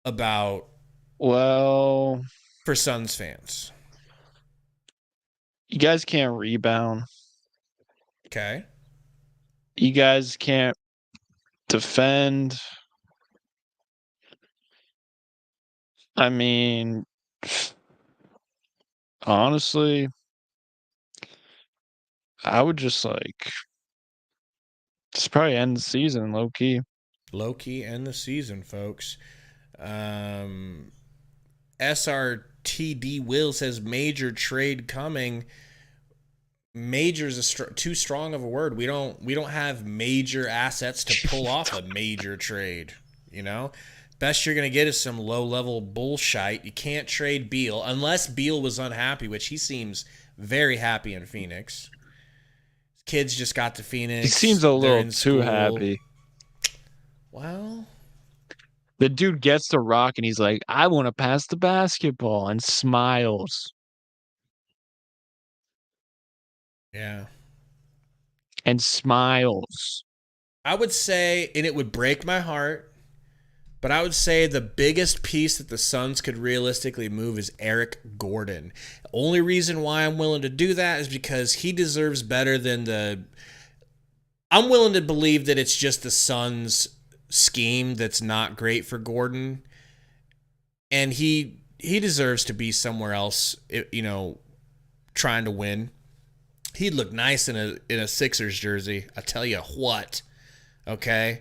about for Suns fans. You guys can't rebound. Okay. You guys can't defend. I mean, honestly, I would just probably end the season low key. Low key end the season, folks. SRTD Will says major trade coming. Major is too strong of a word. We don't have major assets to pull off a major trade. You know, best you're gonna get is some low level bullshit. You can't trade Beal unless Beal was unhappy, which he seems very happy in Phoenix. His kids just got to Phoenix. He seems a little too happy. Well, The dude gets the rock and he's like, I want to pass the basketball, and smiles. Yeah. And smiles. I would say, and it would break my heart, but I would say the biggest piece that the Suns could realistically move is Eric Gordon. The only reason why I'm willing to do that is because he deserves better than I'm willing to believe that it's just the Suns scheme that's not great for Gordon. And he deserves to be somewhere else, trying to win. He'd look nice in a Sixers jersey. I tell you what. Okay?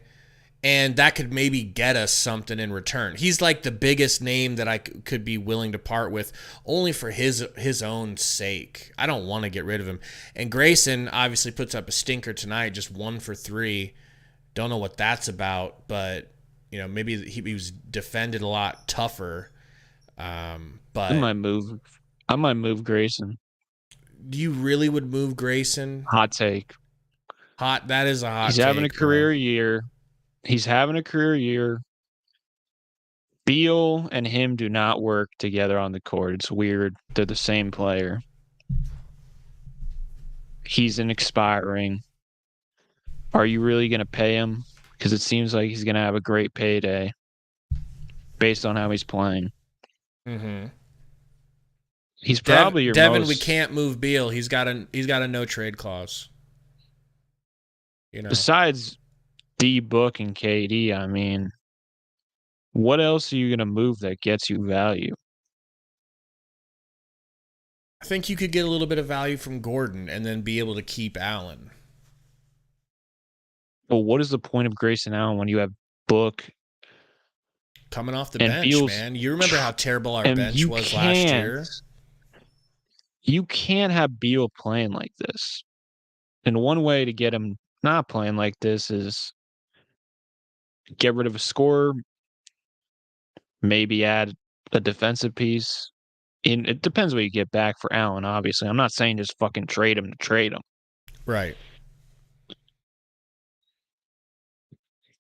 And that could maybe get us something in return. He's like the biggest name that I could be willing to part with only for his own sake. I don't want to get rid of him. And Grayson obviously puts up a stinker tonight, just 1 for 3. Don't know what that's about, but maybe he was defended a lot tougher. But I might move Grayson. You really would move Grayson? Hot take. That is a hot take. He's having a career year. He's having a career year. Beal and him do not work together on the court. It's weird. They're the same player. He's an expiring. Are you really going to pay him? Because it seems like he's going to have a great payday based on how he's playing. Mm-hmm. He's probably your Devin, most... we can't move Beal. He's got a no trade clause. Besides D-Book and KD, I mean, what else are you going to move that gets you value? I think you could get a little bit of value from Gordon and then be able to keep Allen. Well, what is the point of Grayson Allen when you have Book coming off the bench, man? You remember how terrible our bench was last year? You can't have Beal playing like this. And one way to get him not playing like this is get rid of a scorer, maybe add a defensive piece. And it depends what you get back for Allen, obviously. I'm not saying just fucking trade him to trade him. Right.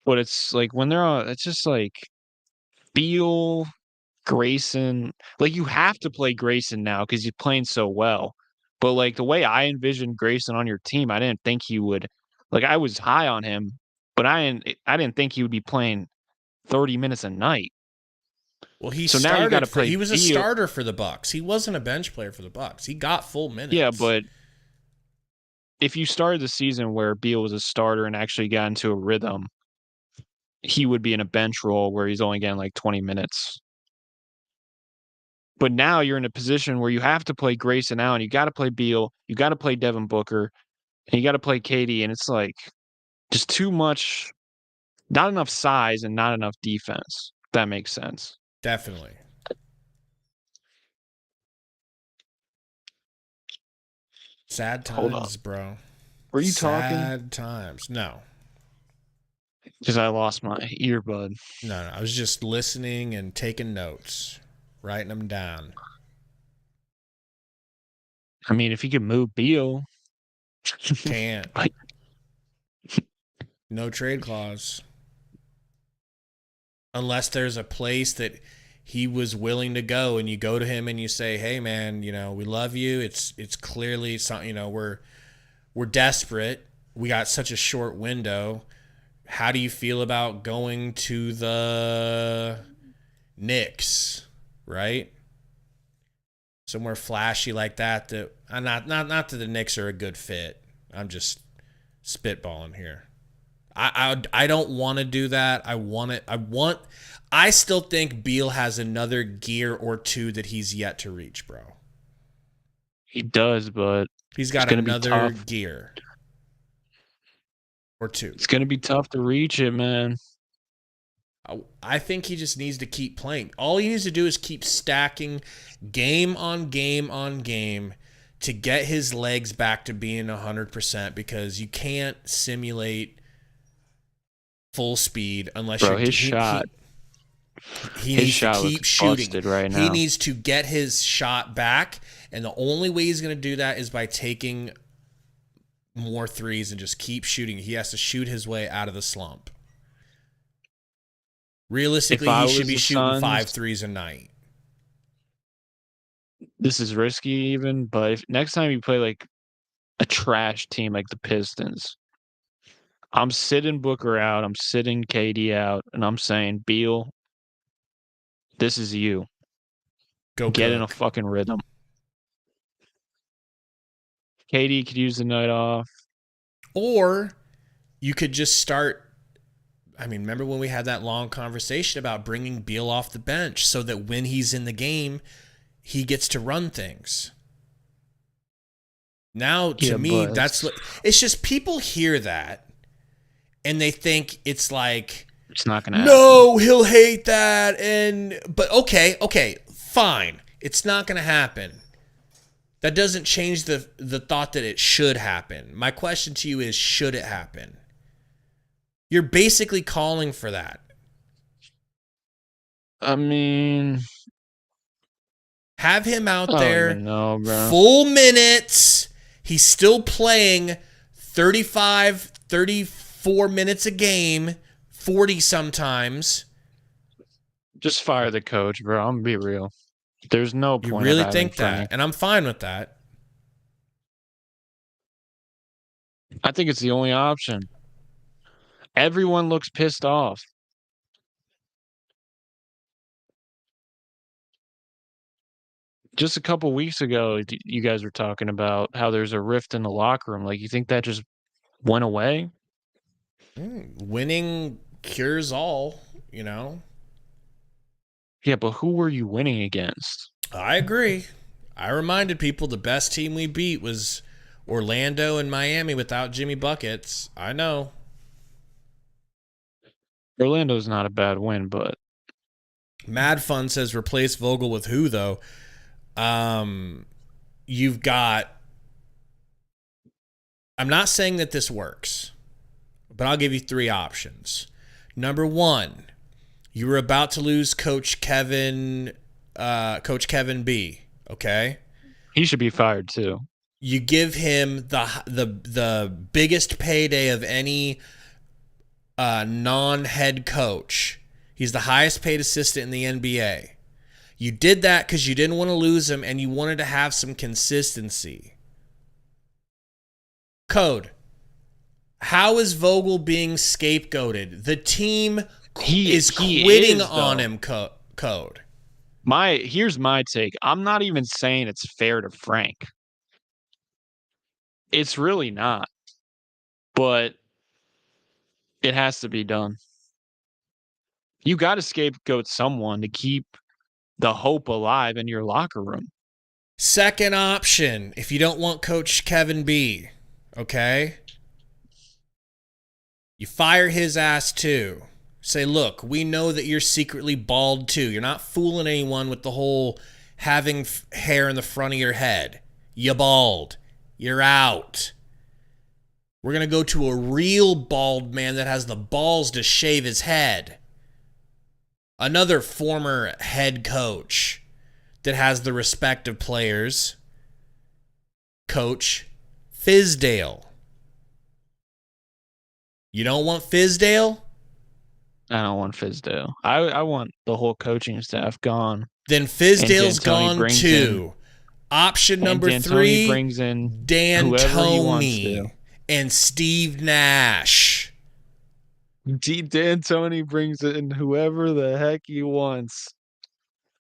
But it's like when they're on, it's just like Beal, Grayson. Like you have to play Grayson now because he's playing so well. But like the way I envisioned Grayson on your team, I didn't think he would. Like I was high on him, but I didn't think he would be playing 30 minutes a night. Well, he now you got to play. He was a starter for the Bucks. He wasn't a bench player for the Bucks. He got full minutes. Yeah, but if you started the season where Beal was a starter and actually got into a rhythm, he would be in a bench role where he's only getting like 20 minutes. But now you're in a position where you have to play Grayson Allen. You got to play Beal. You got to play Devin Booker. And you got to play KD. And it's like just too much, not enough size and not enough defense. If that makes sense. Definitely. Sad times, bro. Were you talking? Sad times. No. Because I lost my earbud. No, I was just listening and taking notes, writing them down. I mean, if you could move Beal. Can't. No trade clause. Unless there's a place that he was willing to go and you go to him and you say, hey, man, we love you. It's clearly something, we're desperate. We got such a short window. How do you feel about going to the Knicks, right? Somewhere flashy like that. Not that the Knicks are a good fit. I'm just spitballing here. I don't want to do that. I still think Beal has another gear or two that he's yet to reach, bro. He does, but he's got another gear or two. It's going to be tough to reach it, man. I think he just needs to keep playing. All he needs to do is keep stacking game on game on game to get his legs back to being 100%, because you can't simulate full speed unless his shot. He needs to keep shooting. Right now. He needs to get his shot back, and the only way he's going to do that is by taking more threes and just keep shooting. He has to shoot his way out of the slump. Realistically, If I he was should be the shooting Suns- 5 threes a night. This is risky even, but if next time you play like a trash team like the Pistons, I'm sitting Booker out, I'm sitting KD out, and I'm saying, Beal, this is you. Go Get in a cook. fucking rhythm. KD could use the night off. Or you could just start. I mean, remember when we had that long conversation about bringing Beal off the bench so that when he's in the game, he gets to run things. Now, to me, it's just people hear that and they think it's like, it's not going to happen. No, he'll hate that. But okay, fine. It's not going to happen. That doesn't change the thought that it should happen. My question to you is, should it happen? You're basically calling for that. I mean, have him out I don't there, even know, bro. Full minutes. He's still playing 35, 34 minutes a game, 40 sometimes. Just fire the coach, bro. I'm going to be real. There's no point. You of really having think that? Frank. And I'm fine with that. I think it's the only option. Everyone looks pissed off. Just a couple weeks ago, you guys were talking about how there's a rift in the locker room. Like, you think that just went away? Winning cures all, you know? Yeah, but who were you winning against? I agree. I reminded people the best team we beat was Orlando and Miami without Jimmy Buckets. I know. Orlando's not a bad win, but Mad Fun says replace Vogel with who, though? You've got... I'm not saying that this works, but I'll give you 3 options. Number 1, you were about to lose Coach Kevin B, okay? He should be fired too. You give him the biggest payday of any non-head coach. He's the highest paid assistant in the NBA. You did that because you didn't want to lose him and you wanted to have some consistency. Code. How is Vogel being scapegoated? The team is quitting on him, Code. Here's my take. I'm not even saying it's fair to Frank. It's really not. But it has to be done. You got to scapegoat someone to keep the hope alive in your locker room. Second option, if you don't want Coach Kevin B, okay? You fire his ass too. Say, look, we know that you're secretly bald too. You're not fooling anyone with the whole having hair in the front of your head. You bald. You're out. We're going to go to a real bald man that has the balls to shave his head. Another former head coach that has the respect of players. Coach Fizdale. You don't want Fizdale? I don't want Fizdale. I want the whole coaching staff gone. Then Fizdale's gone too. Option number 3, brings in D'Antoni and Steve Nash. D'Antoni brings in whoever the heck he wants.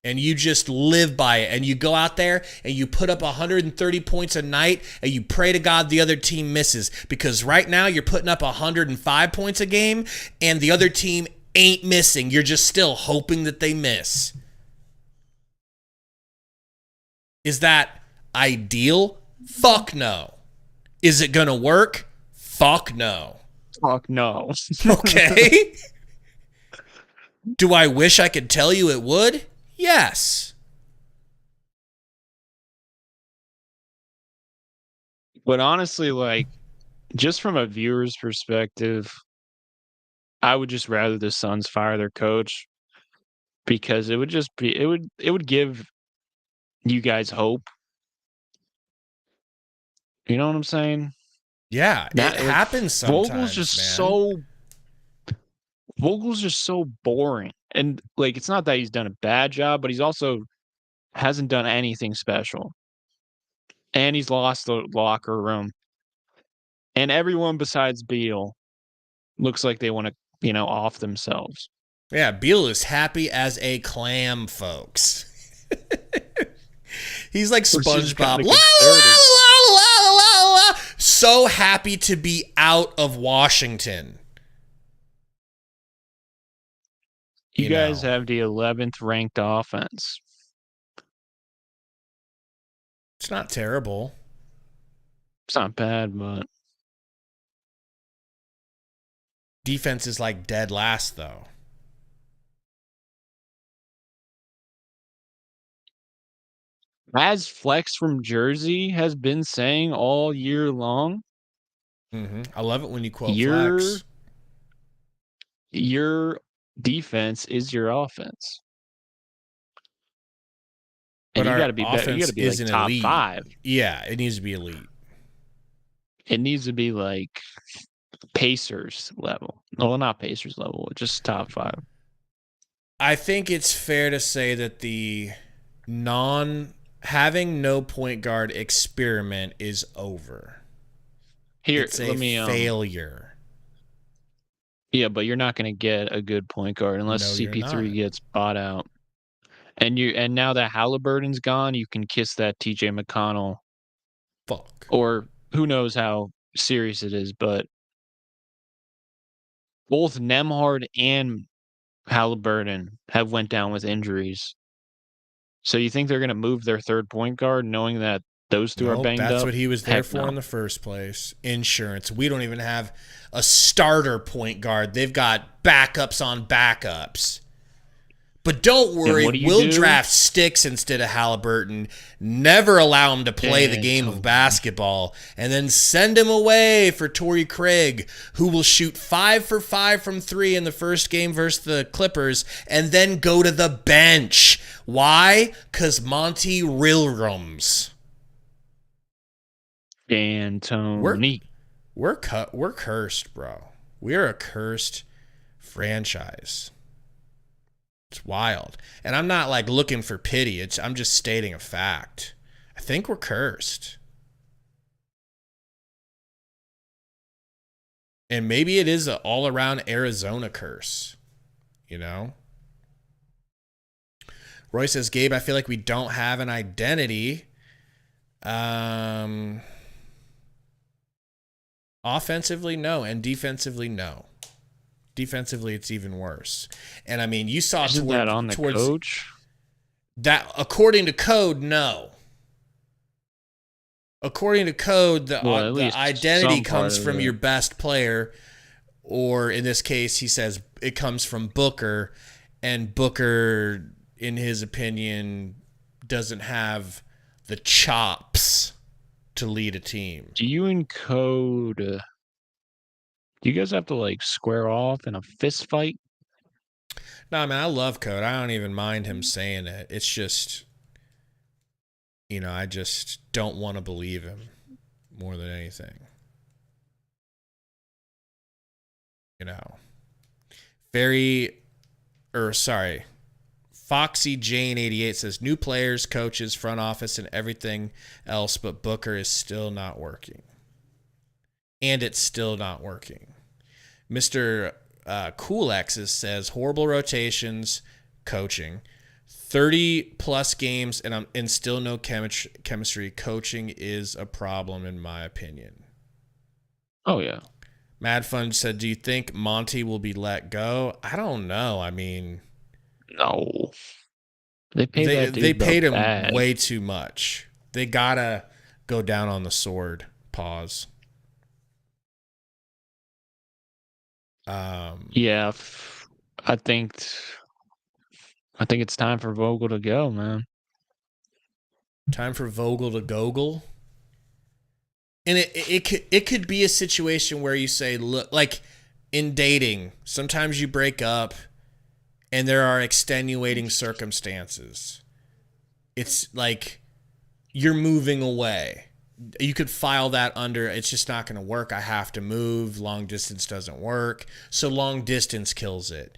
And you just live by it. And you go out there and you put up 130 points a night and you pray to God the other team misses. Because right now you're putting up 105 points a game and the other team ain't missing. You're just still hoping that they miss. Is that ideal? Fuck no. Is it going to work? Fuck no. Fuck no. Okay. Do I wish I could tell you it would? Yes. But honestly, like, just from a viewer's perspective, I would just rather the Suns fire their coach because it would give you guys hope. You know what I'm saying? Yeah, it happens sometimes. Vogel's just so boring. And like, it's not that he's done a bad job, but he's also hasn't done anything special. And he's lost the locker room. And everyone besides Beal looks like they want to, off themselves. Yeah, Beal is happy as a clam, folks. He's like SpongeBob. La, la, la, la, la, la. So happy to be out of Washington. You guys have the 11th ranked offense. It's not terrible. It's not bad, but defense is like dead last, though. As Flex from Jersey has been saying all year long. I love it when you quote Flex. Your defense is your offense. And But you got to be better. You got to be like top elite. 5. Yeah, it needs to be elite. It needs to be like Pacers level. No, not Pacers level, just top 5. I think it's fair to say that the having no point guard experiment is over. Here, it's a failure. Yeah, but you're not going to get a good point guard unless CP3 gets bought out. And now that Halliburton's gone, you can kiss that TJ McConnell. Fuck. Or who knows how serious it is, but both Nembhard and Halliburton have went down with injuries. So you think they're going to move their third point guard knowing that those two are banged up? That's what he was there for in the first place. Insurance. We don't even have a starter point guard. They've got backups on backups. But don't worry, we'll draft Sticks instead of Halliburton, never allow him to play the game of basketball, and then send him away for Torrey Craig, who will shoot 5 for 5 from 3 in the first game versus the Clippers, and then go to the bench. Why? Because Monty Rilrums. D'Antoni. We're cursed, bro. We're a cursed franchise. It's wild. And I'm not like looking for pity. I'm just stating a fact. I think we're cursed. And maybe it is an all-around Arizona curse. Roy says, Gabe, I feel like we don't have an identity. Offensively, no. And defensively, no. Defensively, it's even worse. And I mean, you saw that on the coach? That according to code, no. According to code, the identity comes from your best player, or in this case, he says it comes from Booker, and Booker, in his opinion, doesn't have the chops to lead a team. Do you encode? Do you guys have to like square off in a fist fight? No, man, I love Code. I don't even mind him saying it. It's just, I just don't want to believe him more than anything. Foxy Jane 88 says new players, coaches, front office, and everything else, but Booker is still not working. And it's still not working. Mr. Cool X's says horrible rotations, coaching, 30+ games, and still no chemistry. Coaching is a problem, in my opinion. Oh, yeah. Mad Fun said, do you think Monty will be let go? I don't know. I mean... No. They paid him way too much. They got to go down on the sword. Pause. Yeah, I think it's time for Vogel to go, man. Time for Vogel to goggle. And it could be a situation where you say, look, like in dating, sometimes you break up and there are extenuating circumstances. It's like you're moving away. You could file that under, it's just not going to work. I have to move. Long distance doesn't work. So long distance kills it.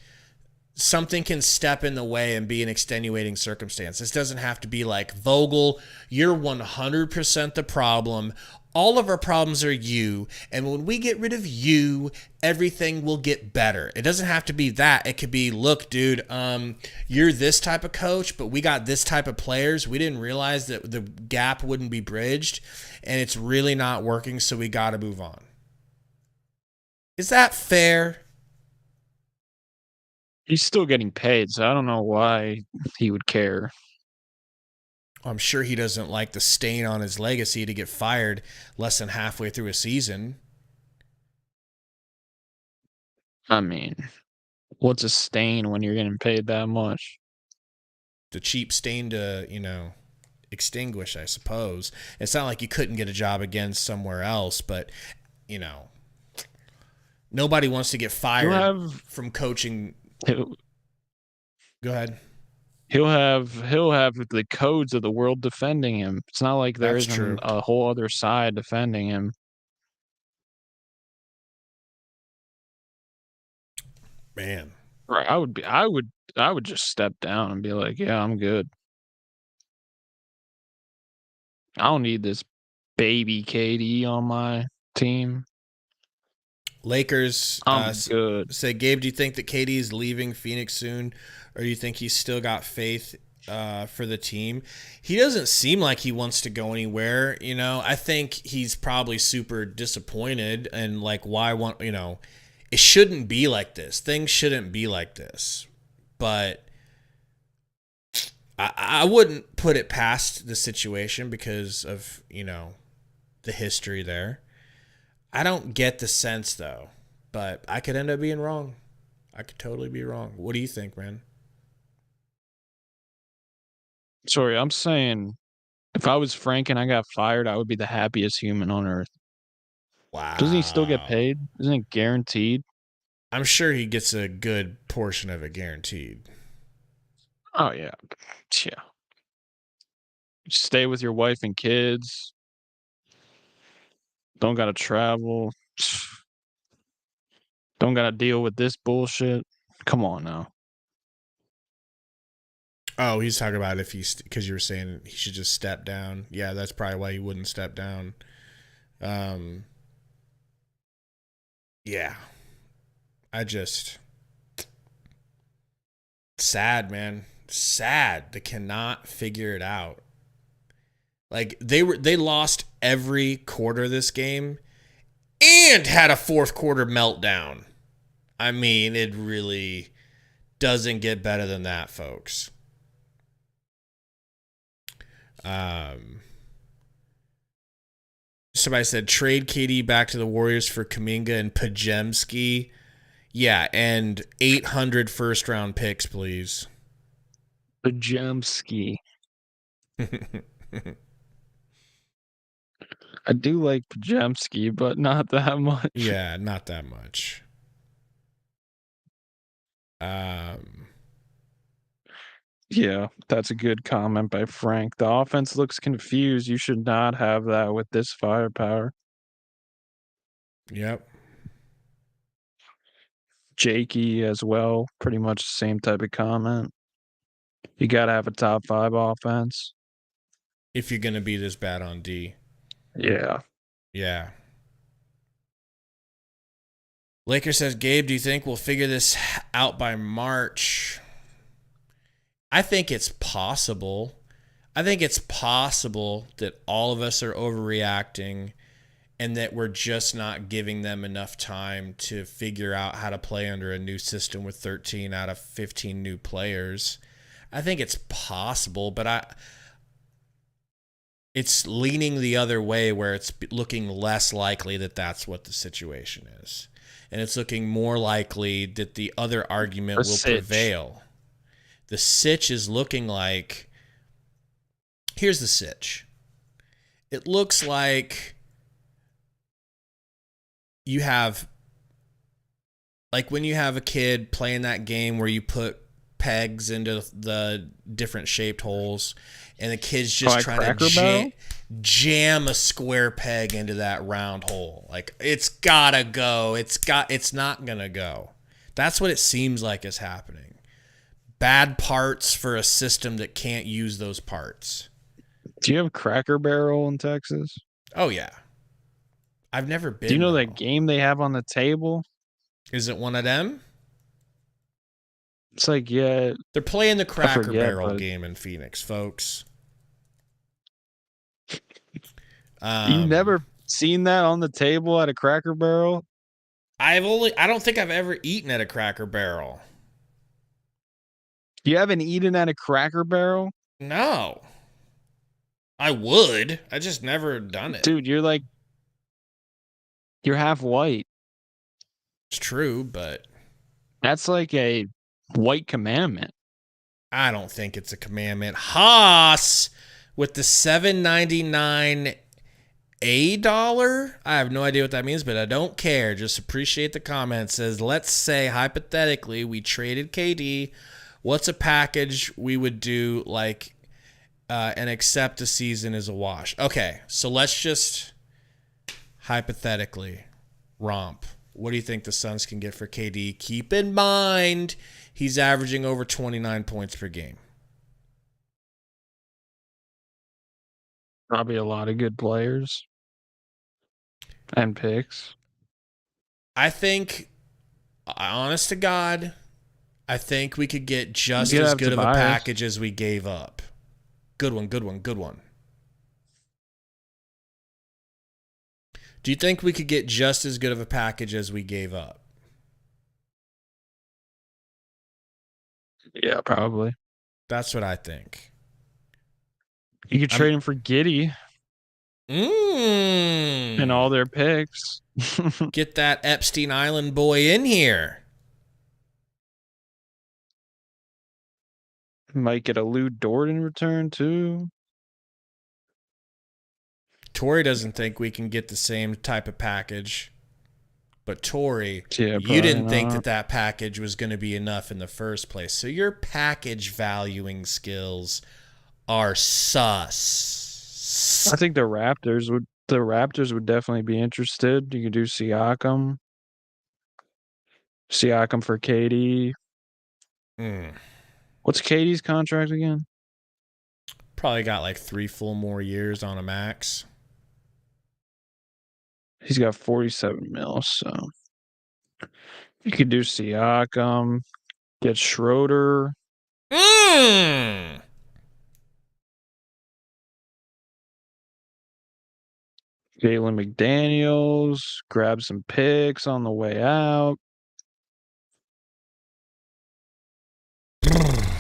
something can step in the way and be an extenuating circumstance. This doesn't have to be like, Vogel, you're 100% the problem. All of our problems are you. And when we get rid of you, everything will get better. It doesn't have to be that. It could be, look, dude, you're this type of coach, but we got this type of players. We didn't realize that the gap wouldn't be bridged, and it's really not working, so we got to move on. Is that fair? He's still getting paid, so I don't know why he would care. I'm sure he doesn't like the stain on his legacy to get fired less than halfway through a season. I mean, what's a stain when you're getting paid that much? The cheap stain to, extinguish, I suppose. It's not like you couldn't get a job again somewhere else, but, nobody wants to get fired from coaching. Go ahead. He'll have the codes of the world defending him. It's not like there isn't a whole other side defending him. Man. Right. I would just step down and be like, yeah, I'm good. I don't need this baby KD on my team. Lakers good. Say, Gabe, do you think that KD is leaving Phoenix soon, or do you think he's still got faith for the team? He doesn't seem like he wants to go anywhere. I think he's probably super disappointed and like, why want, it shouldn't be like this. Things shouldn't be like this. But I wouldn't put it past the situation because of, the history there. I don't get the sense, though, but I could end up being wrong. I could totally be wrong. What do you think, man? Sorry, I'm saying if I was Frank and I got fired, I would be the happiest human on earth. Wow. Doesn't he still get paid? Isn't it guaranteed? I'm sure he gets a good portion of it guaranteed. Oh, yeah. Yeah. Stay with your wife and kids. Don't gotta travel. Don't gotta deal with this bullshit. Come on now. Oh, he's talking about if he's, because you were saying he should just step down. Yeah, that's probably why he wouldn't step down. Yeah. Sad, man. Sad. They cannot figure it out. Like, they lost every quarter of this game and had a fourth quarter meltdown. I mean, it really doesn't get better than that, folks. Somebody said trade KD back to the Warriors for Kuminga and Pajemski. Yeah, and 800 first round picks, please. Pajemski. I do like Pajemski, but not that much. Yeah, not that much. Yeah, that's a good comment by Frank. The offense looks confused. You should not have that with this firepower. Yep. Jakey as well. Pretty much the same type of comment. You got to have a top 5 offense. If you're going to be this bad on D. Yeah. Yeah. Laker says, Gabe, do you think we'll figure this out by March? I think it's possible. I think it's possible that all of us are overreacting and that we're just not giving them enough time to figure out how to play under a new system with 13 out of 15 new players. I think it's possible, but it's leaning the other way where it's looking less likely that that's what the situation is. And it's looking more likely that the other argument will prevail. The sitch is looking like, here's the sitch. It looks like you have, like when you have a kid playing that game where you put pegs into the different shaped holes and the kid's just trying to jam a square peg into that round hole. Like, it's gotta go. It's not gonna go. That's what it seems like is happening. bad parts for a system that can't use those parts. Do you have Cracker Barrel in Texas? Oh, yeah. I've never been. Do you know though. that game they have on the table? Is it one of them? It's like, yeah. They're playing the Cracker forget, Barrel but- game in Phoenix, folks. You've never seen that on the table at a Cracker Barrel? I don't think I've ever eaten at a Cracker Barrel. You haven't eaten at a Cracker Barrel? No. I would. I just never done it. Dude, you're half white. It's true, but That's like a white commandment. I don't think it's a commandment. Haas with the $7.99 $1. I have no idea what that means, but I don't care. Just appreciate the comment. It says, let's say hypothetically we traded KD. What's a package we would do and accept a season is a wash? Okay, so let's just hypothetically romp. What do you think the Suns can get for KD? Keep in mind he's averaging over 29 points per game. Probably a lot of good players and picks. I think, honest to God, I think we could get just as good of a package as we gave up. Good one. Do you think we could get just as good of a package as we gave up? Yeah, probably. That's what I think. You could trade him for Giddey and all their picks. Get that Epstein Island boy in here. Might get a Lou Dort in return, too. Tori doesn't think we can get the same type of package. But Tori, Yeah, you didn't think not. that package was going to be enough in the first place. So your package valuing skills are sus. I think the Raptors would definitely be interested. You could do Siakam for KD. What's KD's contract again? Probably got like 3 full more years on a max. He's got 47 mil, so you could do Siakam, get Schroeder. Jalen McDaniels, grab some picks on the way out.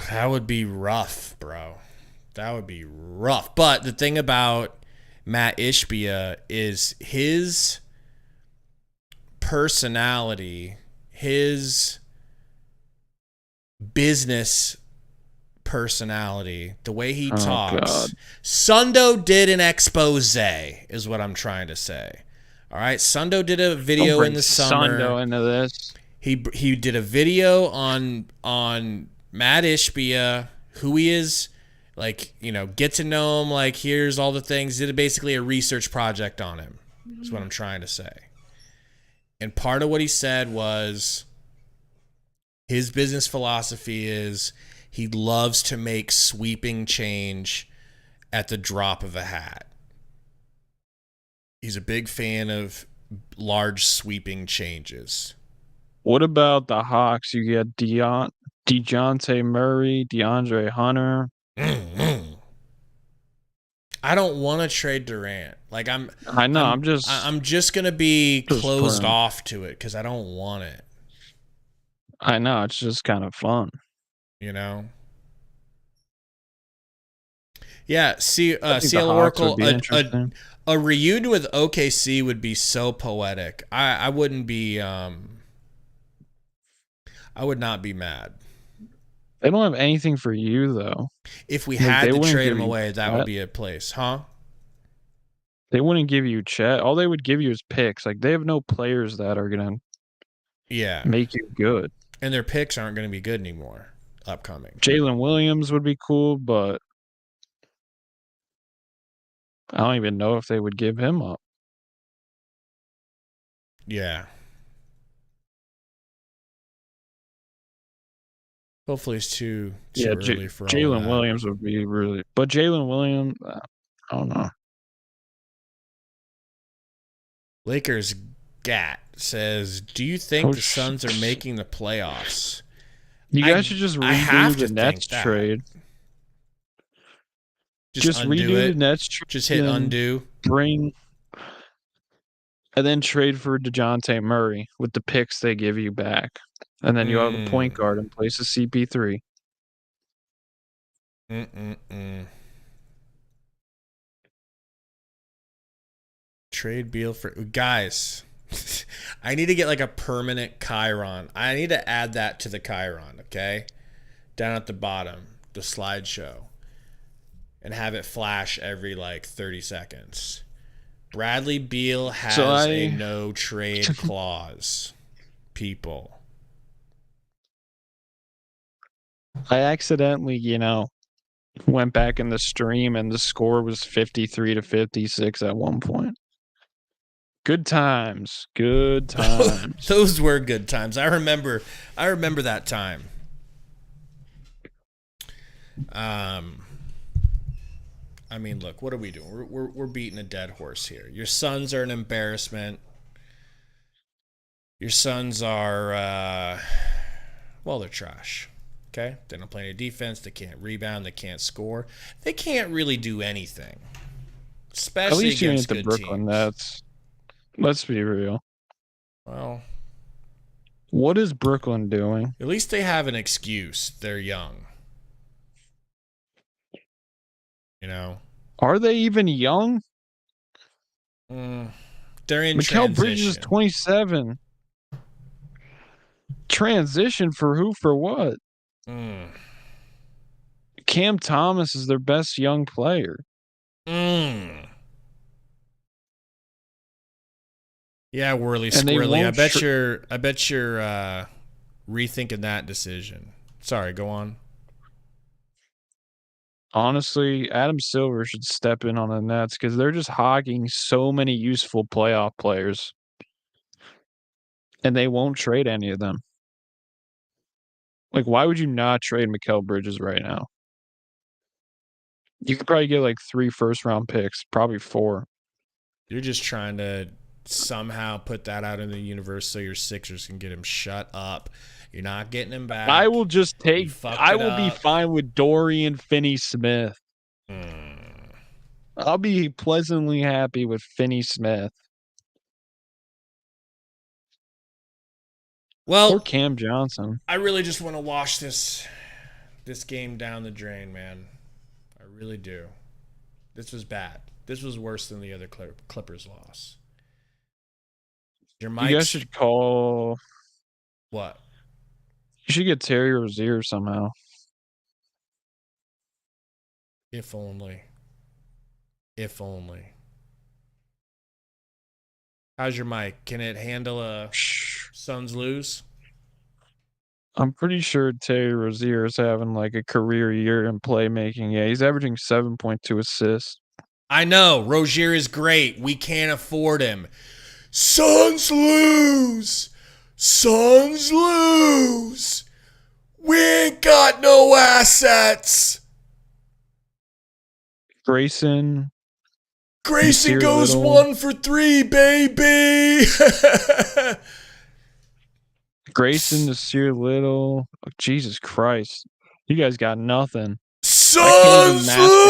That would be rough, bro. That would be rough. But the thing about Matt Ishbia is his personality, his business personality, the way he talks. God. Sundo did an expose, is what I'm trying to say. All right, Sundo did a video in the summer. Sundo into this. He did a video on Matt Ishbia, who he is, get to know him, here's all the things. Did basically a research project on him, is what I'm trying to say. And part of what he said was his business philosophy is he loves to make sweeping change at the drop of a hat. He's a big fan of large sweeping changes. What about the Hawks? You get DeJounte Murray, DeAndre Hunter. I don't want to trade Durant. I'm just gonna be closed playing. off to it because I don't want it. I know, it's just kind of fun. Yeah. See, I think the CL Hawks Oracle, would be interesting. a reunion with OKC would be so poetic. I wouldn't be. I would not be mad. They don't have anything for you, though. If we Like, had they to wouldn't trade give him you away, that Chet. would be a place, huh? They wouldn't give you Chet. All they would give you is picks. They have no players that are going Yeah. to make you good. And their picks aren't going to be good anymore upcoming. Jalen Williams would be cool, but I don't even know if they would give him up. Yeah. Hopefully it's too Yeah, early for all of Jalen that. Williams would be really. But Jalen Williams, I don't know. Lakers Gat says, "Do you think the Suns are making the playoffs?" You guys should just redo the Nets trade. Just redo the Nets trade. Just hit undo. And then trade for DeJounte Murray with the picks they give you back. And then you have a point guard in place of CP3. Trade Beal for guys. I need to get like a permanent Chiron. I need to add that to the Chiron, okay? Down at the bottom, the slideshow. And have it flash every like 30 seconds. Bradley Beal has a no trade clause. People. I accidentally, went back in the stream and the score was 53-56 at one point. Good times. Good times. Those were good times. I remember that time. I mean, look, what are we doing? We're beating a dead horse here. Your Suns are an embarrassment. Your Suns are, they're trash. Okay? They don't play any defense. They can't rebound. They can't score. They can't really do anything. Especially at least against you good ain't the Brooklyn teams. Nets. Let's be real. Well, what is Brooklyn doing? at least they have an excuse. They're young. Are they even young? They're in Mikal Bridges is 27. Transition for who? For what? Cam Thomas is their best young player. Yeah, Whirly Squirrely. I bet you're rethinking that decision. Sorry, go on. Honestly, Adam Silver should step in on the Nets because they're just hogging so many useful playoff players. And they won't trade any of them. Like, why would you not trade Mikal Bridges right now? You could probably get like 3 first-round picks, probably 4. You're just trying to somehow put that out in the universe so your Sixers can get him shut up. You're not getting him back. I will just take. I will be fine with Dorian Finney-Smith. I'll be pleasantly happy with Finney-Smith. Well, or Cam Johnson. I really just want to wash this game down the drain, man. I really do. This was bad. This was worse than the other Clippers loss. You guys should call. What? You should get Terry Rozier somehow. If only. If only. How's your mic? Can it handle a Suns lose? I'm pretty sure Terry Rozier is having like a career year in playmaking. Yeah, he's averaging 7.2 assists. I know. Rozier is great. We can't afford him. Suns lose. Suns lose. We ain't got no assets. Grayson goes 1 for 3, baby. Grayson, Nasir Little. Oh, Jesus Christ. You guys got nothing. Suns lose.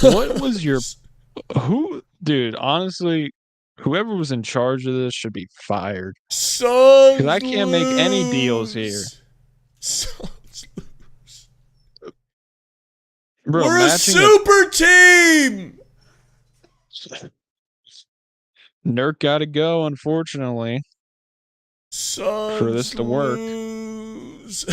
What was your... Dude, honestly, whoever was in charge of this should be fired. Suns because I can't make any deals here. Suns lose. Bro, we're a super team. Nurk got to go, unfortunately, Suns for this to work. lose.